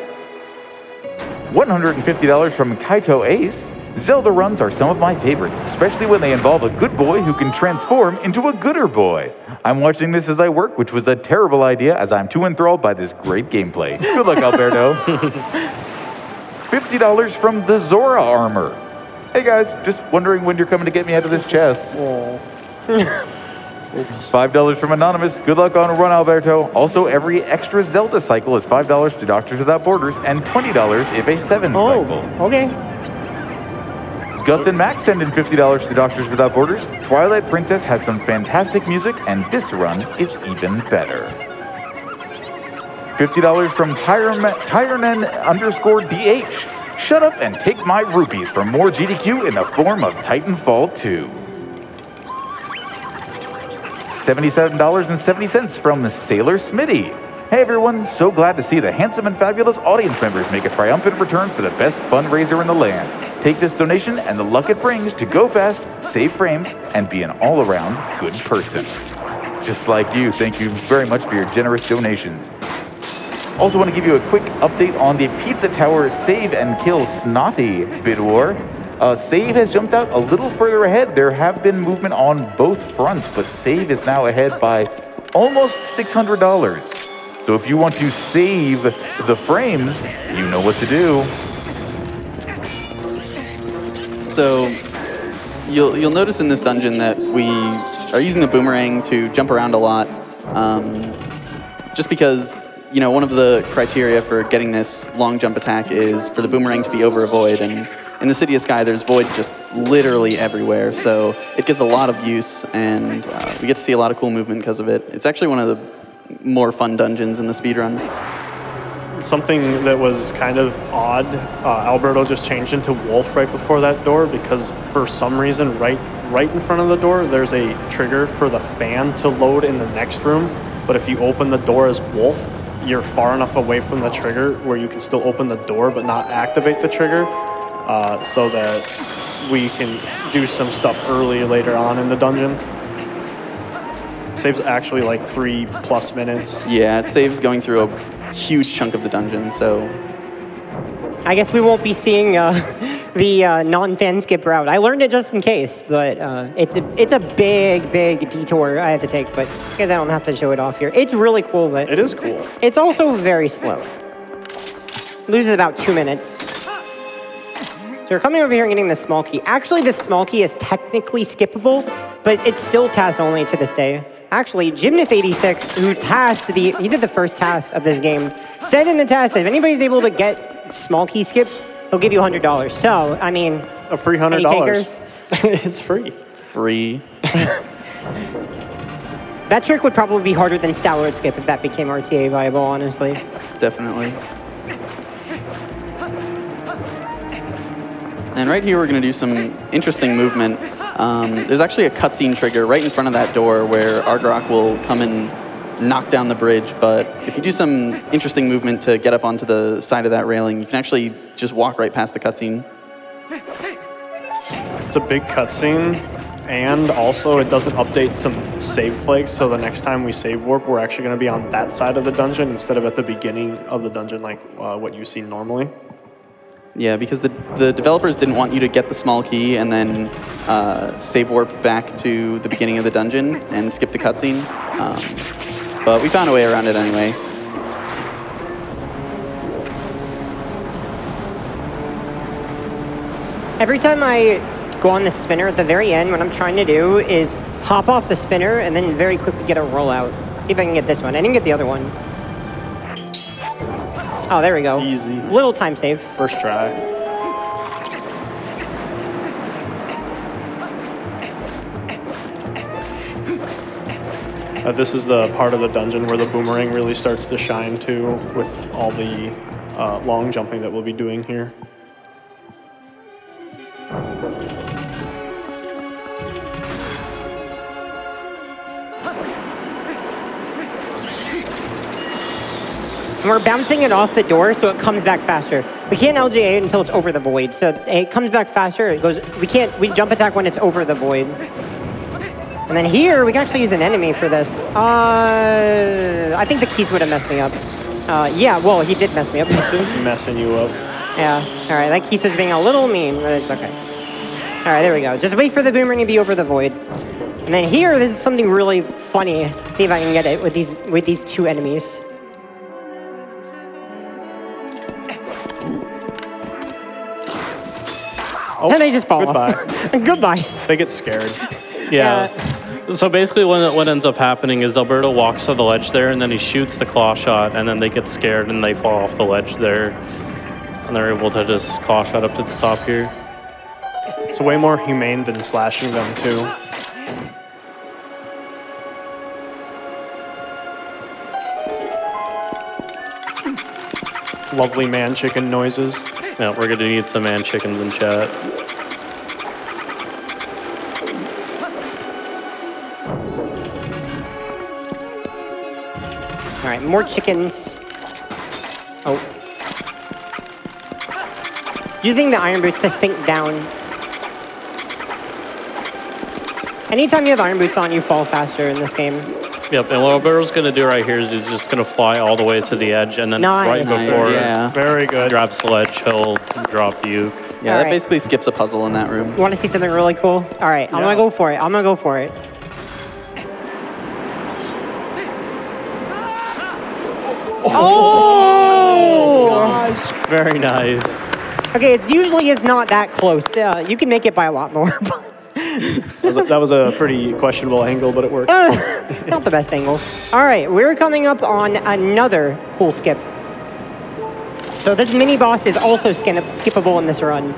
$150 from Kaito Ace. Zelda runs are some of my favorites, especially when they involve a good boy who can transform into a gooder boy. I'm watching this as I work, which was a terrible idea as I'm too enthralled by this great gameplay. Good luck, Alberto. $50 from the Zora armor. Hey guys, just wondering when you're coming to get me out of this chest. $5 from Anonymous. Good luck on a run, Alberto. Also, every extra Zelda cycle is $5 to Doctors Without Borders and $20 if a 7 cycle. Okay. Gus and Max send in $50 to Doctors Without Borders. Twilight Princess has some fantastic music, and this run is even better. $50 from Tyronen_DH. Shut up and take my rupees for more GDQ in the form of Titanfall 2. $77.70 from Sailor Smitty. Hey everyone, so glad to see the handsome and fabulous audience members make a triumphant return for the best fundraiser in the land. Take this donation and the luck it brings to go fast, save frames, and be an all-around good person. Just like you, thank you very much for your generous donations. Also want to give you a quick update on the Pizza Tower Save and Kill Snotty bid war. Save has jumped out a little further ahead. There have been movement on both fronts, but Save is now ahead by almost $600. So if you want to save the frames, you know what to do. So you'll notice in this dungeon that we are using the boomerang to jump around a lot, just because, you know, one of the criteria for getting this long jump attack is for the boomerang to be over a void, and in the City of Sky there's void just literally everywhere, so it gets a lot of use, and we get to see a lot of cool movement because of it. It's actually one of the more fun dungeons in the speedrun. Something that was kind of odd, Alberto just changed into Wolf right before that door because for some reason right in front of the door there's a trigger for the fan to load in the next room, but if you open the door as Wolf, you're far enough away from the trigger where you can still open the door but not activate the trigger, so that we can do some stuff early later on in the dungeon. Saves actually like 3+ minutes. Yeah, it saves going through a huge chunk of the dungeon, so... I guess we won't be seeing the non-fan skip route. I learned it just in case, but it's a big detour I had to take, but I guess I don't have to show it off here. It's really cool, but... It is cool. It's also very slow. Loses about 2 minutes. So we're coming over here and getting the small key. Actually, the small key is technically skippable, but it's still task only to this day. Actually, Gymnast86, who he did the first task of this game, said in the task that if anybody's able to get small key skips, he'll give you $100. So, I mean, a free $100. It's free. Free. That trick would probably be harder than Stalwart skip if that became RTA viable, honestly. Definitely. And right here, we're going to do some interesting movement. There's actually a cutscene trigger right in front of that door where Argarok will come and knock down the bridge, but if you do some interesting movement to get up onto the side of that railing, you can actually just walk right past the cutscene. It's a big cutscene, and also it doesn't update some save flags, so the next time we save warp, we're actually going to be on that side of the dungeon instead of at the beginning of the dungeon like what you see normally. Yeah, because the developers didn't want you to get the small key and then save warp back to the beginning of the dungeon and skip the cutscene. But we found a way around it anyway. Every time I go on the spinner at the very end, what I'm trying to do is hop off the spinner and then very quickly get a rollout. See if I can get this one. I didn't get the other one. Oh, there we go. Easy. Little time save. First try. This is the part of the dungeon where the boomerang really starts to shine too, with all the long jumping that we'll be doing here. And we're bouncing it off the door so it comes back faster. We can't LGA it until it's over the void. So it comes back faster. It goes. We jump attack when it's over the void. And then here we can actually use an enemy for this. I think the keys would have messed me up. Yeah, well, he did mess me up. Just messing you up. Yeah. All right. That keys is being a little mean, but it's okay. All right. There we go. Just wait for the boomerang to be over the void. And then here, this is something really funny. See if I can get it with these two enemies. Oh, and they just fall goodbye. off. Goodbye. They get scared. Yeah. So basically what ends up happening is Alberto walks to the ledge there, and then he shoots the claw shot, and then they get scared, and they fall off the ledge there. And they're able to just claw shot up to the top here. It's way more humane than slashing them, too. Lovely man chicken noises. Yeah, we're gonna need some man chickens in chat. All right, more chickens. Oh. Using the iron boots to sink down. Anytime you have iron boots on, you fall faster in this game. Yep, and what Alberto's gonna do right here is he's just gonna fly all the way to the edge, and then right before Very good. drops ledge, he'll drop the uke. Yeah, that basically skips a puzzle in that room. You want to see something really cool? All right, I'm gonna go for it. I'm gonna go for it. Oh! Very nice. Okay, it usually is not that close. You can make it by a lot more. That was a pretty questionable angle, but it worked. Not the best angle. All right, we're coming up on another cool skip. So this mini boss is also skippable in this run.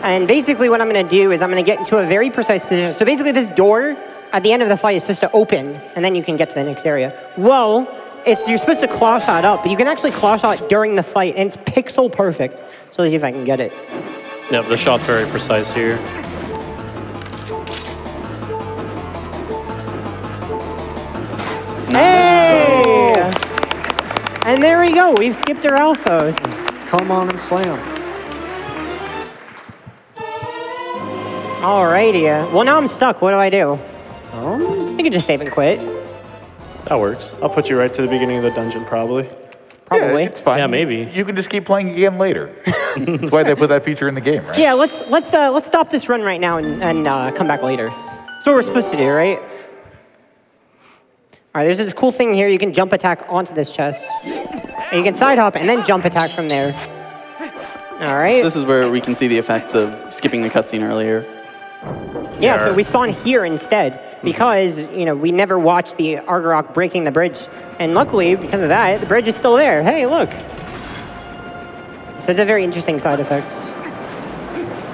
And basically what I'm going to do is I'm going to get into a very precise position. So basically this door at the end of the fight is supposed to open, and then you can get to the next area. Well, you're supposed to claw shot up, but you can actually claw shot during the fight, and it's pixel perfect. So let's see if I can get it. Yep, the shot's very precise here. Hey! And there we go. We've skipped our Alphos. Come on and slam. Alrighty. Well, now I'm stuck. What do I do? I can just save and quit. That works. I'll put you right to the beginning of the dungeon, probably. Probably. Yeah, it's fine. Yeah, maybe. You can just keep playing again later. That's why they put that feature in the game, right? Yeah, let's stop this run right now and come back later. That's what we're supposed to do, right? All right, there's this cool thing here. You can jump attack onto this chest. And you can side hop and then jump attack from there. All right. This is where we can see the effects of skipping the cutscene earlier. Yeah, so we spawn here instead because, we never watched the Argarok breaking the bridge. And luckily, because of that, the bridge is still there. Hey, look. So it's a very interesting side effect.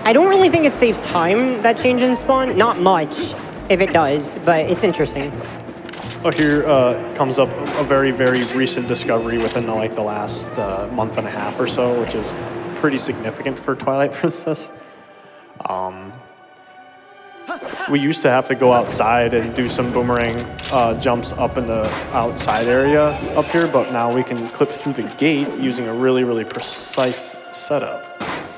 I don't really think it saves time, that change in spawn. Not much, if it does, but it's interesting. Oh, here comes up a very, very recent discovery within the last month and a half or so, which is pretty significant for Twilight Princess. We used to have to go outside and do some boomerang jumps up in the outside area up here, but now we can clip through the gate using a really, really precise setup.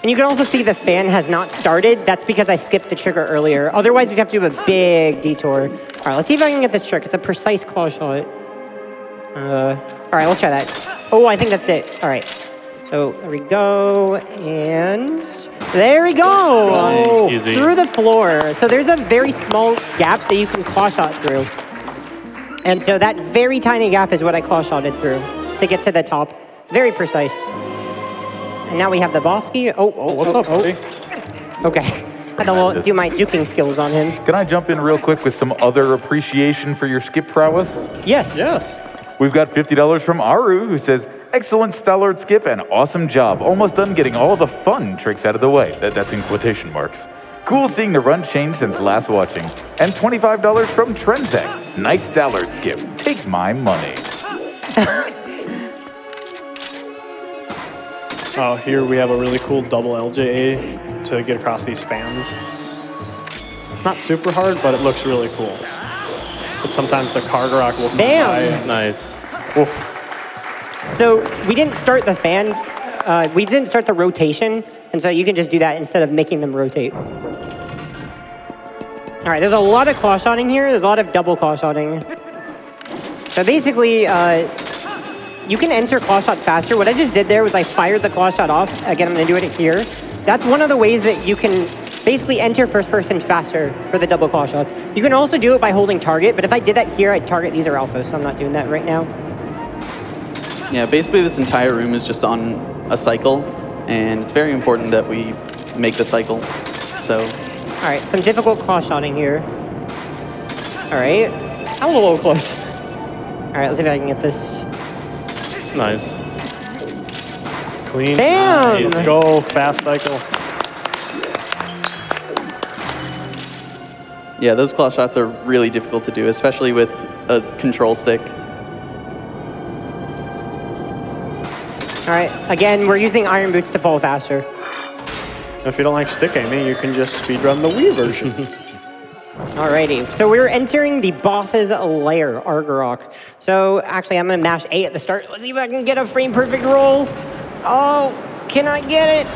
And you can also see the fan has not started. That's because I skipped the trigger earlier. Otherwise, we'd have to do a big detour. All right, let's see if I can get this trick. It's a precise claw shot. All right, let's try that. Oh, I think that's it. All right. So there we go, and there we go. Easy. Through the floor. So there's a very small gap that you can claw shot through. And so that very tiny gap is what I claw shotted through to get to the top. Very precise. And now we have the boss key. What's up, buddy? Okay. I had to do my juking skills on him. Can I jump in real quick with some other appreciation for your skip prowess? Yes. Yes. We've got $50 from Aru, who says, excellent stellar skip and awesome job. Almost done getting all the fun tricks out of the way. That's in quotation marks. Cool seeing the run change since last watching. And $25 from Trenzek. Nice stellar skip. Take my money. Here we have a really cool double LJA to get across these fans. Not super hard, but it looks really cool. But sometimes the Kargarok will come by. Nice. Oof. So we didn't start the fan. We didn't start the rotation. And so you can just do that instead of making them rotate. All right, there's a lot of claw shotting here. There's a lot of double claw shotting. So basically, you can enter claw shot faster. What I just did there was I fired the claw shot off. Again, I'm going to do it here. That's one of the ways that you can basically enter first person faster for the double claw shots. You can also do it by holding target, but if I did that here, I'd target these are alphas, so I'm not doing that right now. Yeah, basically this entire room is just on a cycle, and it's very important that we make the cycle. So, all right, some difficult claw shotting here. All right, that was a little close. All right, let's see if I can get this. Nice. Clean. Bam! Nice. Go, fast cycle. Yeah, those claw shots are really difficult to do, especially with a control stick. All right, again, we're using iron boots to fall faster. If you don't like stick aiming, you can just speedrun the Wii version. Alrighty, so we're entering the boss's lair, Argarok. So actually, I'm gonna mash A at the start. Let's see if I can get a frame perfect roll. Oh, can I get it?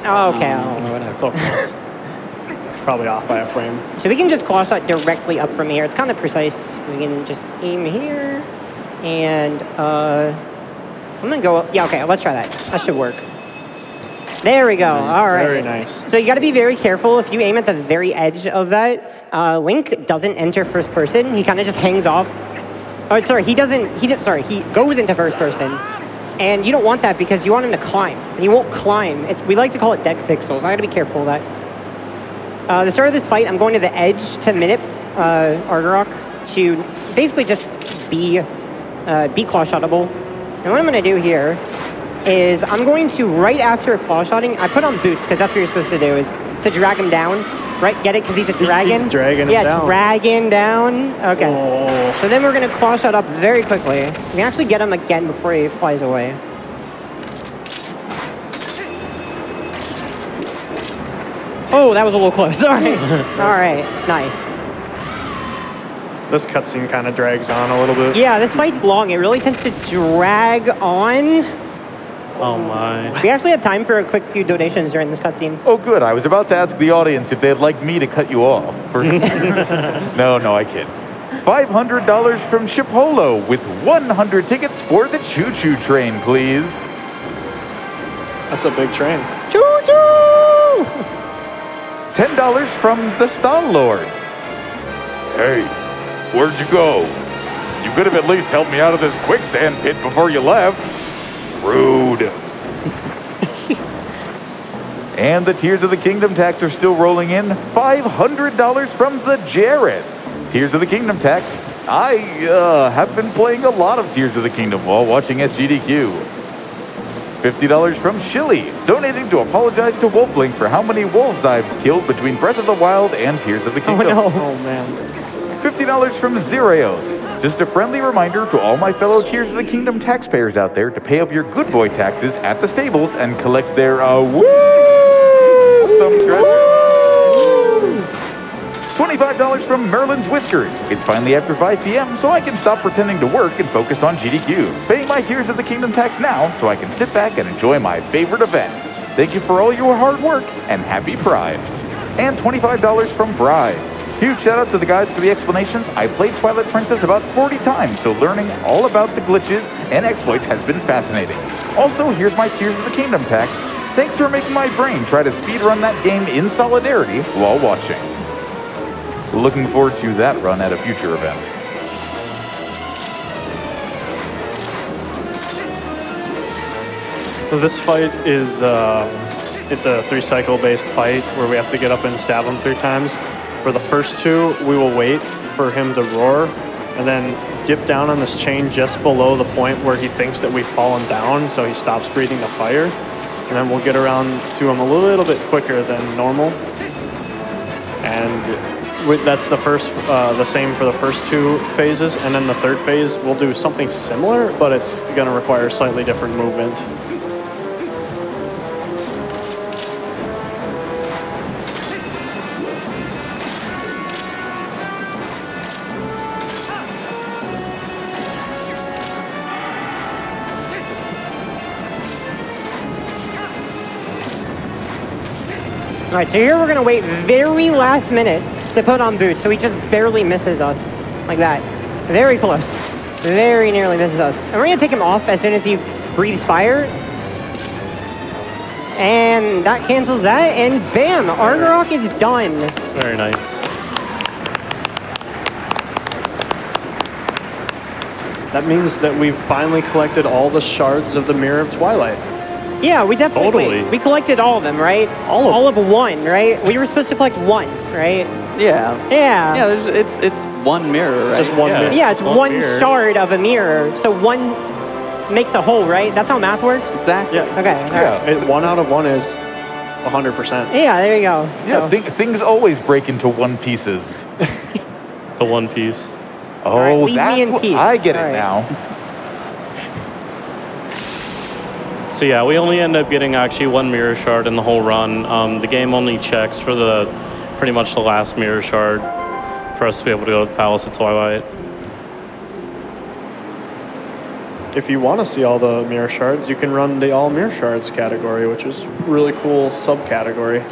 Oh, okay, whatever. So close. It's probably off by a frame. So we can just claw shot directly up from here. It's kind of precise. We can just aim here, and I'm gonna go. Yeah, okay, let's try that. That should work. There we go. All right. Very nice. So you got to be very careful. If you aim at the very edge of that, Link doesn't enter first person. He kind of just hangs off. Oh, sorry, he doesn't. He goes into first person, and you don't want that because you want him to climb, and he won't climb. We like to call it deck pixels. I got to be careful of that. The start of this fight, I'm going to the edge to minute Argarok to basically just be claw shottable. And what I'm going to do here is I'm going to, right after claw shotting, I put on boots because that's what you're supposed to do, is to drag him down. Right, get it? Because he's a dragon? He's dragging him down. Yeah, dragging down. Okay. Oh. So then we're going to claw shot up very quickly. We can actually get him again before he flies away. Oh, that was a little close. Sorry. All right, nice. This cutscene kind of drags on a little bit. Yeah, this fight's long. It really tends to drag on. Oh my. We actually have time for a quick few donations during this cutscene. Oh, good. I was about to ask the audience if they'd like me to cut you off. No, I kid. $500 from Shipolo with 100 tickets for the choo-choo train, please. That's a big train. Choo-choo! $10 from the Stall Lord. Hey, where'd you go? You could have at least helped me out of this quicksand pit before you left. Rude. And the Tears of the Kingdom tax are still rolling in. $500 from the Jared. Tears of the Kingdom tax. I have been playing a lot of Tears of the Kingdom while watching SGDQ. $50 from Shilly, donating to apologize to Wolflink for how many wolves I've killed between Breath of the Wild and Tears of the Kingdom. Oh, no. Oh, man. $50 from Zereos. Just a friendly reminder to all my fellow Tears of the Kingdom taxpayers out there to pay up your good boy taxes at the stables and collect their some treasure. $25 from Merlin's Whiskers. It's finally after 5 p.m., so I can stop pretending to work and focus on GDQ. Paying my Tears of the Kingdom tax now, so I can sit back and enjoy my favorite event. Thank you for all your hard work, and happy Pride. And $25 from Bride. Huge shout out to the guys for the explanations. I played Twilight Princess about 40 times, so learning all about the glitches and exploits has been fascinating. Also, here's my Tears of the Kingdom tax. Thanks for making my brain try to speedrun that game in solidarity while watching. Looking forward to that run at a future event. This fight is, it's a 3-cycle based fight where we have to get up and stab him 3 times. For the first 2, we will wait for him to roar and then dip down on this chain just below the point where he thinks that we've fallen down, so he stops breathing the fire. And then we'll get around to him a little bit quicker than normal. And that's the same for the first 2 phases. And then the 3rd phase, we'll do something similar, but it's going to require slightly different movement. All right, so here we're gonna wait very last minute to put on boots, so he just barely misses us, like that. Very close, very nearly misses us. And we're gonna take him off as soon as he breathes fire. And that cancels that, and bam, Argarok is done. Very nice. That means that we've finally collected all the shards of the Mirror of Twilight. Yeah, we definitely Totally. we collected all of them, right? All of 1, right? We were supposed to collect 1, right? Yeah. Yeah. Yeah, it's one mirror, right? It's just one Yeah. mirror. Yeah, it's One one mirror. shard of a mirror, so 1 makes a whole, right? That's how math works? Exactly. Yeah. Okay, all right. 1 out of 1 is 100%. Yeah, there you go. Yeah, So, things always break into 1 pieces. The one piece. Oh, right, leave me in that's peace. I get it All right. now. So yeah, we only end up getting actually one mirror shard in the whole run. The game only checks for pretty much the last mirror shard for us to be able to go to the Palace of Twilight. If you want to see all the mirror shards, you can run the all mirror shards category, which is a really cool subcategory.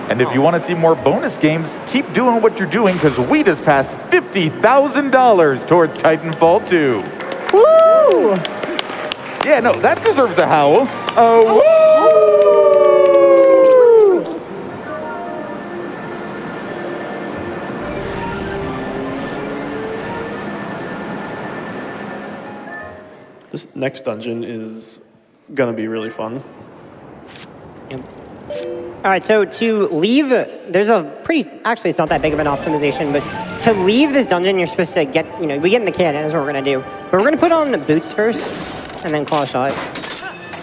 And if you want to see more bonus games, keep doing what you're doing because we just passed $50,000 towards Titanfall 2. Woo! Yeah, no, that deserves a howl. Oh, woo! This next dungeon is gonna be really fun. All right, so to leave, there's a pretty, actually it's not that big of an optimization, but to leave this dungeon, you're supposed to get, we get in the cannon, is what we're gonna do. But we're gonna put on the boots first, and then claw shot.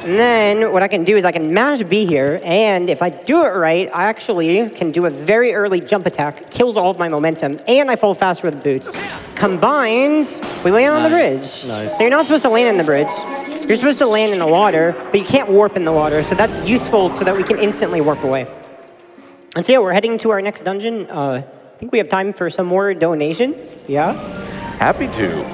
And then what I can do is I can mash B here, and if I do it right, I actually can do a very early jump attack, kills all of my momentum, and I fall faster with boots. Combined, we land on the bridge. Nice. So you're not supposed to land in the bridge. You're supposed to land in the water, but you can't warp in the water, so that's useful so that we can instantly warp away. And so yeah, we're heading to our next dungeon. I think we have time for some more donations, yeah? Happy to.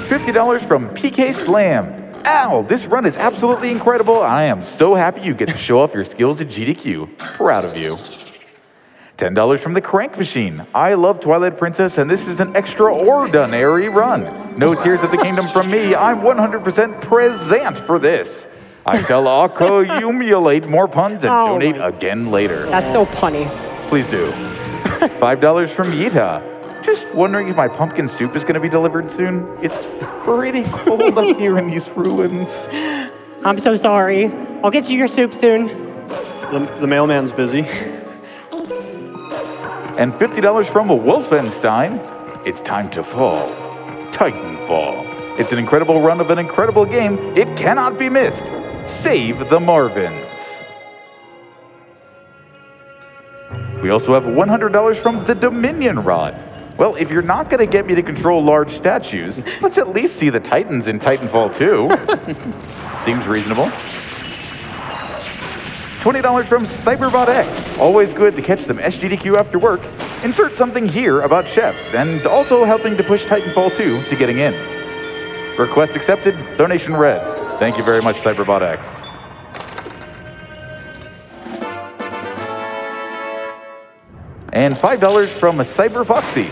$50 from PK Slam. Ow, this run is absolutely incredible. I am so happy you get to show off your skills at GDQ. Proud of you. $10 from the Crank Machine. I love Twilight Princess, and this is an extraordinary run. No Tears of the Kingdom from me. I'm 100% present for this. I shall accumulate more puns and donate again later. That's so punny. Please do. $5 from Yita. Just wondering if my pumpkin soup is going to be delivered soon. It's pretty cold up here in these ruins. I'm so sorry. I'll get you your soup soon. The mailman's busy. And $50 from Wolfenstein. It's time to fall. Titanfall. It's an incredible run of an incredible game. It cannot be missed. Save the Marvins. We also have $100 from the Dominion Rod. Well, if you're not going to get me to control large statues, let's at least see the Titans in Titanfall 2. Seems reasonable. $20 from Cyberbot X. Always good to catch them SGDQ after work. Insert something here about chefs, and also helping to push Titanfall 2 to getting in. Request accepted, donation read. Thank you very much, Cyberbot X. And $5 from a Cyber Foxy.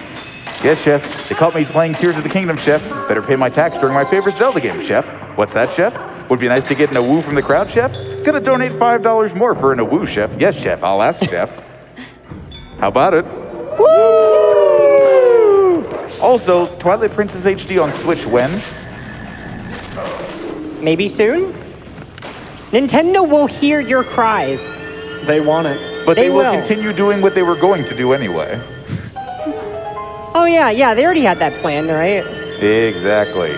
Yes, Chef. They caught me playing Tears of the Kingdom, Chef. Better pay my tax during my favorite Zelda game, Chef. What's that, Chef? Would be nice to get an awoo from the crowd, Chef. Gonna donate $5 more for an awoo, Chef. Yes, Chef. I'll ask, Chef. How about it? Woo! Also, Twilight Princess HD on Switch when? Maybe soon? Nintendo will hear your cries. They want it. But they will will. continue doing what they were going to do anyway. Oh yeah, they already had that planned, right? Exactly.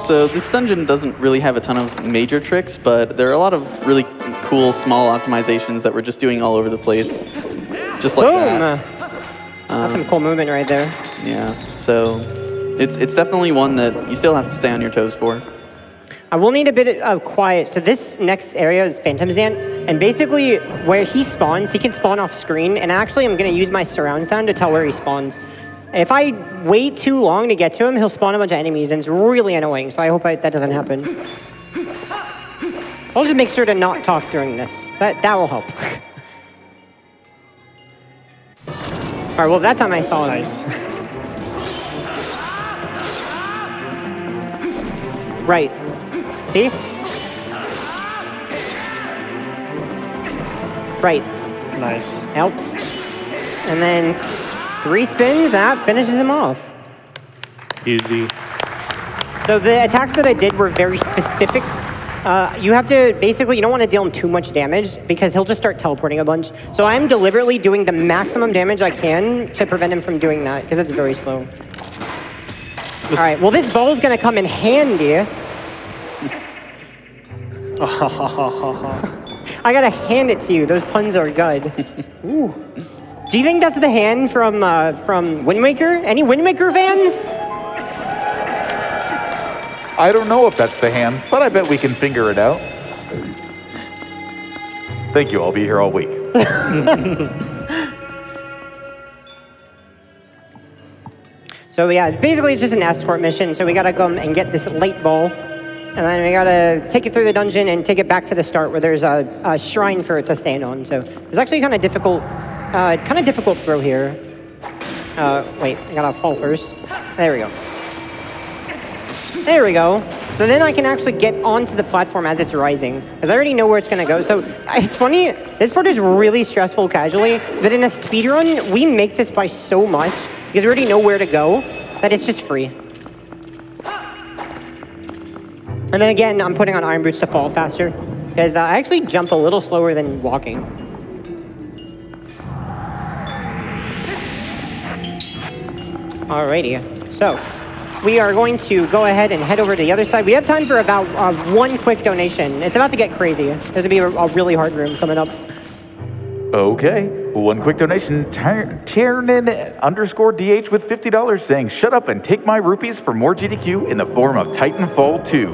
So this dungeon doesn't really have a ton of major tricks, but there are a lot of really cool small optimizations that we're just doing all over the place. Just like Boom! that. That's some cool movement right there. Yeah, so it's definitely one that you still have to stay on your toes for. I will need a bit of quiet. So this next area is Phantom Zant, and basically where he spawns, he can spawn off screen, and actually I'm gonna use my surround sound to tell where he spawns. If I wait too long to get to him, he'll spawn a bunch of enemies, and it's really annoying, so I hope that doesn't happen. I'll just make sure to not talk during this. That will help. All right, well, that time I saw him. Nice. Right. See? Right. Nice. Help. And then 3 spins, that finishes him off. Easy. So the attacks that I did were very specific. You have to, basically, you don't want to deal him too much damage because he'll just start teleporting a bunch. So I'm deliberately doing the maximum damage I can to prevent him from doing that because it's very slow. All right, well, this ball is going to come in handy. I gotta hand it to you. Those puns are good. Ooh. Do you think that's the hand from Wind Waker? Any Wind Waker fans? I don't know if that's the hand, but I bet we can figure it out. Thank you. I'll be here all week. So yeah, basically it's just an escort mission. So we gotta go and get this light ball, and then we gotta take it through the dungeon and take it back to the start where there's a shrine for it to stand on. So it's actually kind of difficult throw here. Wait, I gotta fall first. There we go. There we go. So then I can actually get onto the platform as it's rising, because I already know where it's gonna go. So it's funny, this part is really stressful casually, but in a speedrun, we make this by so much, because we already know where to go, that it's just free. And then again, I'm putting on iron boots to fall faster, because I actually jump a little slower than walking. Alrighty, so we are going to go ahead and head over to the other side. We have time for about one quick donation. It's about to get crazy. There's going to be a really hard room coming up. Okay. One quick donation. Tiernan_DH with $50 saying, shut up and take my rupees for more GDQ in the form of Titanfall 2.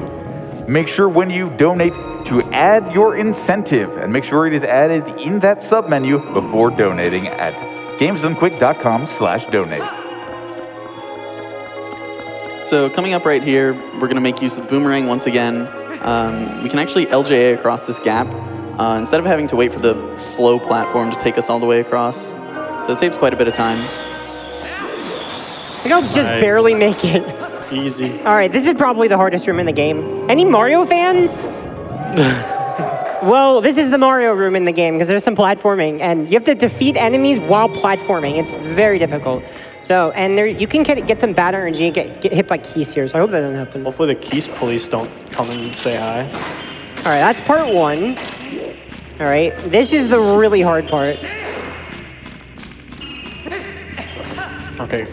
Make sure when you donate to add your incentive and make sure it is added in that submenu before donating at gamesdonequick.com/donate. So coming up right here, we're going to make use of the boomerang once again. We can actually LJA across this gap instead of having to wait for the slow platform to take us all the way across. So it saves quite a bit of time. I think I'll just barely make it. Easy. All right, this is probably the hardest room in the game. Any Mario fans? Well, this is the Mario room in the game because there's some platforming, and you have to defeat enemies while platforming. It's very difficult. So, and there you can get some bad energy and get hit by keys here, so I hope that doesn't happen. Hopefully the keys police don't come and say hi. All right, that's part one. All right, this is the really hard part. Okay.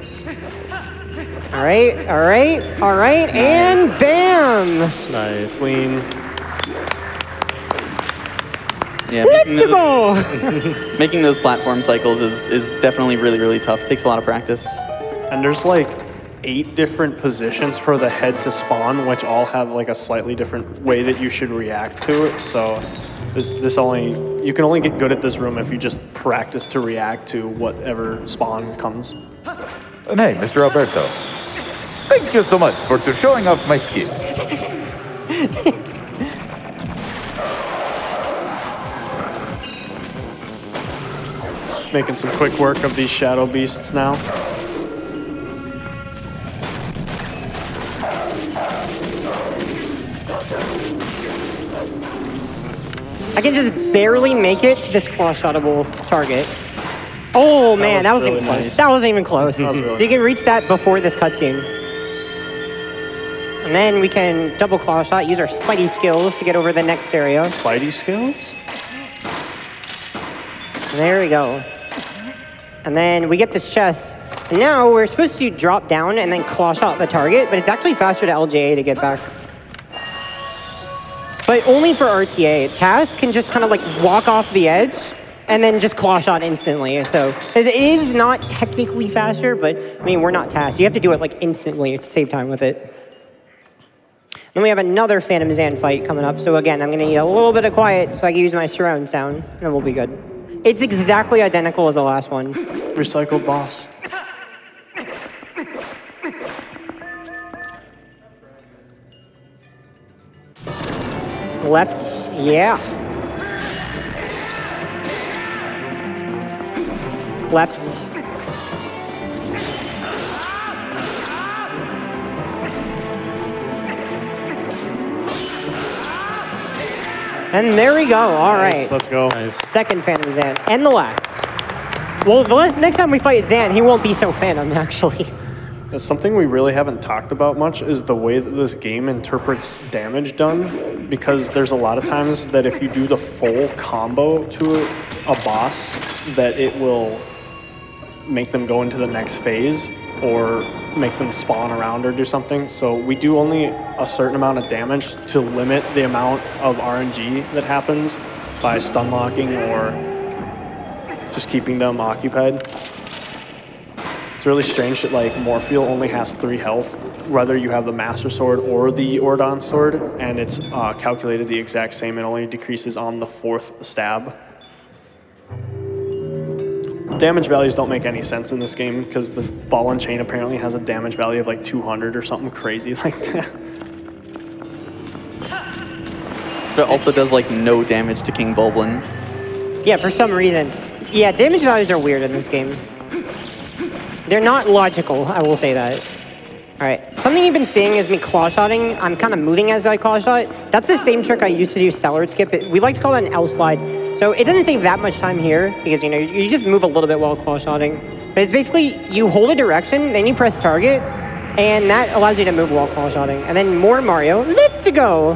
All right, all right, all right, nice. And bam! Nice. Clean. Yeah, making those platform cycles is definitely really, really tough. It takes a lot of practice. And there's like 8 different positions for the head to spawn, which all have like a slightly different way that you should react to it. So you can only get good at this room if you just practice to react to whatever spawn comes. And hey, Mr. Alberto, thank you so much for showing off my skills. Making some quick work of these shadow beasts now. I can just barely make it to this claw-shottable target. Oh man, that wasn't even close. Nice. That wasn't even close. That was really so you can reach that before this cutscene. And then we can double claw shot, use our Spidey skills to get over the next area. Spidey skills? There we go. And then we get this chest. And now we're supposed to drop down and then claw shot the target, but it's actually faster to LJA to get back. But only for RTA. Taz can just kind of like walk off the edge and then just claw shot instantly. So it is not technically faster, but I mean, we're not Taz. You have to do it like instantly to save time with it. Then we have another Phantom Zan fight coming up. So again, I'm gonna need a little bit of quiet so I can use my surround sound, and then we'll be good. It's exactly identical as the last one. Recycled boss. Left, yeah. Left. And there we go. All right. Nice, let's go. Nice. Second Phantom Zan, and the last. Well, next time we fight Zan, he won't be so Phantom, actually. Something we really haven't talked about much is the way that this game interprets damage done, because there's a lot of times that if you do the full combo to a boss, that it will make them go into the next phase. or make them spawn around or do something. So we do only a certain amount of damage to limit the amount of RNG that happens by stun locking or just keeping them occupied. It's really strange that like Morpheal only has 3 health, whether you have the Master Sword or the Ordon Sword, and it's calculated the exact same. It only decreases on the 4th stab. Damage values don't make any sense in this game because the Ball and Chain apparently has a damage value of like 200 or something crazy like that. But it also does like no damage to King Bulblin. Yeah, for some reason. Yeah, damage values are weird in this game. They're not logical, I will say that. All right, something you've been seeing is me claw-shotting. I'm kind of moving as I claw-shot. That's the same trick I used to do Stellar Skip. We like to call that an L-slide. So it doesn't take that much time here because, you know, you just move a little bit while claw-shotting. But it's basically, you hold a direction, then you press target, and that allows you to move while claw-shotting. And then more Mario. Let's go!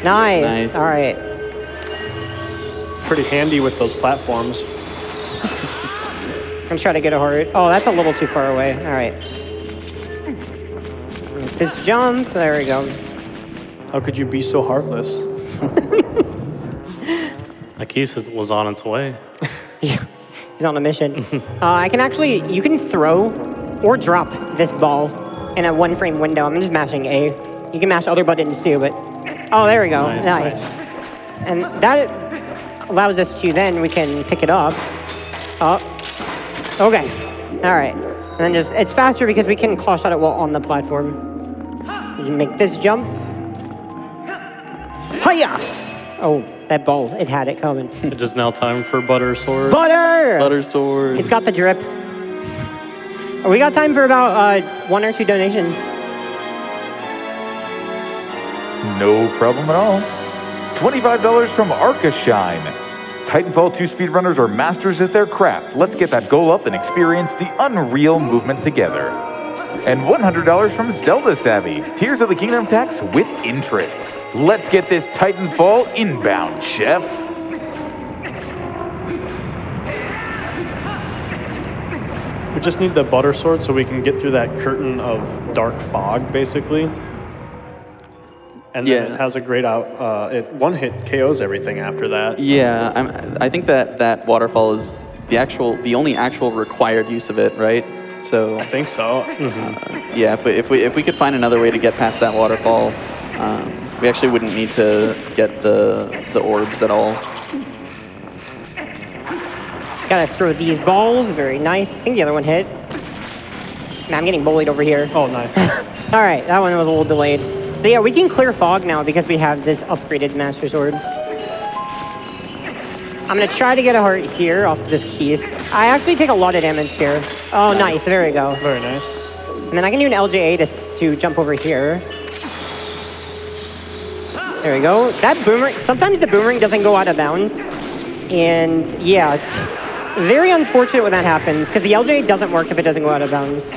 Nice. All right. Pretty handy with those platforms. I'm trying to get a heart. Oh, that's a little too far away. All right. This jump. There we go. How could you be so heartless? Akis was on its way. Yeah, he's on a mission. I can actually, you can throw or drop this ball in a 1-frame window. I'm just mashing A. You can mash other buttons too, but... Oh, there we go. Nice. And that allows us to then, we can pick it up. Oh. Okay. All right. And then just, it's faster because we can claw shot it while on the platform. You make this jump. Hiya! Oh, that ball, it had it coming. It is now time for Butter Sword. Butter! Butter Sword. It's got the drip. Oh, we got time for about 1 or 2 donations. No problem at all. $25 from Arcashine. Titanfall 2 speedrunners are masters at their craft. Let's get that goal up and experience the unreal movement together. And $100 from Zelda Savvy. Tears of the Kingdom tax with interest. Let's get this Titanfall inbound, chef. We just need the Butter Sword so we can get through that curtain of dark fog, basically. And then it has a great out. It one-hit KOs everything after that. Yeah, I think that waterfall is the only actual required use of it, right? So I think so. Yeah, if we could find another way to get past that waterfall, we actually wouldn't need to get the orbs at all. Gotta throw these balls. Very nice. I think the other one hit. Man, I'm getting bullied over here. Oh, nice. All right, that one was a little delayed. So yeah, we can clear fog now because we have this upgraded Master Sword. I'm gonna try to get a heart here off of this keys. I actually take a lot of damage here. Oh, nice. There we go. Very nice. And then I can do an LJA to jump over here. There we go. That boomerang, sometimes the boomerang doesn't go out of bounds. And yeah, it's very unfortunate when that happens because the LJA doesn't work if it doesn't go out of bounds.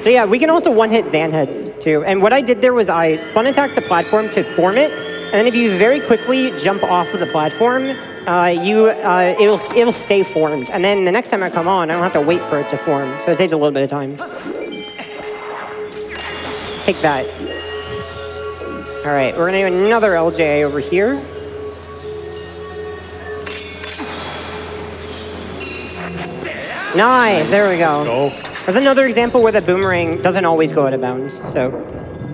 So yeah, we can also one-hit Zan heads too. And what I did there was I spun attacked the platform to form it. And then if you very quickly jump off of the platform, it'll stay formed. And then the next time I come on, I don't have to wait for it to form. So it saves a little bit of time. Take that. All right, we're gonna do another LJA over here. Nice, there we go. There's another example where the boomerang doesn't always go out of bounds. So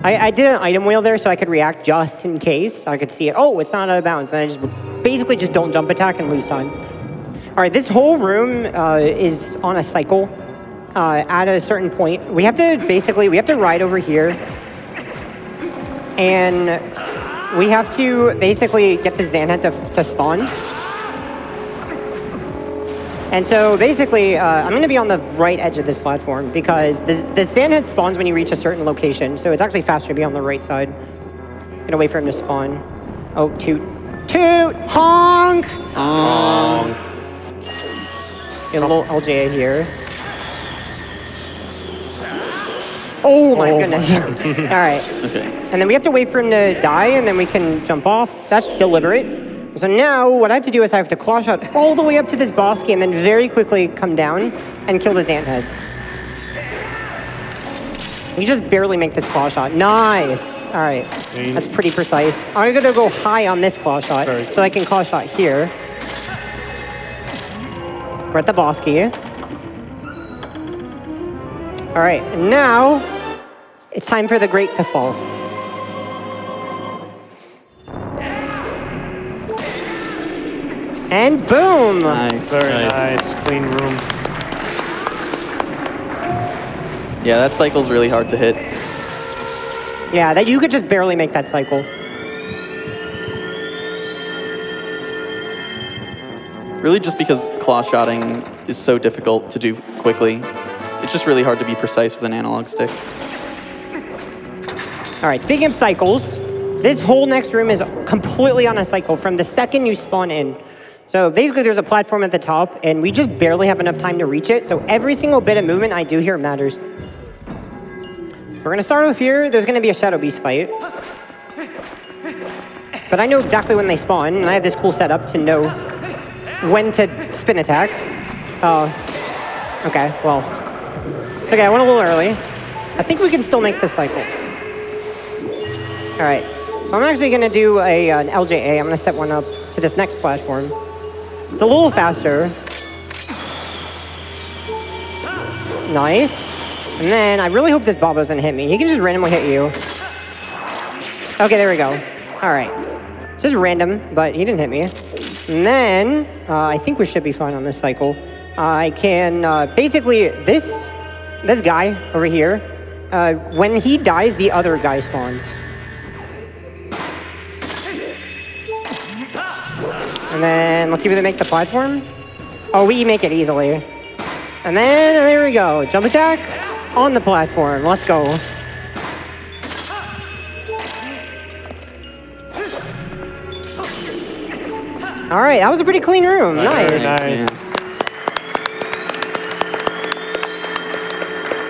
I did an item wheel there so I could react just in case. I could see it. Oh, it's not out of bounds. And I just basically just don't jump attack and lose time. All right, this whole room is on a cycle. At a certain point, we have to ride over here. And we have to basically get the Zanhead to spawn. And so basically, I'm going to be on the right edge of this platform because the Zanhead spawns when you reach a certain location. So it's actually faster to be on the right side. Gonna wait for him to spawn. Oh, toot. Toot! Honk! Honk. Get a little LJA here. Oh my goodness. All right. Okay. And then we have to wait for him to die, and then we can jump off. That's deliberate. So now what I have to do is I have to claw shot all the way up to this boss key and then very quickly come down and kill the ant heads. We just barely make this claw shot. Nice. All right. That's pretty precise. I'm going to go high on this claw shot so I can claw shot here. We're at the boss key. All right. And now it's time for the grate to fall. And boom! Nice. Very nice. Clean room. Yeah, that cycle's really hard to hit. Yeah, that you could just barely make that cycle. Really just because claw shotting is so difficult to do quickly. It's just really hard to be precise with an analog stick. All right, speaking of cycles, this whole next room is completely on a cycle from the second you spawn in. So basically there's a platform at the top and we just barely have enough time to reach it. So every single bit of movement I do here matters. We're gonna start off here. There's gonna be a Shadow Beast fight. But I know exactly when they spawn and I have this cool setup to know when to spin attack. Oh, okay, well. It's okay, I went a little early. I think we can still make this cycle. All right, so I'm actually gonna do an LJA. I'm gonna set one up to this next platform. It's a little faster. Nice. And then I really hope this Bob doesn't hit me. He can just randomly hit you. Okay, there we go. All right. Just random, but he didn't hit me. And then I think we should be fine on this cycle. I can basically this guy over here. When he dies, the other guy spawns. And then let's see if they make the platform. Oh, we make it easily. And then there we go. Jump attack on the platform. Let's go. All right, that was a pretty clean room. Nice. Nice.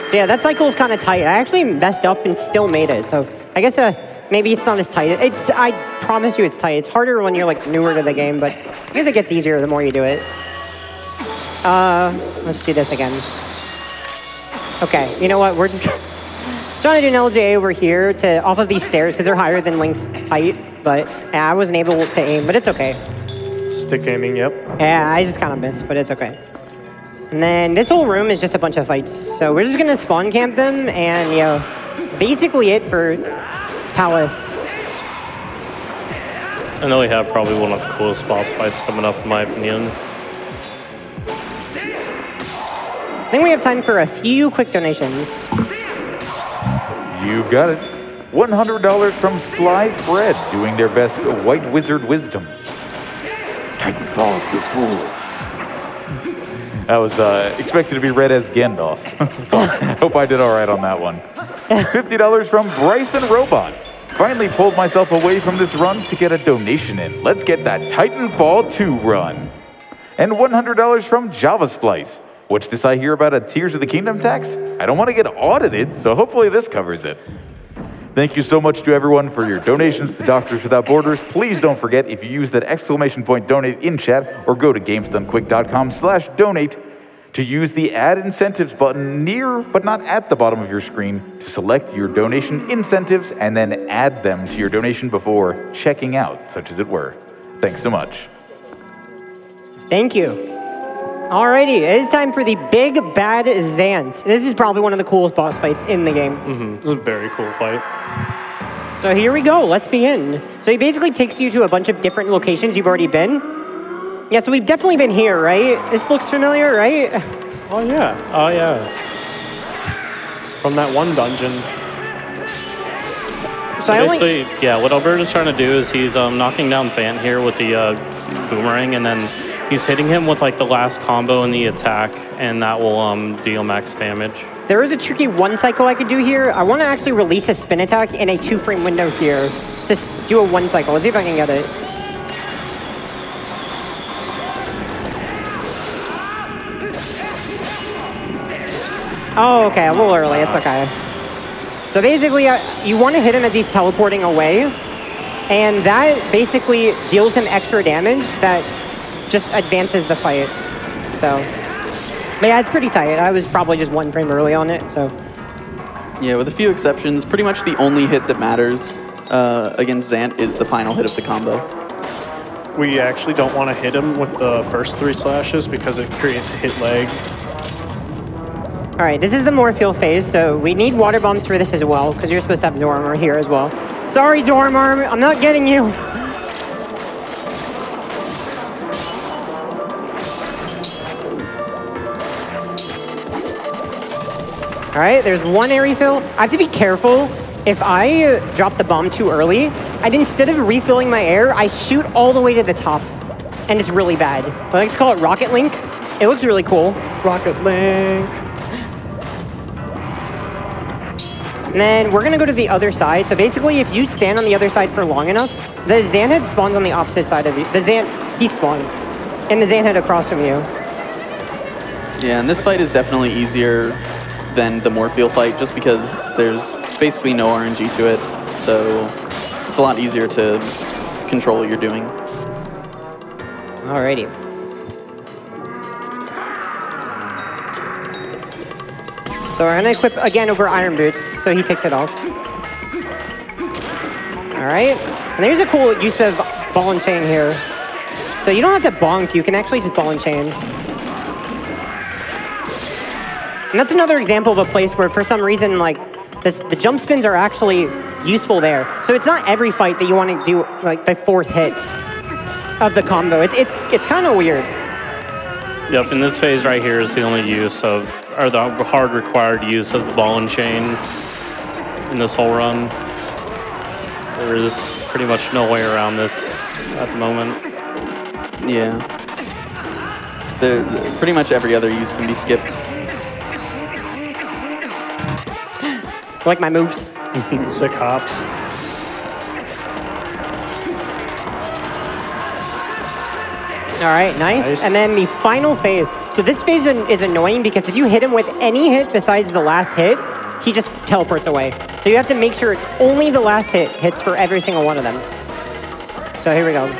So yeah, that cycle is kind of tight. I actually messed up and still made it. So I guess maybe it's not as tight. I promise you it's tight. It's harder when you're like newer to the game, but I guess it gets easier the more you do it. Let's do this again. Okay, you know what? We're just trying to do an LJA over here to off of these stairs because they're higher than Link's height, but I wasn't able to aim, but it's okay. Stick aiming, yep. Yeah, I just kind of missed, but it's okay. And then this whole room is just a bunch of fights, so we're just gonna spawn camp them, and you know, it's basically it for Palace. I know we have probably one of the coolest boss fights coming up, in my opinion. I think we have time for a few quick donations. You got it. $100 from Sly Fred, doing their best White Wizard wisdom. Titanfall, you fools. That was expected to be read as Gandalf. So I hope I did all right on that one. $50 from Bryson Robot. Finally pulled myself away from this run to get a donation in. Let's get that Titanfall 2 run. And $100 from Java Splice. What's this I hear about a Tears of the Kingdom tax? I don't want to get audited, so hopefully this covers it. Thank you so much to everyone for your donations to Doctors Without Borders. Please don't forget, if you use that ! donate in chat or go to gamesdonequick.com/donate to use the add incentives button near but not at the bottom of your screen to select your donation incentives and then add them to your donation before checking out, such as it were. Thanks so much. Thank you. Alrighty, it is time for the Big Bad Zant. This is probably one of the coolest boss fights in the game. It was a very cool fight. So here we go, let's begin. So he basically takes you to a bunch of different locations you've already been. Yeah, so we've definitely been here, right? This looks familiar, right? Oh yeah. From that one dungeon. So Basically, yeah, what Alberto's trying to do is he's knocking down Zant here with the boomerang, and then he's hitting him with like the last combo in the attack, and that will deal max damage. There is a tricky one cycle I could do here. I want to actually release a spin attack in a 2-frame window here to do a one cycle. Let's see if I can get it. Oh, okay, a little early. It's okay. So basically, you want to hit him as he's teleporting away. And that basically deals him extra damage that just advances the fight. So, but yeah, it's pretty tight. I was probably just 1 frame early on it, so. Yeah, with a few exceptions, pretty much the only hit that matters against Zant is the final hit of the combo. We actually don't want to hit him with the first 3 slashes because it creates hit lag. All right, this is the Morpheal phase, so we need water bombs for this as well, because you're supposed to have Zormar here as well. Sorry, Zormar, I'm not getting you. All right, there's 1 air refill. I have to be careful. If I drop the bomb too early, instead of refilling my air, I shoot all the way to the top, and it's really bad. I like to call it Rocket Link. It looks really cool. Rocket Link. And then we're gonna go to the other side. So basically, if you stand on the other side for long enough, the Xanhead spawns on the opposite side of you. He spawns, and the Xanhead across from you. Yeah, and this fight is definitely easier than the Morpheal fight, just because there's basically no RNG to it. So it's a lot easier to control what you're doing. Alrighty. So we're gonna equip again over Iron Boots, so he takes it off. All right, and there's a cool use of ball and chain here. So you don't have to bonk, you can actually just ball and chain. And that's another example of a place where for some reason, like, the jump spins are actually useful there. So it's not every fight that you want to do, like, the 4th hit of the combo. It's kind of weird. Yep, and this phase right here is the only use of, or the hard required use of the ball and chain in this whole run. There is pretty much no way around this at the moment. Yeah. Pretty much every other use can be skipped. Like my moves. Sick hops. All right, nice. And then the final phase. So this phase is annoying because if you hit him with any hit besides the last hit, he just teleports away. So you have to make sure only the last hit hits for every single one of them. So here we go.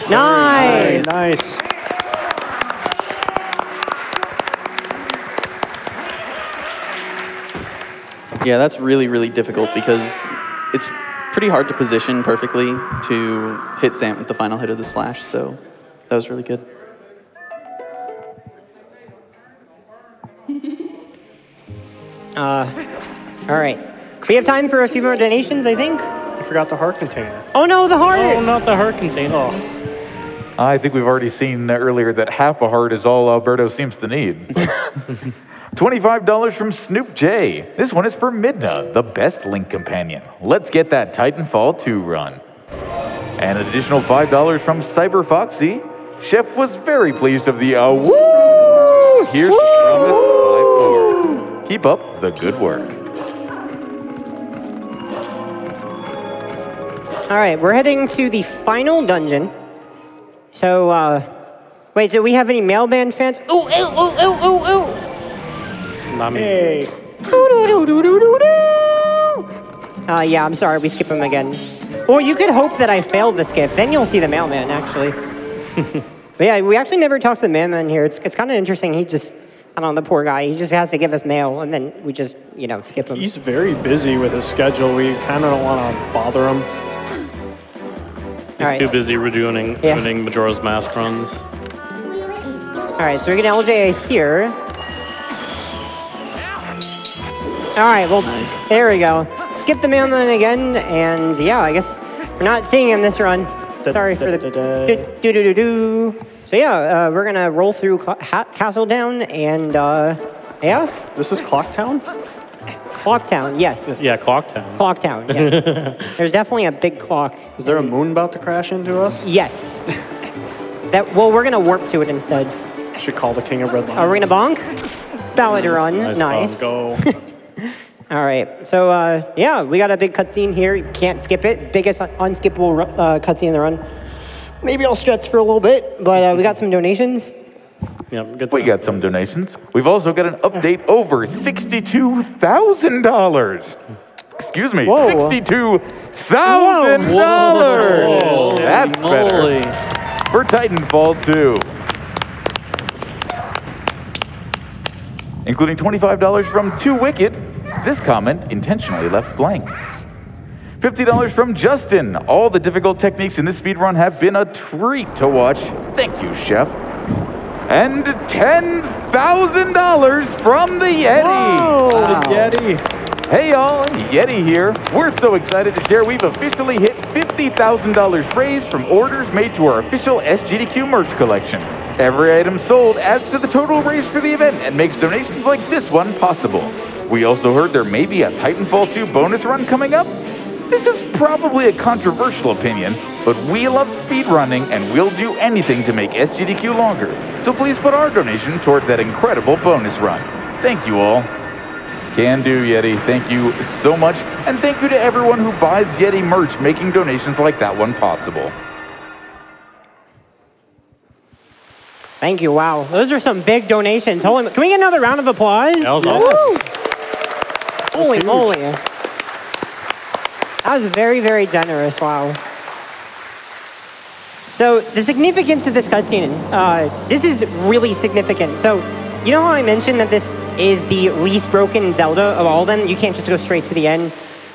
Nice! Nice. Yeah, that's really, really difficult because it's pretty hard to position perfectly to hit Zant with the final hit of the slash, so that was really good. All right. We have time for a few more donations, I think. I forgot the heart container. Oh no, the heart! Oh, not the heart container. Oh. I think we've already seen earlier that half a heart is all Alberto seems to need. $25 from Snoop J. This one is for Midna, the best Link companion. Let's get that Titanfall 2 run. And an additional $5 from Cyber Foxy. Chef was very pleased of the woo! Here's the promise. Keep up the good work. All right, we're heading to the final dungeon. So, wait, do we have any mail band fans? Ooh, ooh, ooh, ooh, ooh, ooh. Not me. Hey. Yeah, I'm sorry, we skip him again. Well, you could hope that I failed the skip. Then you'll see the mailman, actually. But yeah, we actually never talked to the mailman here. It's kind of interesting. He just, I don't know, the poor guy. He just has to give us mail, and then we just, you know, skip him. He's very busy with his schedule. We kind of don't want to bother him. He's too busy doing Majora's Mask runs. All right, so we're going to LJA here. All right, well, there we go. Skip the mailman again, and yeah, I guess we're not seeing him this run. Sorry for the do-do-do-do. So yeah, we're going to roll through Castle Down, and yeah. This is Clocktown? Clocktown, yes. Yeah, Clocktown. Clocktown, yeah. There's definitely a big clock. Is there a moon about to crash into us? Yes. Well, we're going to warp to it instead. Should call the King of Red Lions. Are we going to bonk? Ballad run, nice. Let's go. All right, so yeah, we got a big cutscene here. You can't skip it. Biggest unskippable cutscene in the run. maybe I'll stretch for a little bit, but we got some donations. Yeah, good. We got some donations. We've also got an update over $62,000. Excuse me, Whoa. $62,000. That's better. For Titanfall 2. Including $25 from 2 Wicked. This comment intentionally left blank. $50 from Justin. All the difficult techniques in this speedrun have been a treat to watch. Thank you, Chef. And $10,000 from the Yeti. Whoa. The Yeti. Hey y'all, Yeti here. We're so excited to share we've officially hit $50,000 raised from orders made to our official SGDQ merch collection. Every item sold adds to the total raised for the event and makes donations like this one possible. We also heard there may be a Titanfall 2 bonus run coming up. This is probably a controversial opinion, but we love speedrunning and we'll do anything to make SGDQ longer. So please put our donation toward that incredible bonus run. Thank you all. Can do, Yeti. Thank you so much. And thank you to everyone who buys Yeti merch, making donations like that one possible. Thank you. Wow. Those are some big donations. Holy, can we get another round of applause? That was awesome. Holy moly. That was very, very generous. Wow. So the significance of this cutscene, this is really significant. So you know how I mentioned that this is the least broken Zelda of all of them? You can't just go straight to the end.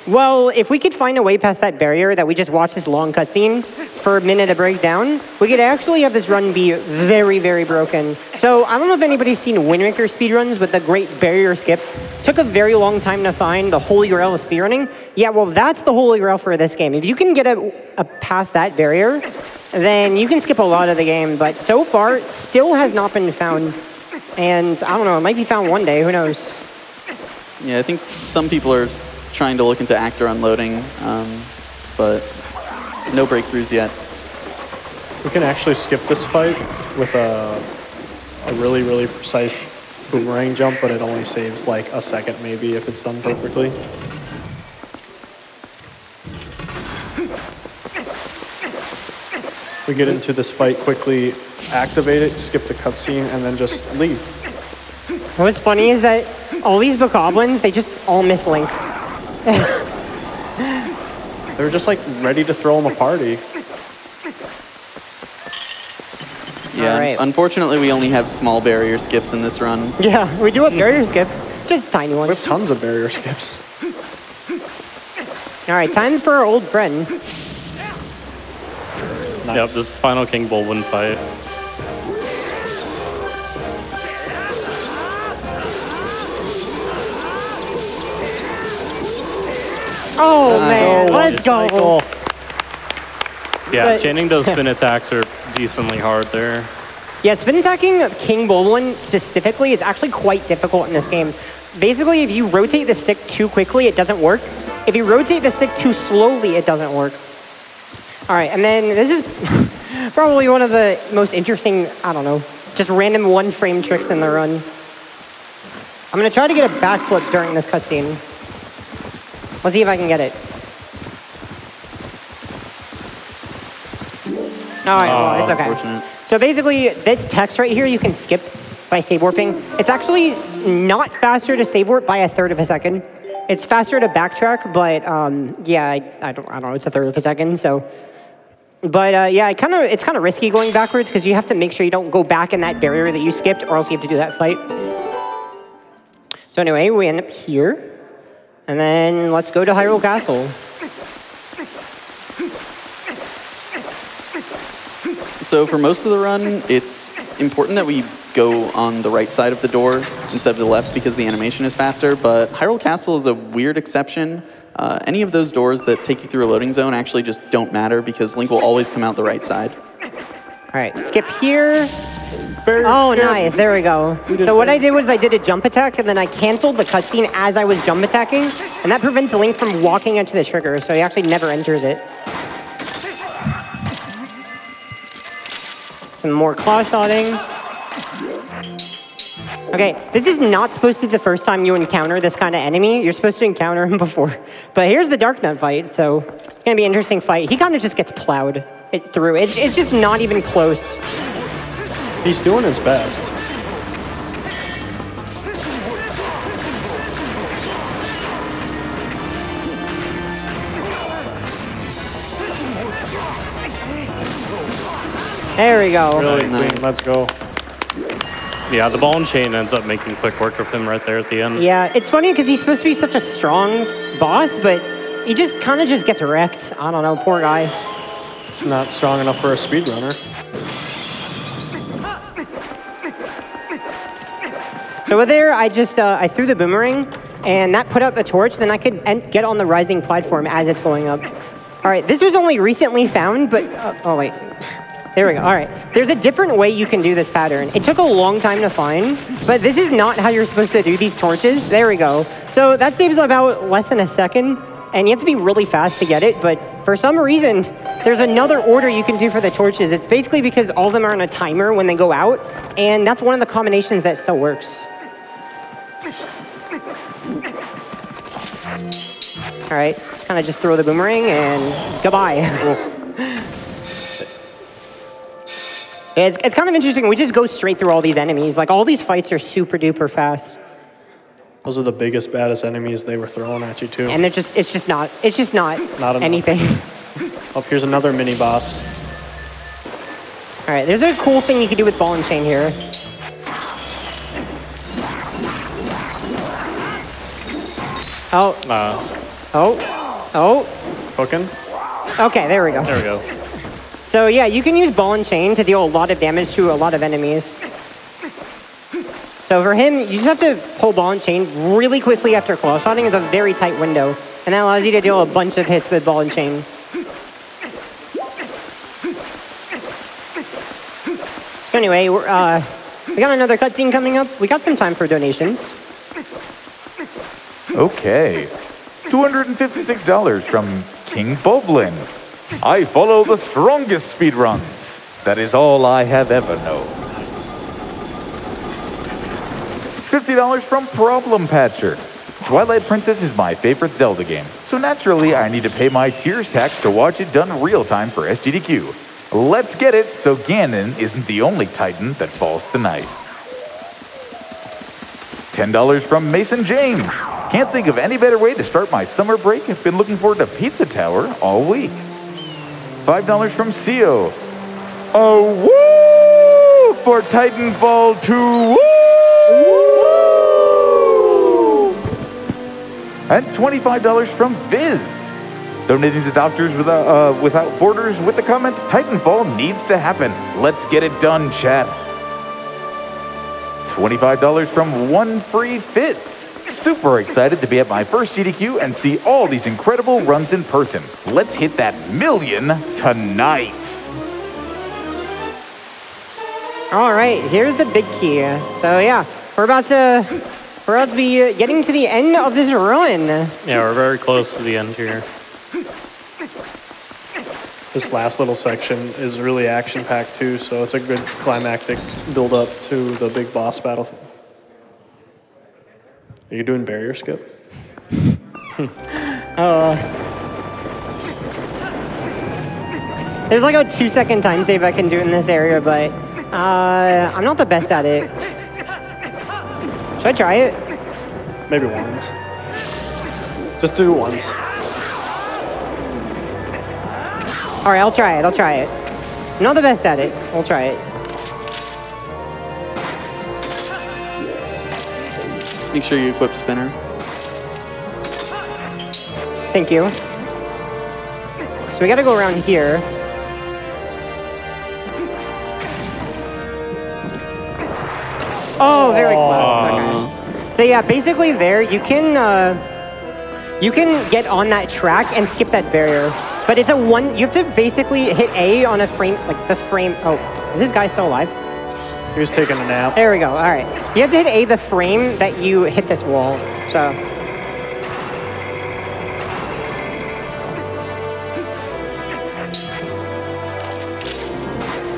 Well, if we could find a way past that barrier that we just watched this long cutscene for a minute to break down, we could actually have this run be very, very broken. So I don't know if anybody's seen Wind Waker speedruns with the Great Barrier Skip. Took a very long time to find the Holy Grail of speedrunning. Yeah, well, that's the Holy Grail for this game. If you can get past that barrier, then you can skip a lot of the game. But so far, still has not been found. And I don't know, it might be found one day, who knows? Yeah, I think some people are trying to look into actor unloading, but no breakthroughs yet. We can actually skip this fight with a really, really precise boomerang jump, but it only saves like a second maybe if it's done perfectly. We get into this fight quickly, activate it, skip the cutscene, and then just leave. What's funny is that all these bokoblins, they just all miss Link. They were just like ready to throw him a party. Yeah, right. Unfortunately we only have small barrier skips in this run. Yeah, we do have barrier skips, just tiny ones. We have tons of barrier skips. All right, time for our old friend. Nice. Yep, this is final King Bolwin fight. Oh man, let's go. Yeah, But- chaining those spin attacks are decently hard there. Yeah, spin attacking King Bolwin specifically is actually quite difficult in this game. Basically, if you rotate the stick too quickly, it doesn't work. If you rotate the stick too slowly, it doesn't work. All right, and then this is probably one of the most interesting, I don't know, just random one-frame tricks in the run. I'm gonna try to get a backflip during this cutscene. Let's see if I can get it. All right, well, it's okay. Unfortunate. So basically, this text right here, you can skip by save warping. It's actually not faster to save warp by 1/3 of a second. It's faster to backtrack, but yeah, I don't know. It's 1/3 of a second, so. But yeah, it's kind of risky going backwards because you have to make sure you don't go back in that barrier that you skipped, or else you have to do that fight. So anyway, we end up here, and then let's go to Hyrule Castle. So for most of the run, it's important that we go on the right side of the door instead of the left because the animation is faster, but Hyrule Castle is a weird exception. Any of those doors that take you through a loading zone actually just don't matter because Link will always come out the right side. All right, skip here. Oh, nice, there we go. So what I did was I did a jump attack, and then I canceled the cutscene as I was jump attacking, and that prevents Link from walking into the trigger, so he actually never enters it. Some more claw shotting. Okay, this is not supposed to be the first time you encounter this kind of enemy. You're supposed to encounter him before. But here's the Dark Knight fight, so it's gonna be an interesting fight. He kind of just gets plowed. it through. It's just not even close. He's doing his best. There we go. Really, Nice. Queen, let's go. Yeah, the ball and chain ends up making quick work of him right there at the end. Yeah, it's funny because he's supposed to be such a strong boss, but he just kind of just gets wrecked. I don't know, poor guy. It's not strong enough for a speedrunner. So with there, I just I threw the boomerang, and that put out the torch. Then I could get on the rising platform as it's going up. All right, this was only recently found, but oh wait, there we go. All right, there's a different way you can do this pattern. It took a long time to find, but this is not how you're supposed to do these torches. There we go. So that saves about less than a second, and you have to be really fast to get it. But for some reason, there's another order you can do for the torches. It's basically because all of them are on a timer when they go out, and that's one of the combinations that still works. All right, kind of just throw the boomerang and goodbye. It's kind of interesting. We just go straight through all these enemies. Like, all these fights are super duper fast. Those are the biggest, baddest enemies they were throwing at you too. And they're just, it's just not Not enough. anything. Oh, here's another mini boss. All right, there's a cool thing you can do with ball and chain here. Oh, oh. Hooking. Okay, there we go. There we go. So yeah, you can use ball and chain to deal a lot of damage to a lot of enemies. So for him, you just have to pull ball and chain really quickly after claw shotting. Is a very tight window, and that allows you to deal a bunch of hits with ball and chain. So anyway, we got another cutscene coming up. We got some time for donations. Okay. $256 from King Boblin. I follow the strongest speedruns. That is all I have ever known. $50 from Problem Patcher. Twilight Princess is my favorite Zelda game, so naturally I need to pay my Tears tax to watch it done real time for SGDQ. Let's get it so Ganon isn't the only Titan that falls tonight. $10 from Mason James. Can't think of any better way to start my summer break. I've been looking forward to Pizza Tower all week. $5 fromCio. Oh, woo! For Titanfall 2. Woo! And $25 from Viz. Donating to Doctors Without Borders with the comment, Titanfall needs to happen. Let's get it done, chat. $25 from One Free Fits. Super excited to be at my first GDQ and see all these incredible runs in person. Let's hit that 1,000,000 tonight. All right, here's the big key. So yeah, we're about to be getting to the end of this run. Yeah, we're very close to the end here. This last little section is really action-packed too, so it's a good climactic build-up to the big boss battle. Are you doing barrier skip? There's like a 2-second time save I can do in this area, but I'm not the best at it. Should I try it? Maybe once. Just do it once. All right, I'll try it. I'm not the best at it. I'll try it. Make sure you equip spinner. Thank you. So we got to go around here. Oh, very close. Okay. So yeah, basically there you can get on that track and skip that barrier. But it's a one. You have to basically hit A on a frame, like the frame. Oh, is this guy still alive? He was taking a nap. There we go. All right. You have to hit A the frame that you hit this wall. So.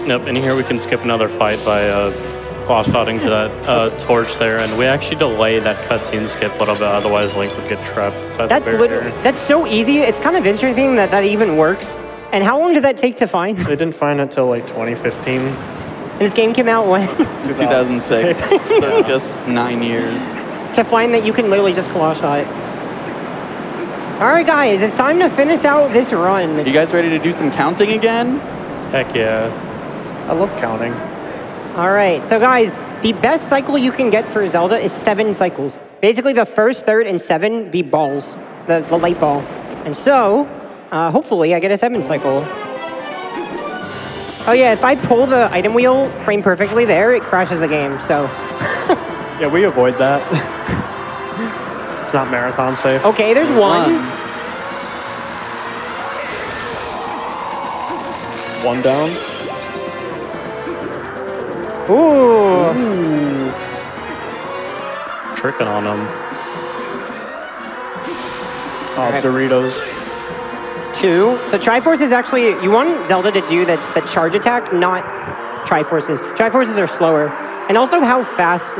Yep, and here we can skip another fight by claw-shotting to that torch there, and we actually delay that cutscene skip a little bit, otherwise Link would get trapped inside That's the barrier. literally, that's so easy. It's kind of interesting that that even works. And how long did that take to find? They didn't find it till like 2015. And this game came out when? 2006. So just 9 years. To find that you can literally just claw shot. All right, guys, it's time to finish out this run. You guys ready to do some counting again? Heck yeah. I love counting. All right, so guys, the best cycle you can get for Zelda is 7 cycles. Basically, the first, third, and 7 be balls, the light ball. And so, hopefully, I get a 7 cycle. Oh yeah, if I pull the item wheel frame perfectly there, it crashes the game, so. Yeah, we avoid that. It's not marathon safe. Okay, there's one. One down. Ooh. Tricking on them. Oh, Okay. Doritos. 2. So Triforce is actually, you want Zelda to do the charge attack, not Triforces. Triforces are slower. And also how fast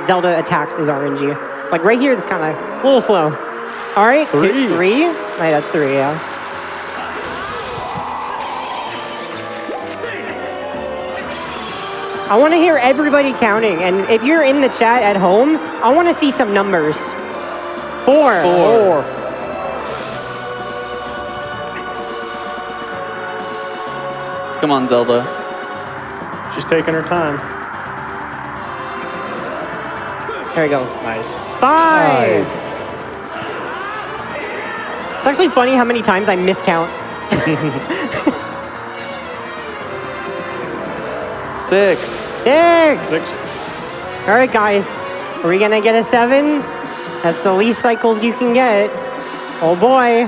Zelda attacks is RNG. Like right here, it's kind of a little slow. All right, 3. 3? Right, that's 3, yeah. I want to hear everybody counting. And if you're in the chat at home, I want to see some numbers. 4. 4. Come on, Zelda. She's taking her time. There we go. Nice. 5. It's actually funny how many times I miscount. 6. 6. All right, guys. Are we going to get a 7? That's the least cycles you can get. Oh, boy.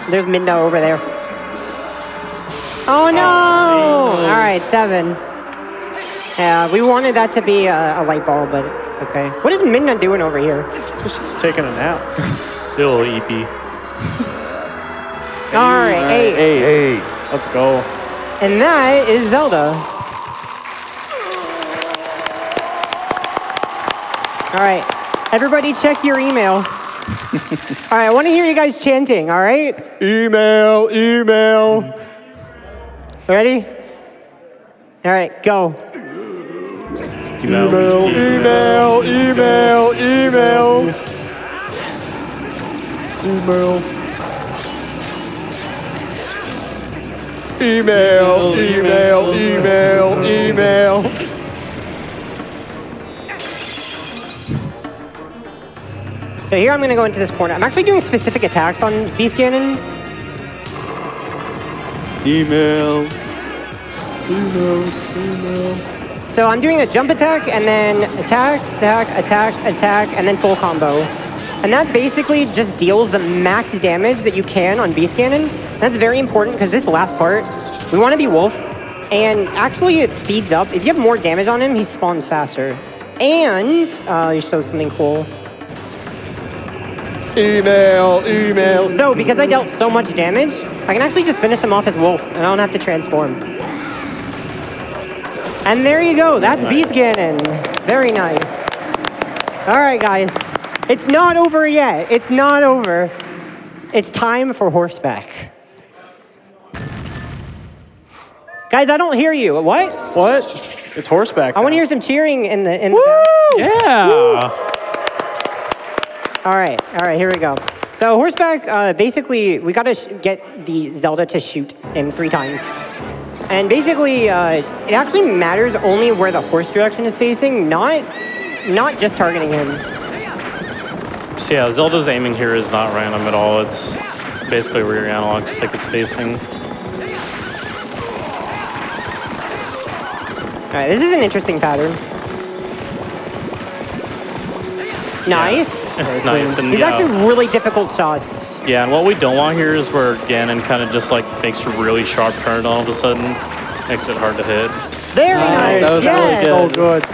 There's Midna over there. Oh, no. All right, 7. Yeah, we wanted that to be a light ball, but it's okay. What is Midna doing over here? Just taking a nap. Still EP. All right, 8. Hey. Let's go. And that is Zelda. All right, everybody check your email. All right, I want to hear you guys chanting, all right? Email. Ready? All right, go. Email. So here I'm going to go into this corner. I'm actually doing specific attacks on Beast Cannon. Email. So I'm doing a jump attack and then attack, and then full combo. And that basically just deals the max damage that you can on Beast Cannon. That's very important because this last part, we want to be Wolf. And actually it speeds up. If you have more damage on him, he spawns faster. And you showed something cool. Email. So because I dealt so much damage, I can actually just finish him off as Wolf and I don't have to transform. And there you go. That's nice. Beast Cannon. Very nice. All right, guys. It's not over yet. It's not over. It's time for horseback. Guys, I don't hear you. What? It's horseback. I want to hear some cheering in the. Woo! Yeah. Woo! All right, here we go. So horseback, basically, we got to get the Zelda to shoot him 3 times. And basically, it actually matters only where the horse direction is facing, not just targeting him. So yeah, Zelda's aiming here is not random at all. It's basically where your analog stick is facing. All right, this is an interesting pattern. Nice. Yeah. Nice. And these are actually really difficult shots. Yeah, and what we don't want here is where Ganon kind of just like makes a really sharp turn all of a sudden. Makes it hard to hit. Very nice. That was yes. really good. So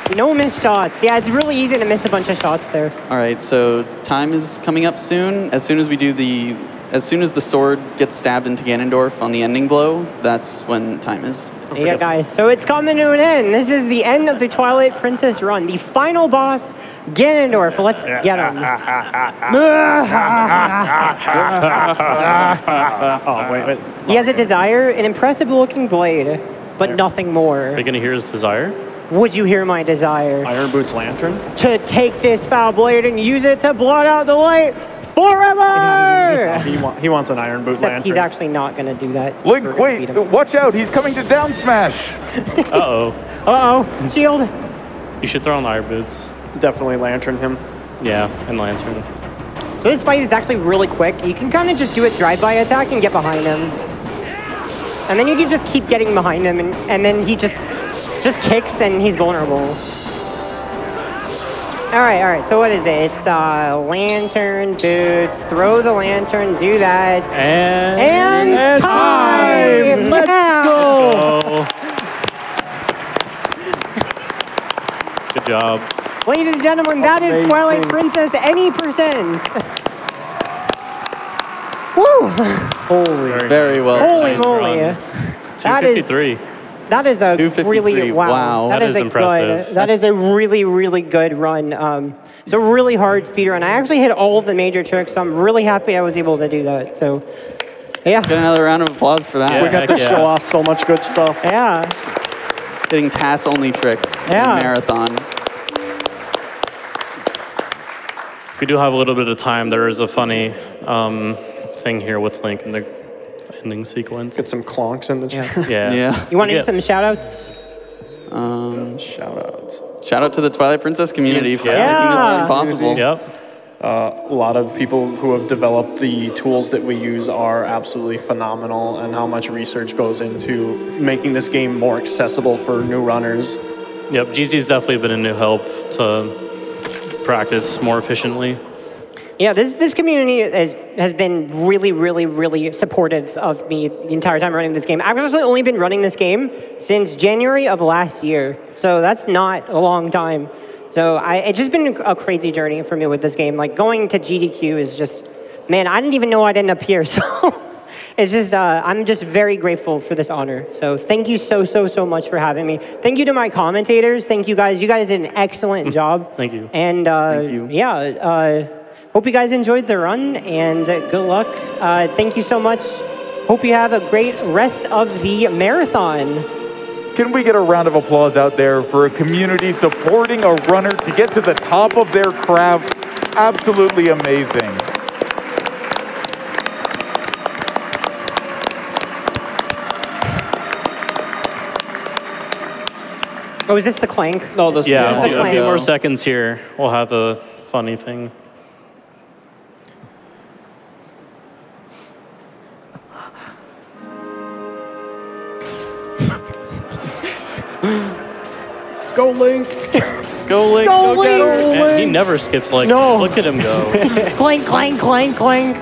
good. No missed shots. Yeah, it's really easy to miss a bunch of shots there. All right, so time is coming up soon. As soon as we do the as soon as the sword gets stabbed into Ganondorf on the ending blow, that's when time is. Yeah, guys, so it's coming to an end. This is the end of the Twilight Princess run. The final boss, Ganondorf. Let's get him. Oh, wait. He has a desire, an impressive-looking blade, but nothing more. Are you going to hear his desire? Would you hear my desire? Iron Boots Lantern? To take this foul blade and use it to blot out the light forever! He wants an Iron Boot Except Lantern. he's actually not going to do that. Link, We're gonna beat wait, him. watch out, he's coming to down smash. Uh-oh. Uh-oh, shield. You should throw on Iron Boots. Definitely Lantern him. Yeah, and Lantern. So this fight is actually really quick. You can kind of just do a drive-by attack and get behind him. And then you can just keep getting behind him, and then he just kicks and he's vulnerable. All right, so what is it? It's Lantern, Boots, throw the Lantern, do that. And time! Let's go! Good job. Ladies and gentlemen, that is Amazing. Twilight Princess any percent. Woo! Holy. Very well. Holy nice moly. run. That is 253. That is a 253, really wow. That is a impressive. good. That is a really good run. It's a really hard speed run. I actually hit all of the major tricks, so I'm really happy I was able to do that. So, yeah. Get another round of applause for that. Yeah. We got to Heck yeah. show off so much good stuff. Yeah. Hitting task-only tricks Yeah. in marathon. If we do have a little bit of time, there is a funny thing here with Link in the ending sequence. Get some clonks in the chat. Yeah. Yeah. You want to do Yeah. some shout-outs? Shout-outs. Shout out to the Twilight Princess community for Yeah. making this one possible. Yep. A lot of people who have developed the tools that we use are absolutely phenomenal, and how much research goes into making this game more accessible for new runners. Yep. GG's definitely been a new help to practice more efficiently. Yeah, this community has been really supportive of me the entire time running this game. I've actually only been running this game since January of last year, so that's not a long time. So it's just been a crazy journey for me with this game. Like going to GDQ is just, man, I didn't even know I'd end up here. So it's just, I'm just very grateful for this honor. So thank you so much for having me. Thank you to my commentators. Thank you guys. You guys did an excellent job. Thank you. And Thank you. yeah, hope you guys enjoyed the run and good luck. Thank you so much. Hope you have a great rest of the marathon. Can we get a round of applause out there for a community supporting a runner to get to the top of their craft? Absolutely amazing. Oh, is this the clank? No, this Yeah, is a the few plan. more seconds here. We'll have a funny thing. Go Link! Go Link, Go go get her. Link! And he never skips like, No. look at him go. Clank, clank, clank, clank.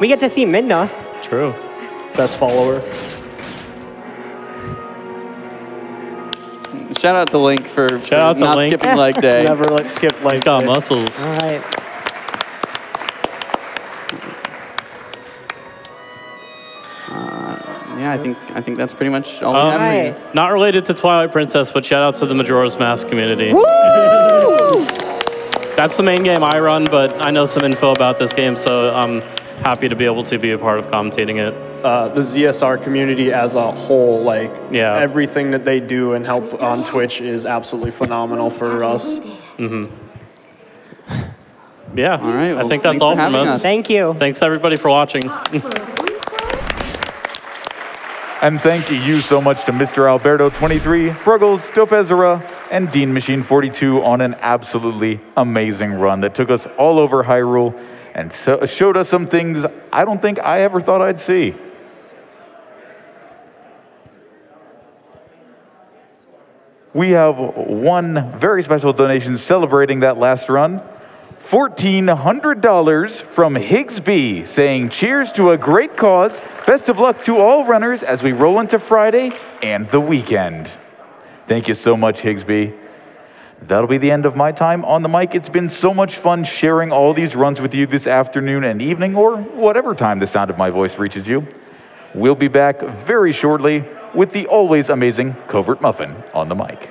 We get to see Midna. True. Best follower. Shout out to Link for Shout out to not Link. skipping leg day. Never skip He's like got that. muscles. All right. Yeah, I think that's pretty much all we Um, have for you. Right. Not related to Twilight Princess, but shout out to the Majora's Mask community. Woo! That's the main game I run, but I know some info about this game, so I'm happy to be able to be a part of commentating it. The ZSR community as a whole, like Yeah. everything that they do and help on Twitch is absolutely phenomenal for us. Yeah, All right, I well, think that's thanks all for from having us. us. Thank you. Thanks everybody for watching. And thank you so much to Mr. Alberto23, Bruggles, dopezzera, and Dean Machine 42 on an absolutely amazing run that took us all over Hyrule and showed us some things I don't think I ever thought I'd see. We have one very special donation celebrating that last run. $1,400 from Higsby saying, cheers to a great cause. Best of luck to all runners as we roll into Friday and the weekend. Thank you so much, Higsby. That'll be the end of my time on the mic. It's been so much fun sharing all these runs with you this afternoon and evening, or whatever time the sound of my voice reaches you. We'll be back very shortly with the always amazing Covert Muffin on the mic.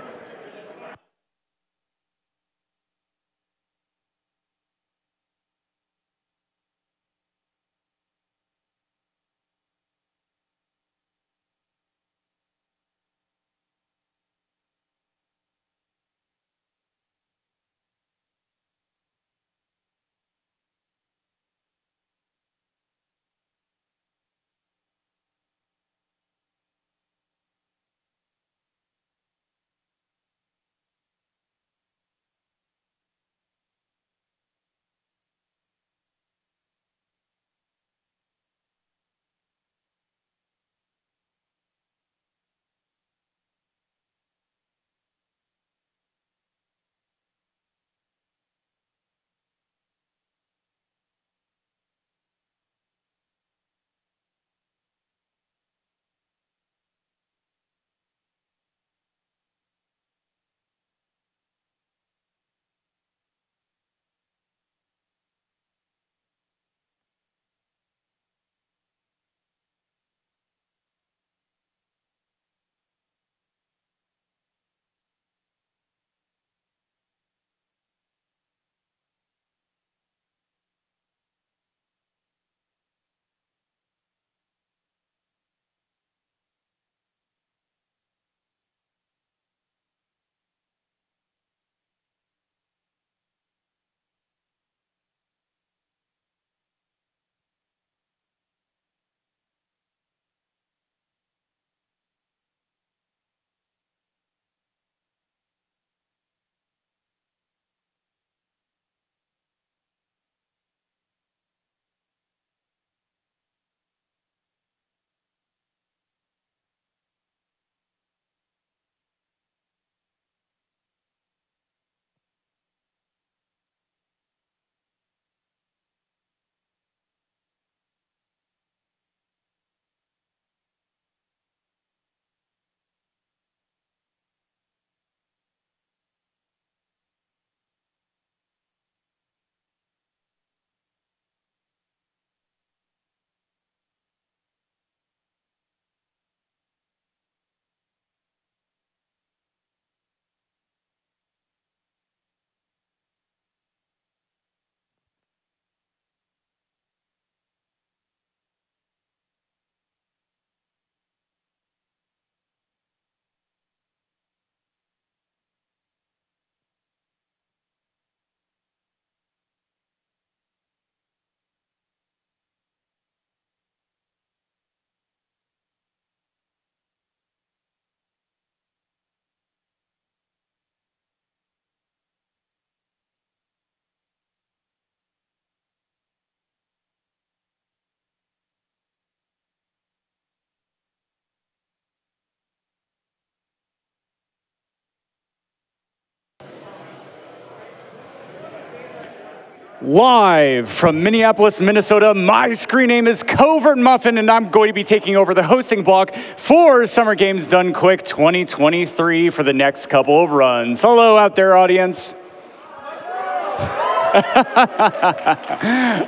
Live from Minneapolis, Minnesota, my screen name is Covert Muffin, and I'm going to be taking over the hosting block for Summer Games Done Quick 2023 for the next couple of runs. Hello out there, audience.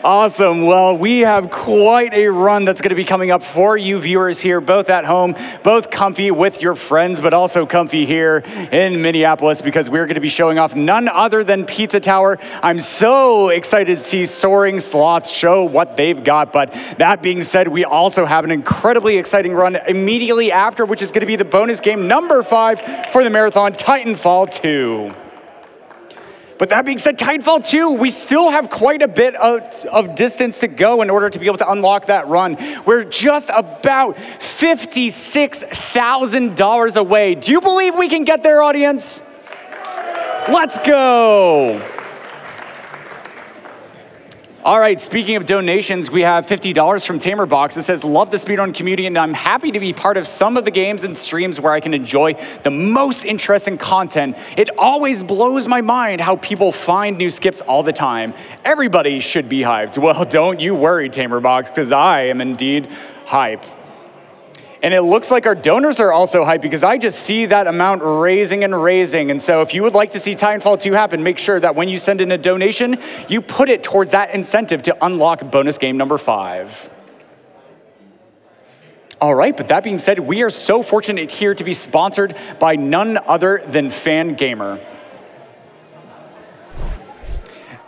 Awesome. Well, we have quite a run that's going to be coming up for you viewers here, both at home, both comfy with your friends, but also comfy here in Minneapolis, because we're going to be showing off none other than Pizza Tower. I'm so excited to see Soaring Sloth show what they've got. But that being said, we also have an incredibly exciting run immediately after, which is going to be the bonus game number 5 for the marathon, Titanfall 2. But that being said, Titanfall 2, we still have quite a bit of distance to go in order to be able to unlock that run. We're just about $56,000 away. Do you believe we can get there, audience? Let's go. All right, speaking of donations, we have $50 from Tamerbox. It says, love the speedrun community, and I'm happy to be part of some of the games and streams where I can enjoy the most interesting content. It always blows my mind how people find new skips all the time. Everybody should be hyped. Well, don't you worry, Tamerbox, because I am indeed hype. And it looks like our donors are also hyped because I just see that amount raising and raising. And so if you would like to see Titanfall 2 happen, make sure that when you send in a donation, you put it towards that incentive to unlock bonus game number 5. All right, but that being said, we are so fortunate here to be sponsored by none other than Fangamer.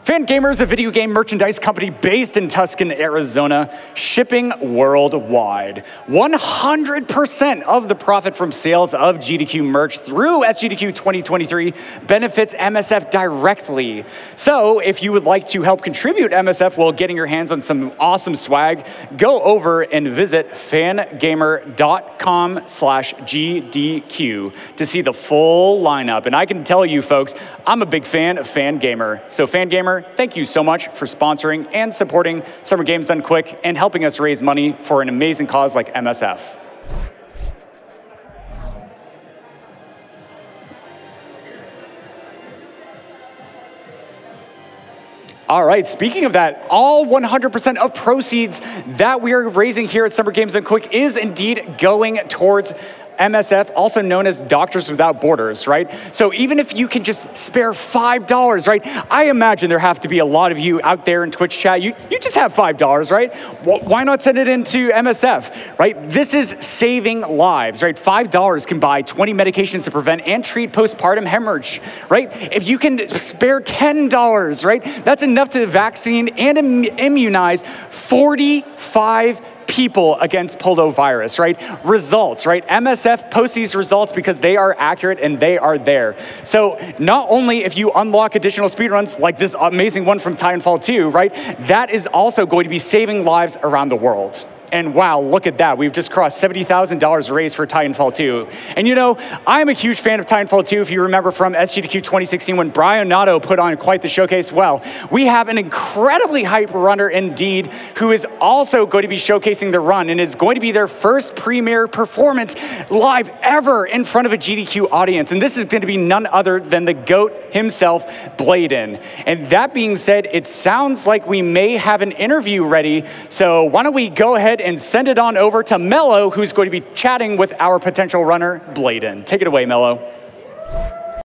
Fangamer is a video game merchandise company based in Tucson, Arizona, shipping worldwide. 100% of the profit from sales of GDQ merch through SGDQ 2023 benefits MSF directly. So if you would like to help contribute MSF while getting your hands on some awesome swag, go over and visit fangamer.com/GDQ to see the full lineup. And I can tell you folks, I'm a big fan of Fangamer. So Fangamer, thank you so much for sponsoring and supporting Summer Games Done Quick and helping us raise money for an amazing cause like MSF. All right, speaking of that, all 100% of proceeds that we are raising here at Summer Games Done Quick is indeed going towards MSF, also known as Doctors Without Borders, right? So even if you can just spare $5, right? I imagine there have to be a lot of you out there in Twitch chat. You just have $5, right? Why not send it into MSF, right? This is saving lives, right? $5 can buy 20 medications to prevent and treat postpartum hemorrhage, right? If you can spare $10, right? That's enough to vaccine and immunize 45 people against poliovirus, right? Results, right? MSF posts these results because they are accurate and they are there. So not only if you unlock additional speedruns like this amazing one from Titanfall 2, right? That is also going to be saving lives around the world. And wow, look at that. We've just crossed $70,000 raised for Titanfall 2. And you know, I'm a huge fan of Titanfall 2, if you remember from SGDQ 2016 when Brian Nato put on quite the showcase. Well, we have an incredibly hype runner indeed who is also going to be showcasing the run and is going to be their first premiere performance live ever in front of a GDQ audience. And this is going to be none other than the GOAT himself, Bladen. And that being said, it sounds like we may have an interview ready. So why don't we go ahead and send it on over to Mello, who's going to be chatting with our potential runner, Bladen. Take it away, Mello.